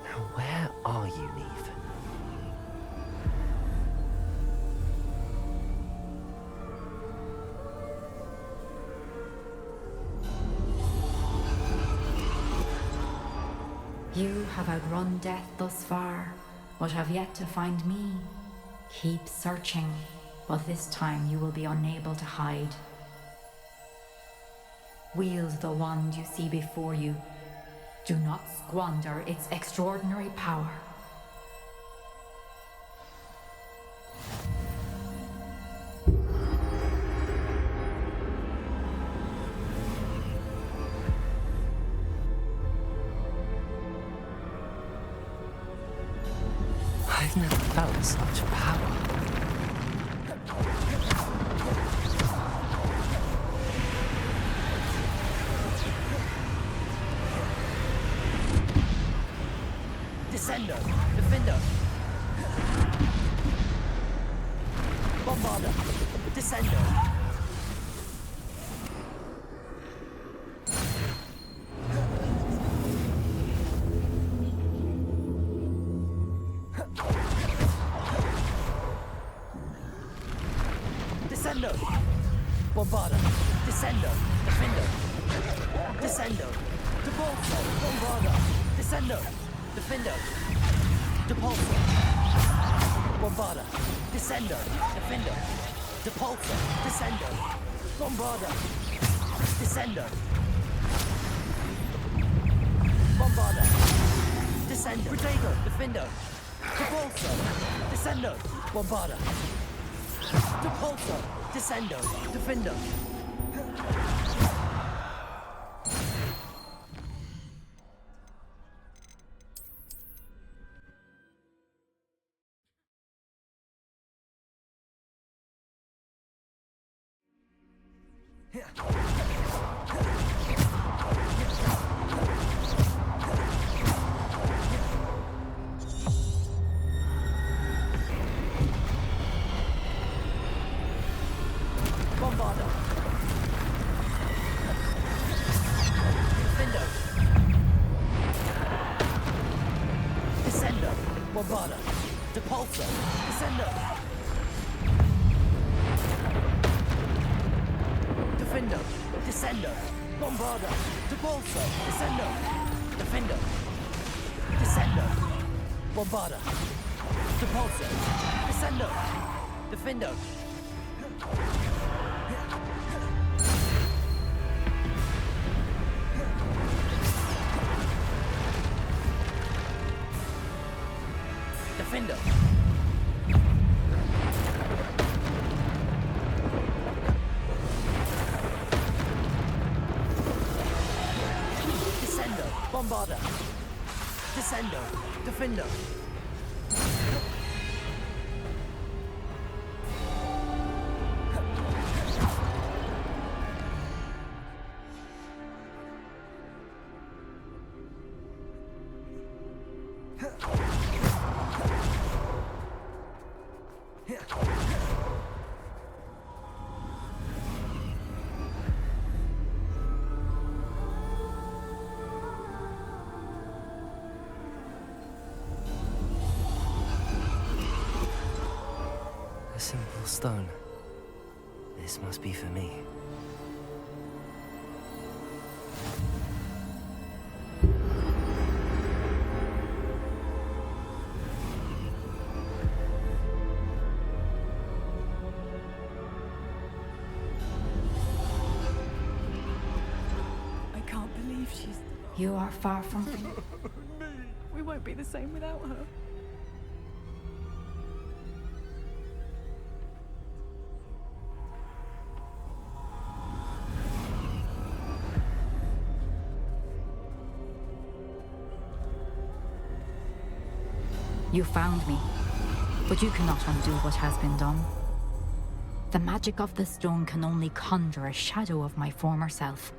Now where are you, Neve? You have outrun death thus far, but have yet to find me. Keep searching, but this time you will be unable to hide. Wield the wand you see before you. Do not squander its extraordinary power. I've never felt such power. Descendo, Defender. Bombarder, Descendo. Descendo, Bombarder, Descendo, Defender. Descendo, Depulso, Bombarder, Descendo. Defender. Depulso. Bombarder. Descendo. Defender. Depulso. Descendo. Bombarder. Descendo. Bombarder. Descendo. Protego. Defender. Depulso. Descendo. Bombarder. Depulso. Descendo. Defender. Bombarder. Defender. Descendo. Bombarder. Depulso. Descendo. Defender. Descendo. Bombarder. Depulso. Descendo. Defender. Descendo. Bombarder. Depulso. Descendo. Defender. Defender. Descendo. Bombarder. Descendo. Defender. A simple stone. This must be for me. I can't believe she's... You are far from... We won't be the same without her. You found me, but you cannot undo what has been done. The magic of the stone can only conjure a shadow of my former self.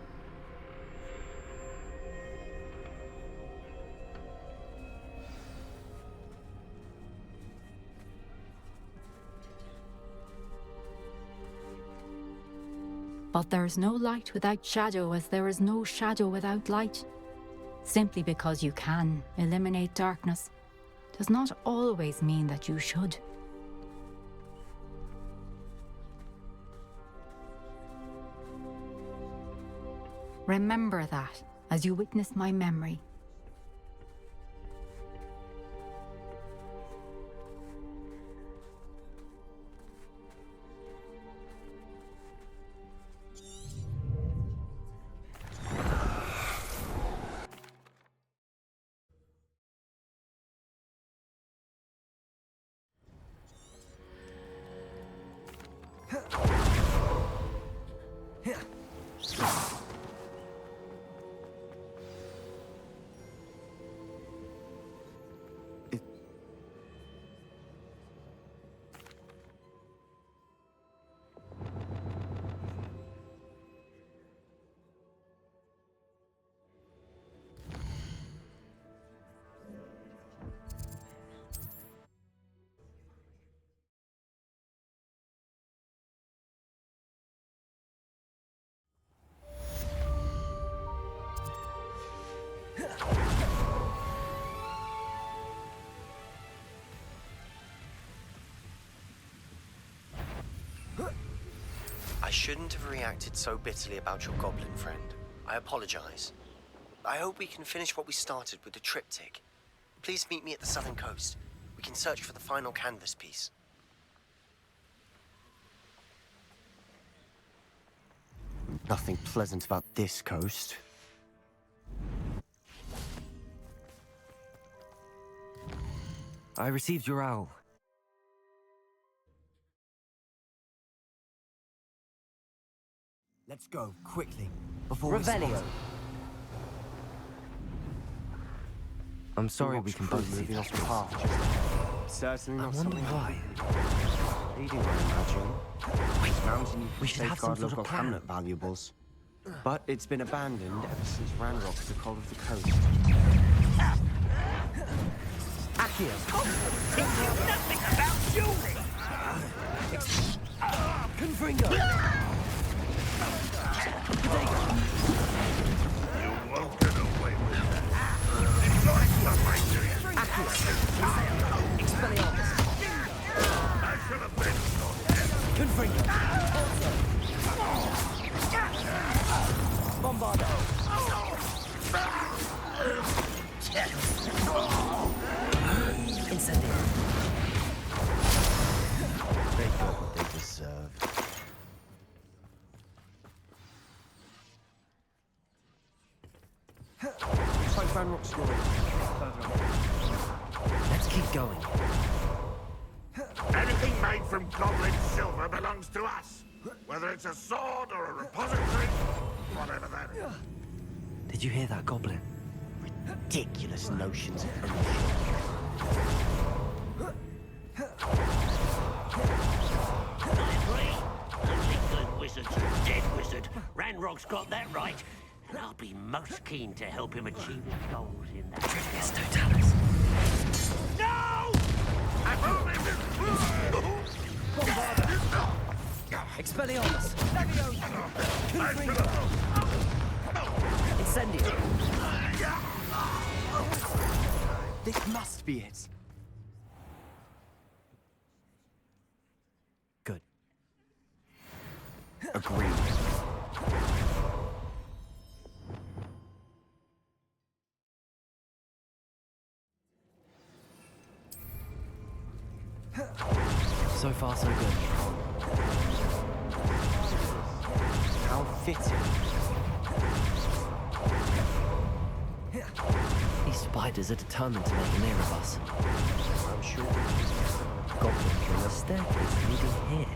But there is no light without shadow, as there is no shadow without light. Simply because you can eliminate darkness does not always mean that you should. Remember that as you witness my memory. I shouldn't have reacted so bitterly about your goblin friend. I apologize. I hope we can finish what we started with the triptych. Please meet me at the southern coast. We can search for the final canvas piece. Nothing pleasant about this coast. I received your owl. Let's go, quickly, before Revelio. I'm sorry we can both see moving that. off the path. Certainly not wonder something why. leading, I imagine. This mountain we should have some safeguard sort of local plan. hamlet valuables. But it's been abandoned ever since Ranrok took hold of the coast. Accio. Teach you nothing about dueling! Confringo. You won't get away with it. Deploy something. Expelliarmus. I should have been so dead. Confringo. Bombardo. Incendio. They got what they deserve. Ranrok's story. Let's keep going. Anything made from goblin silver belongs to us. Whether it's a sword or a repository, whatever that is. Did you hear that, Goblin? Ridiculous notions of ownership. Only good wizard's a dead wizard. Ranrock's got that right. And I'll be most keen to help him achieve his goals in that. Trigus Totalis. No! Expelliarmus! Confringo! Incendio! This must be it. Good. Agreed. So far, so good. How fitting. These spiders are determined to make a meal of us. I'm sure goblin killer Staircase leading here.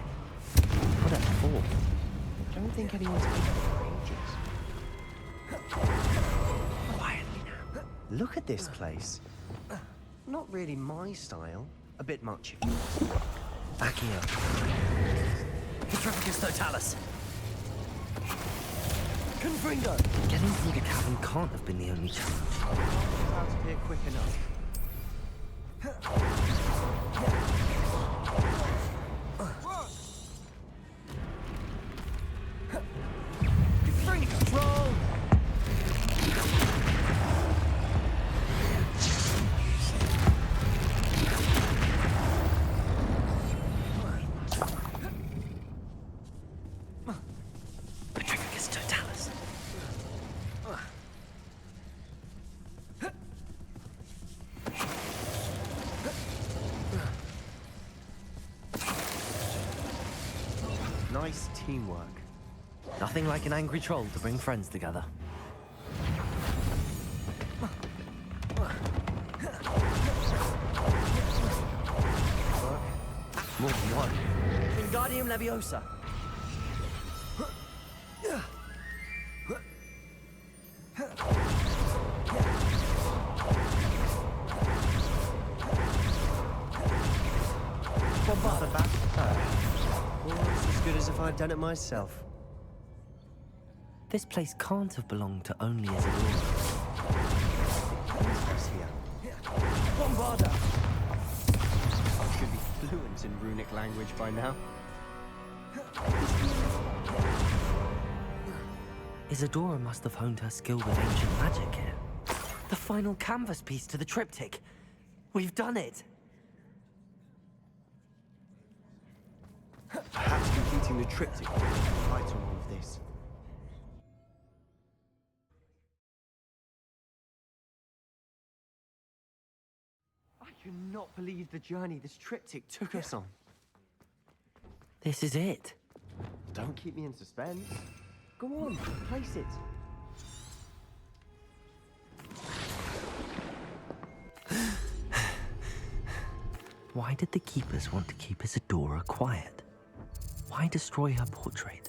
What at for? I don't think anyone's been there for ages. Quietly now. Look at this place. Not really my style. A bit much if you want. Back here. Petrificus Totalis! Confringo! Getting through the cavern can't have been the only challenge. How to appear quick enough. Roll! Petrificus Totalis. Nice teamwork. Nothing like an angry troll to bring friends together. More than one. Wingardium Leviosa! Bombarda back. Almost as good as if I'd done it myself. This place can't have belonged to only Isadora. Who's here? Bombarda! I should be fluent in runic language by now. Isadora must have honed her skill with ancient magic here. The final canvas piece to the triptych. We've done it! Perhaps completing the triptych will light on all of this. I cannot believe the journey this triptych took us on. This is it. Don't keep me in suspense. Go on, place it. Why did the Keepers want to keep Isadora quiet? Why destroy her portrait?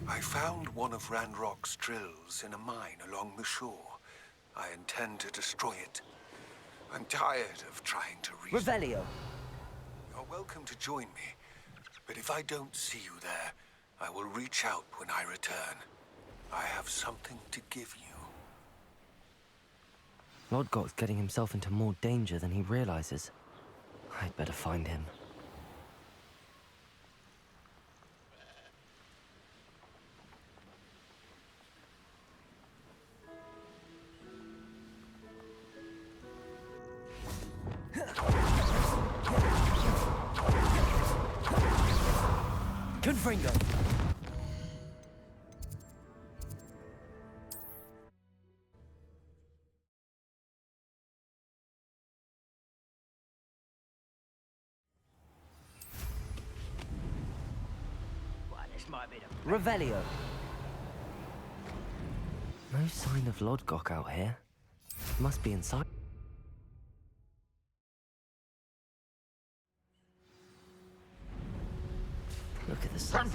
I found one of Ranrock's drills in a mine along the shore. I intend to destroy it. I'm tired of trying to reason. Revelio! You're welcome to join me, but if I don't see you there, I will reach out when I return. I have something to give you. Lodgok's getting himself into more danger than he realizes. I'd better find him. Confringo. Revelio. No sign of Lodgok out here. Must be inside. Look at the sun.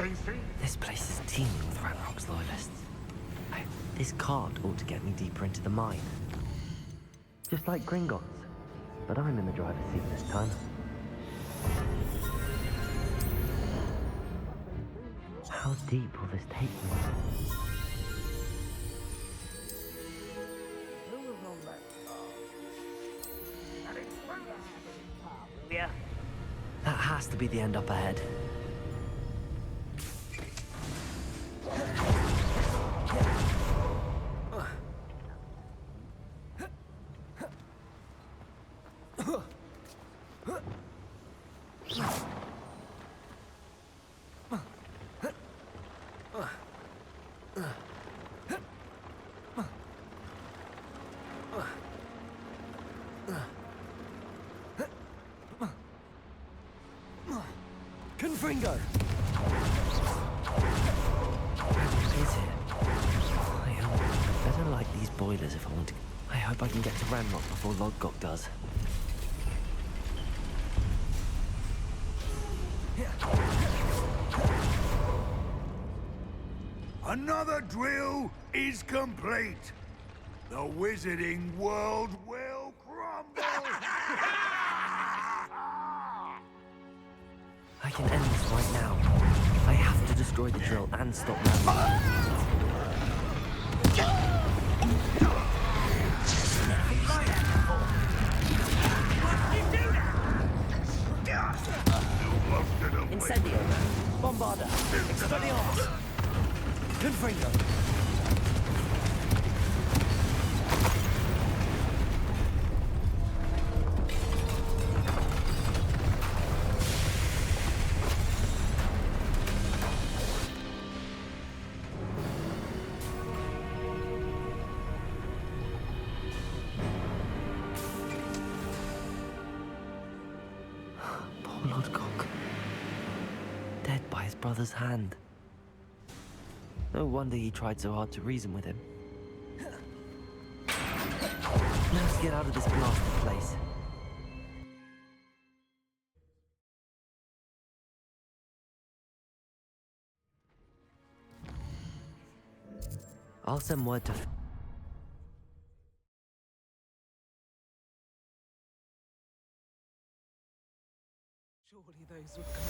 This place is teeming with Ranrok's loyalists. This cart ought to get me deeper into the mine. Just like Gringotts. But I'm in the driver's seat this time. How deep will this take me? Yeah. That has to be the end up ahead. Confringo. I better light these boilers if I want to. I hope I can get to Ranrok before Lodgok does. Another drill is complete. The wizarding world will crumble. I can end this right now. I have to destroy the drill and stop Ranrok. Incendio. Bombarda. Expelliarmus. Confringo. Poor Lodgok. Dead by his brother's hand. No wonder he tried so hard to reason with him. Let's get out of this blasted place. I'll send word to... Surely those would come.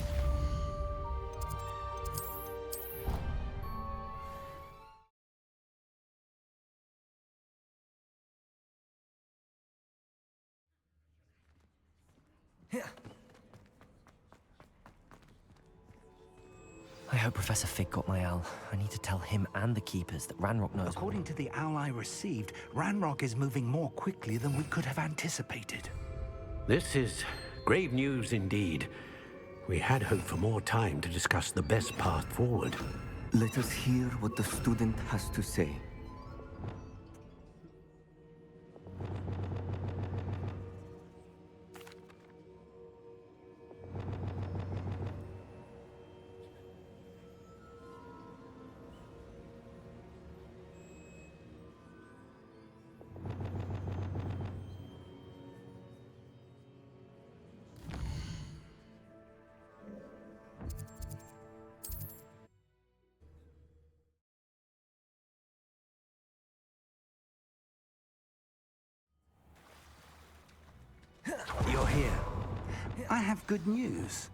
I hope Professor Fig got my owl. I need to tell him and the Keepers that Ranrok knows. According to the owl I received, Ranrok is moving more quickly than we could have anticipated. This is grave news indeed. We had hoped for more time to discuss the best path forward. Let us hear what the student has to say. You're here. I have good news.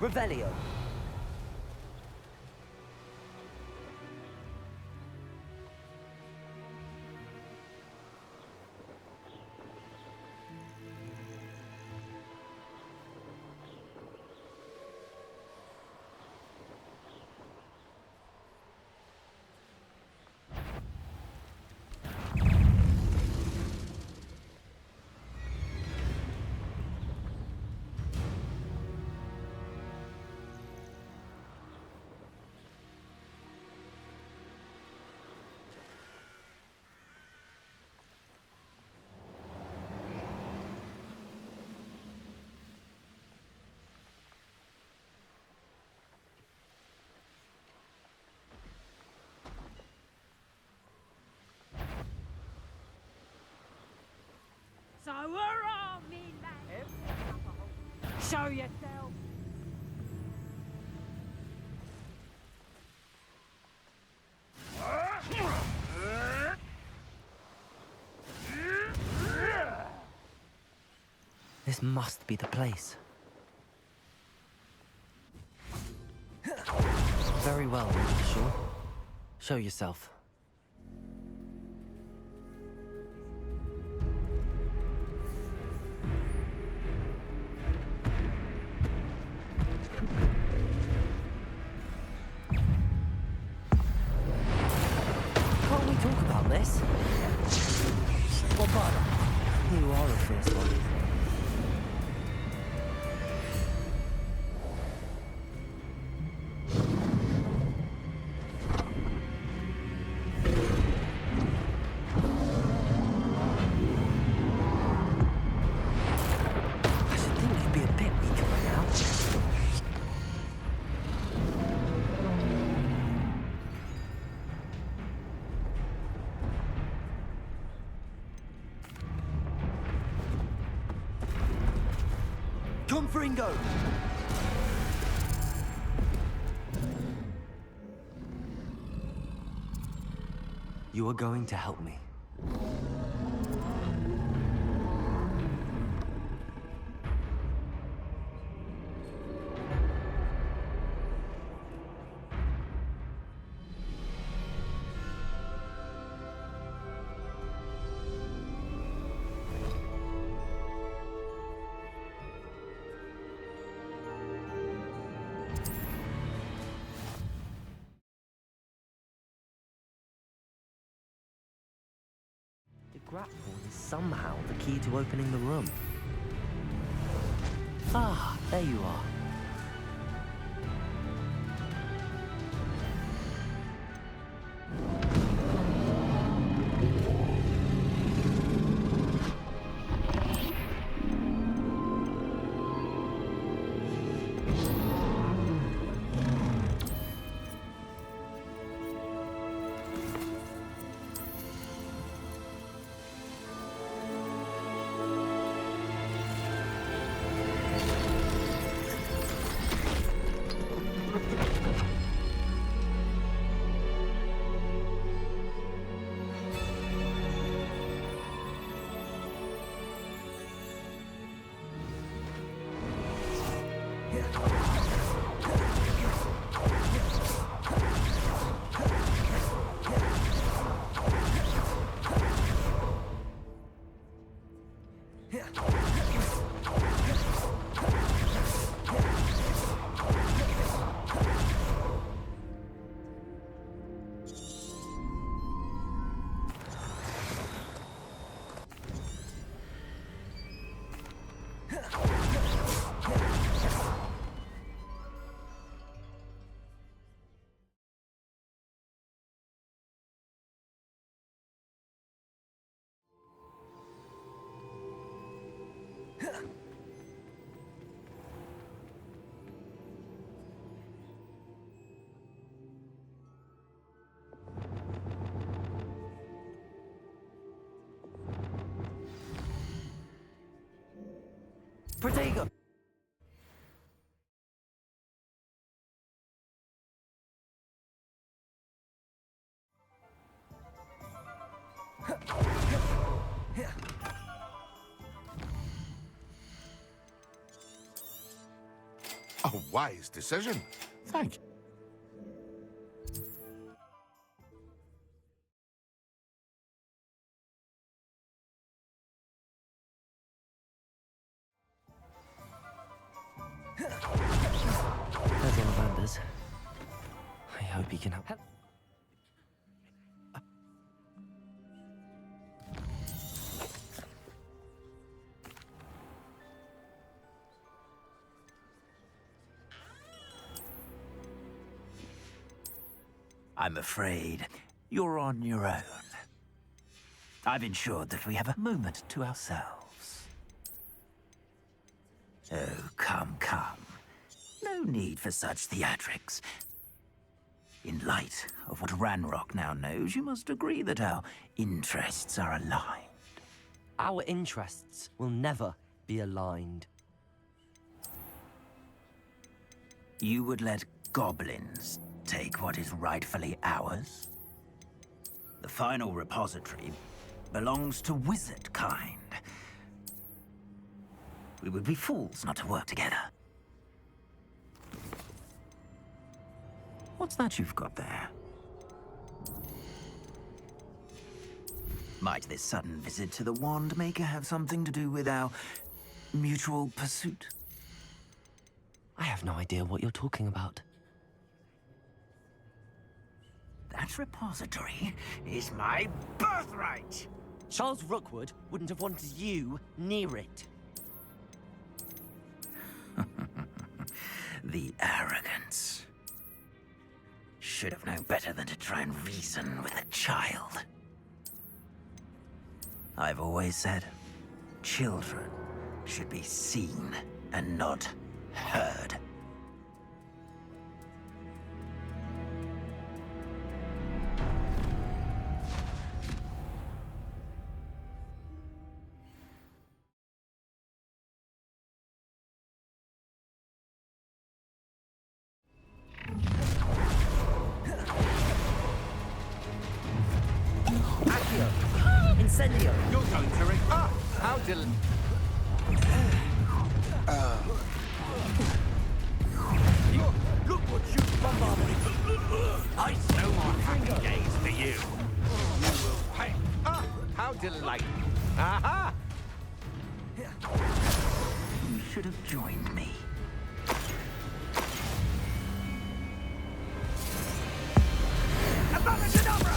Revelio. Show yourself! This must be the place. Very well, Shaw. Show yourself. Can't we talk about this? Bombarda, you are a fierce one. Fringo! You are going to help me. Grapple is somehow the key to opening the room. Ah, there you are. Protego! A wise decision. Thank you. There's Ollivanders. I hope he can help. I'm afraid you're on your own. I've ensured that we have a moment to ourselves. Oh, come, come. No need for such theatrics. In light of what Ranrok now knows, you must agree that our interests are aligned. Our interests will never be aligned. You would let goblins take what is rightfully ours? The final repository belongs to wizard kind. We would be fools not to work together. What's that you've got there? Might this sudden visit to the Wand Maker have something to do with our mutual pursuit? I have no idea what you're talking about. That repository is my birthright! Charles Rookwood wouldn't have wanted you near it. The arrogance. Should have known better than to try and reason with a child. I've always said, children should be seen and not heard. Incendio! You're going to regret. How del... Look what you bombarded! I no more happy days for you. You will pay. How delightful. Aha! You should have joined me. Abracadabra!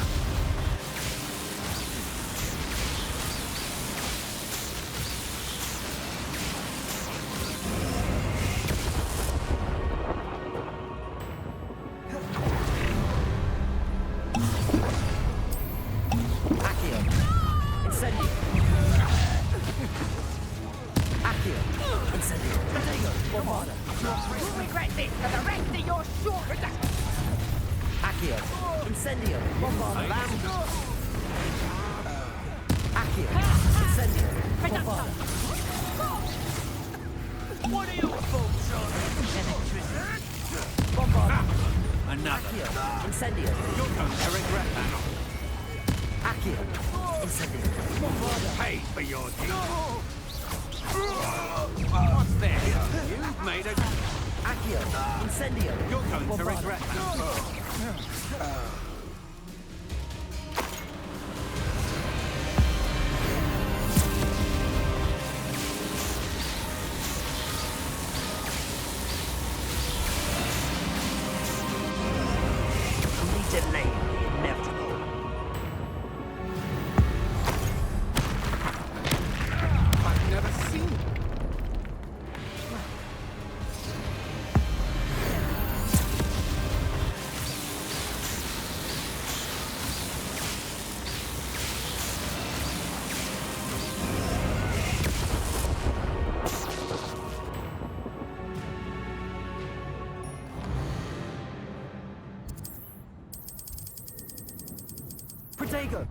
Protego!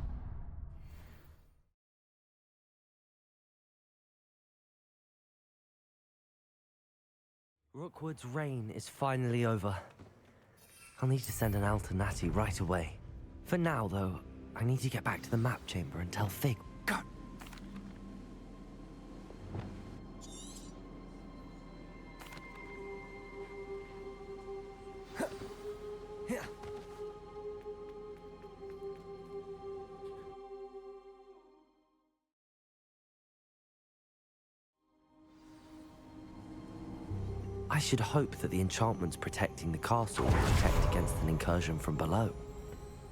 Rookwood's reign is finally over. I'll need to send an alternati right away. For now, though, I need to get back to the map chamber and tell Fig. God. I should hope that the enchantments protecting the castle will protect against an incursion from below.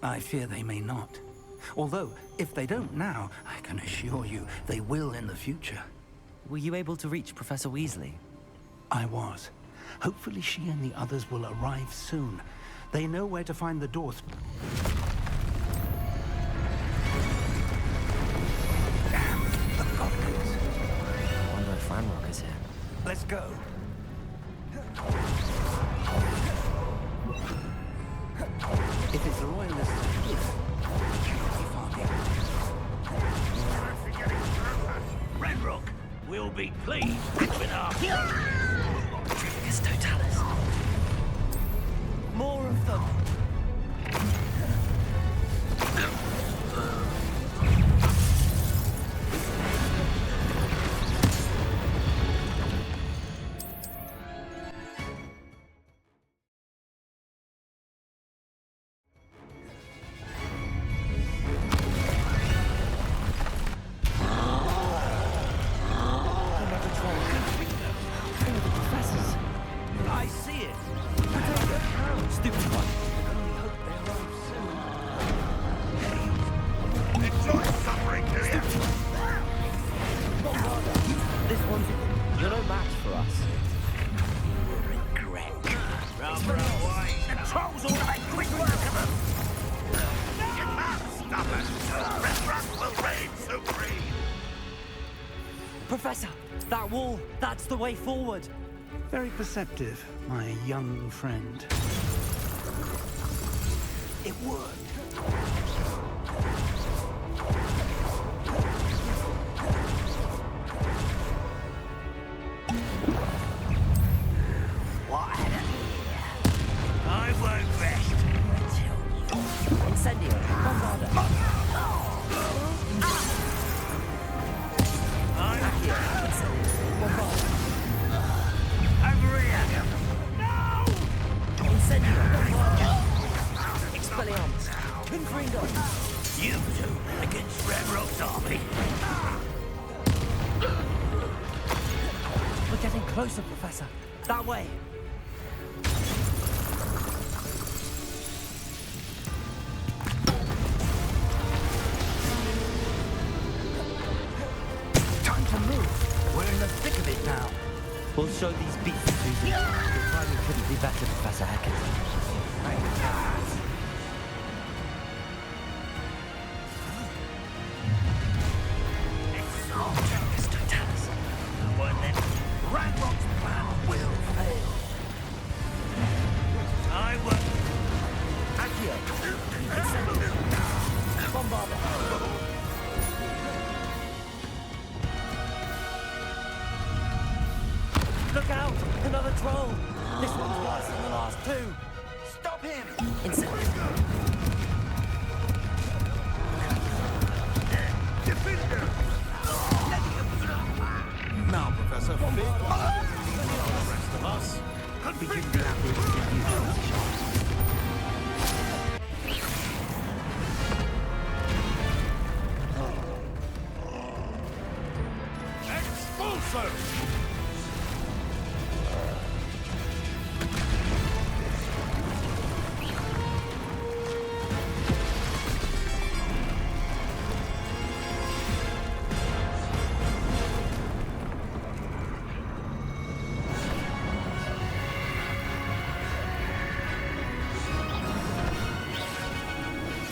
I fear they may not. Although, if they don't now, I can assure you they will in the future. Were you able to reach Professor Weasley? I was. Hopefully she and the others will arrive soon. They know where to find the doors. Damn the goblins. I wonder if Ranrok is here. Let's go. If it's loyalists here, we cannot be far behind. Ranrok will be pleased with our... Trificus Totalis. That wall, that's the way forward. Very perceptive, my young friend. It worked. I won't rest until you... Incendio, Bombarda. I'm here. Bombarda. Over here. No! Incendio, Bombarda. Expelliarmus. Confringo. You two against Ranrok's army. We're getting closer, Professor. That way. Time to move. We're in the thick of it now. We'll show these beasts who's Your timing couldn't be better, Professor Hackett. Ranrok's plan will fail. I will. Accio. Incendio. Bombarda. Look out! Another troll! This one's worse than the last two! Stop him! Incendio. Defender! Now, Professor Fig, the rest of us. Begin the application. Expulso!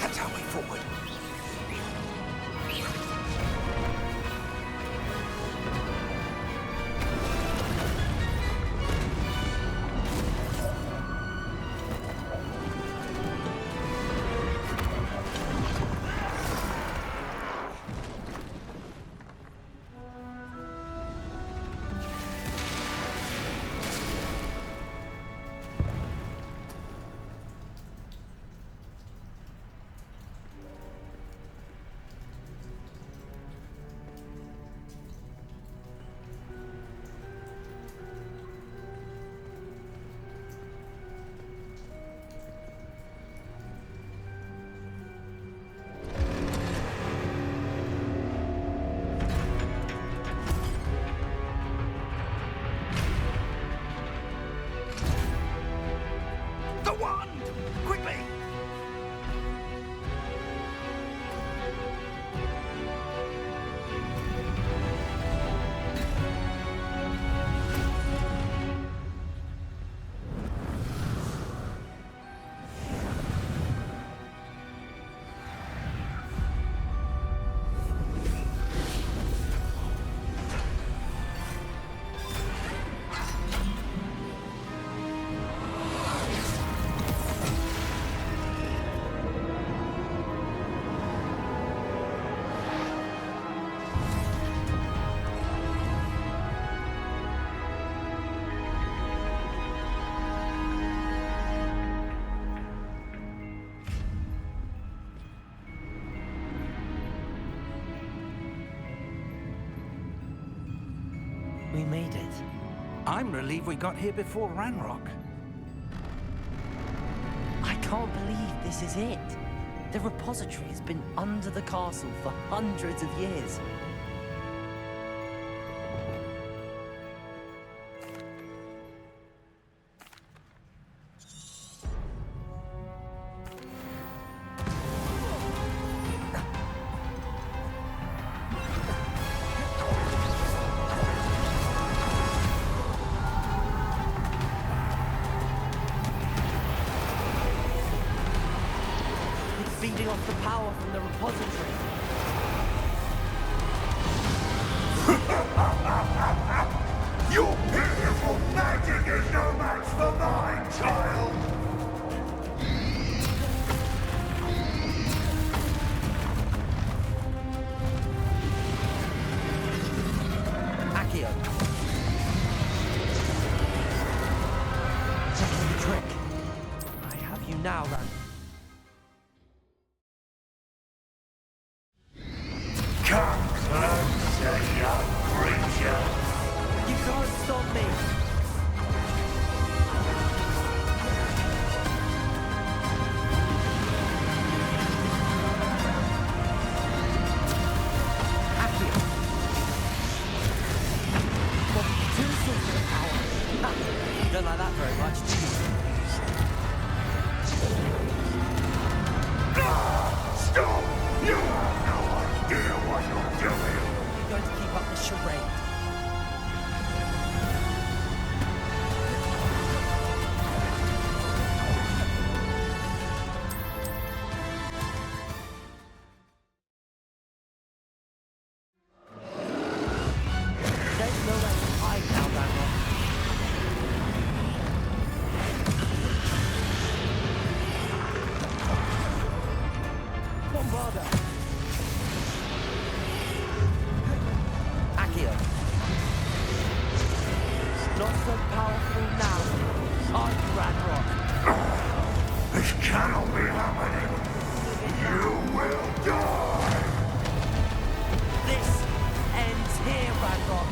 That's our way forward. The wand! Quickly! We made it. I'm relieved we got here before Ranrok. I can't believe this is it. The repository has been under the castle for hundreds of years. Feeding off the power from the repository. for mine, child! Accio. Taking the trick. I have you now, Ran. Come closer, young creature! You can't stop me! Accio. Well, two sources of power. Ha! You don't like that very much, do you? Stop! You have no idea what you're doing! You're going to keep up this charade. There's no way to hide now, Ranrok. Bombarda. Accio. Not so powerful now. Are you, Ranrok? This cannot be happening! You will die! This ends here, Ranrok.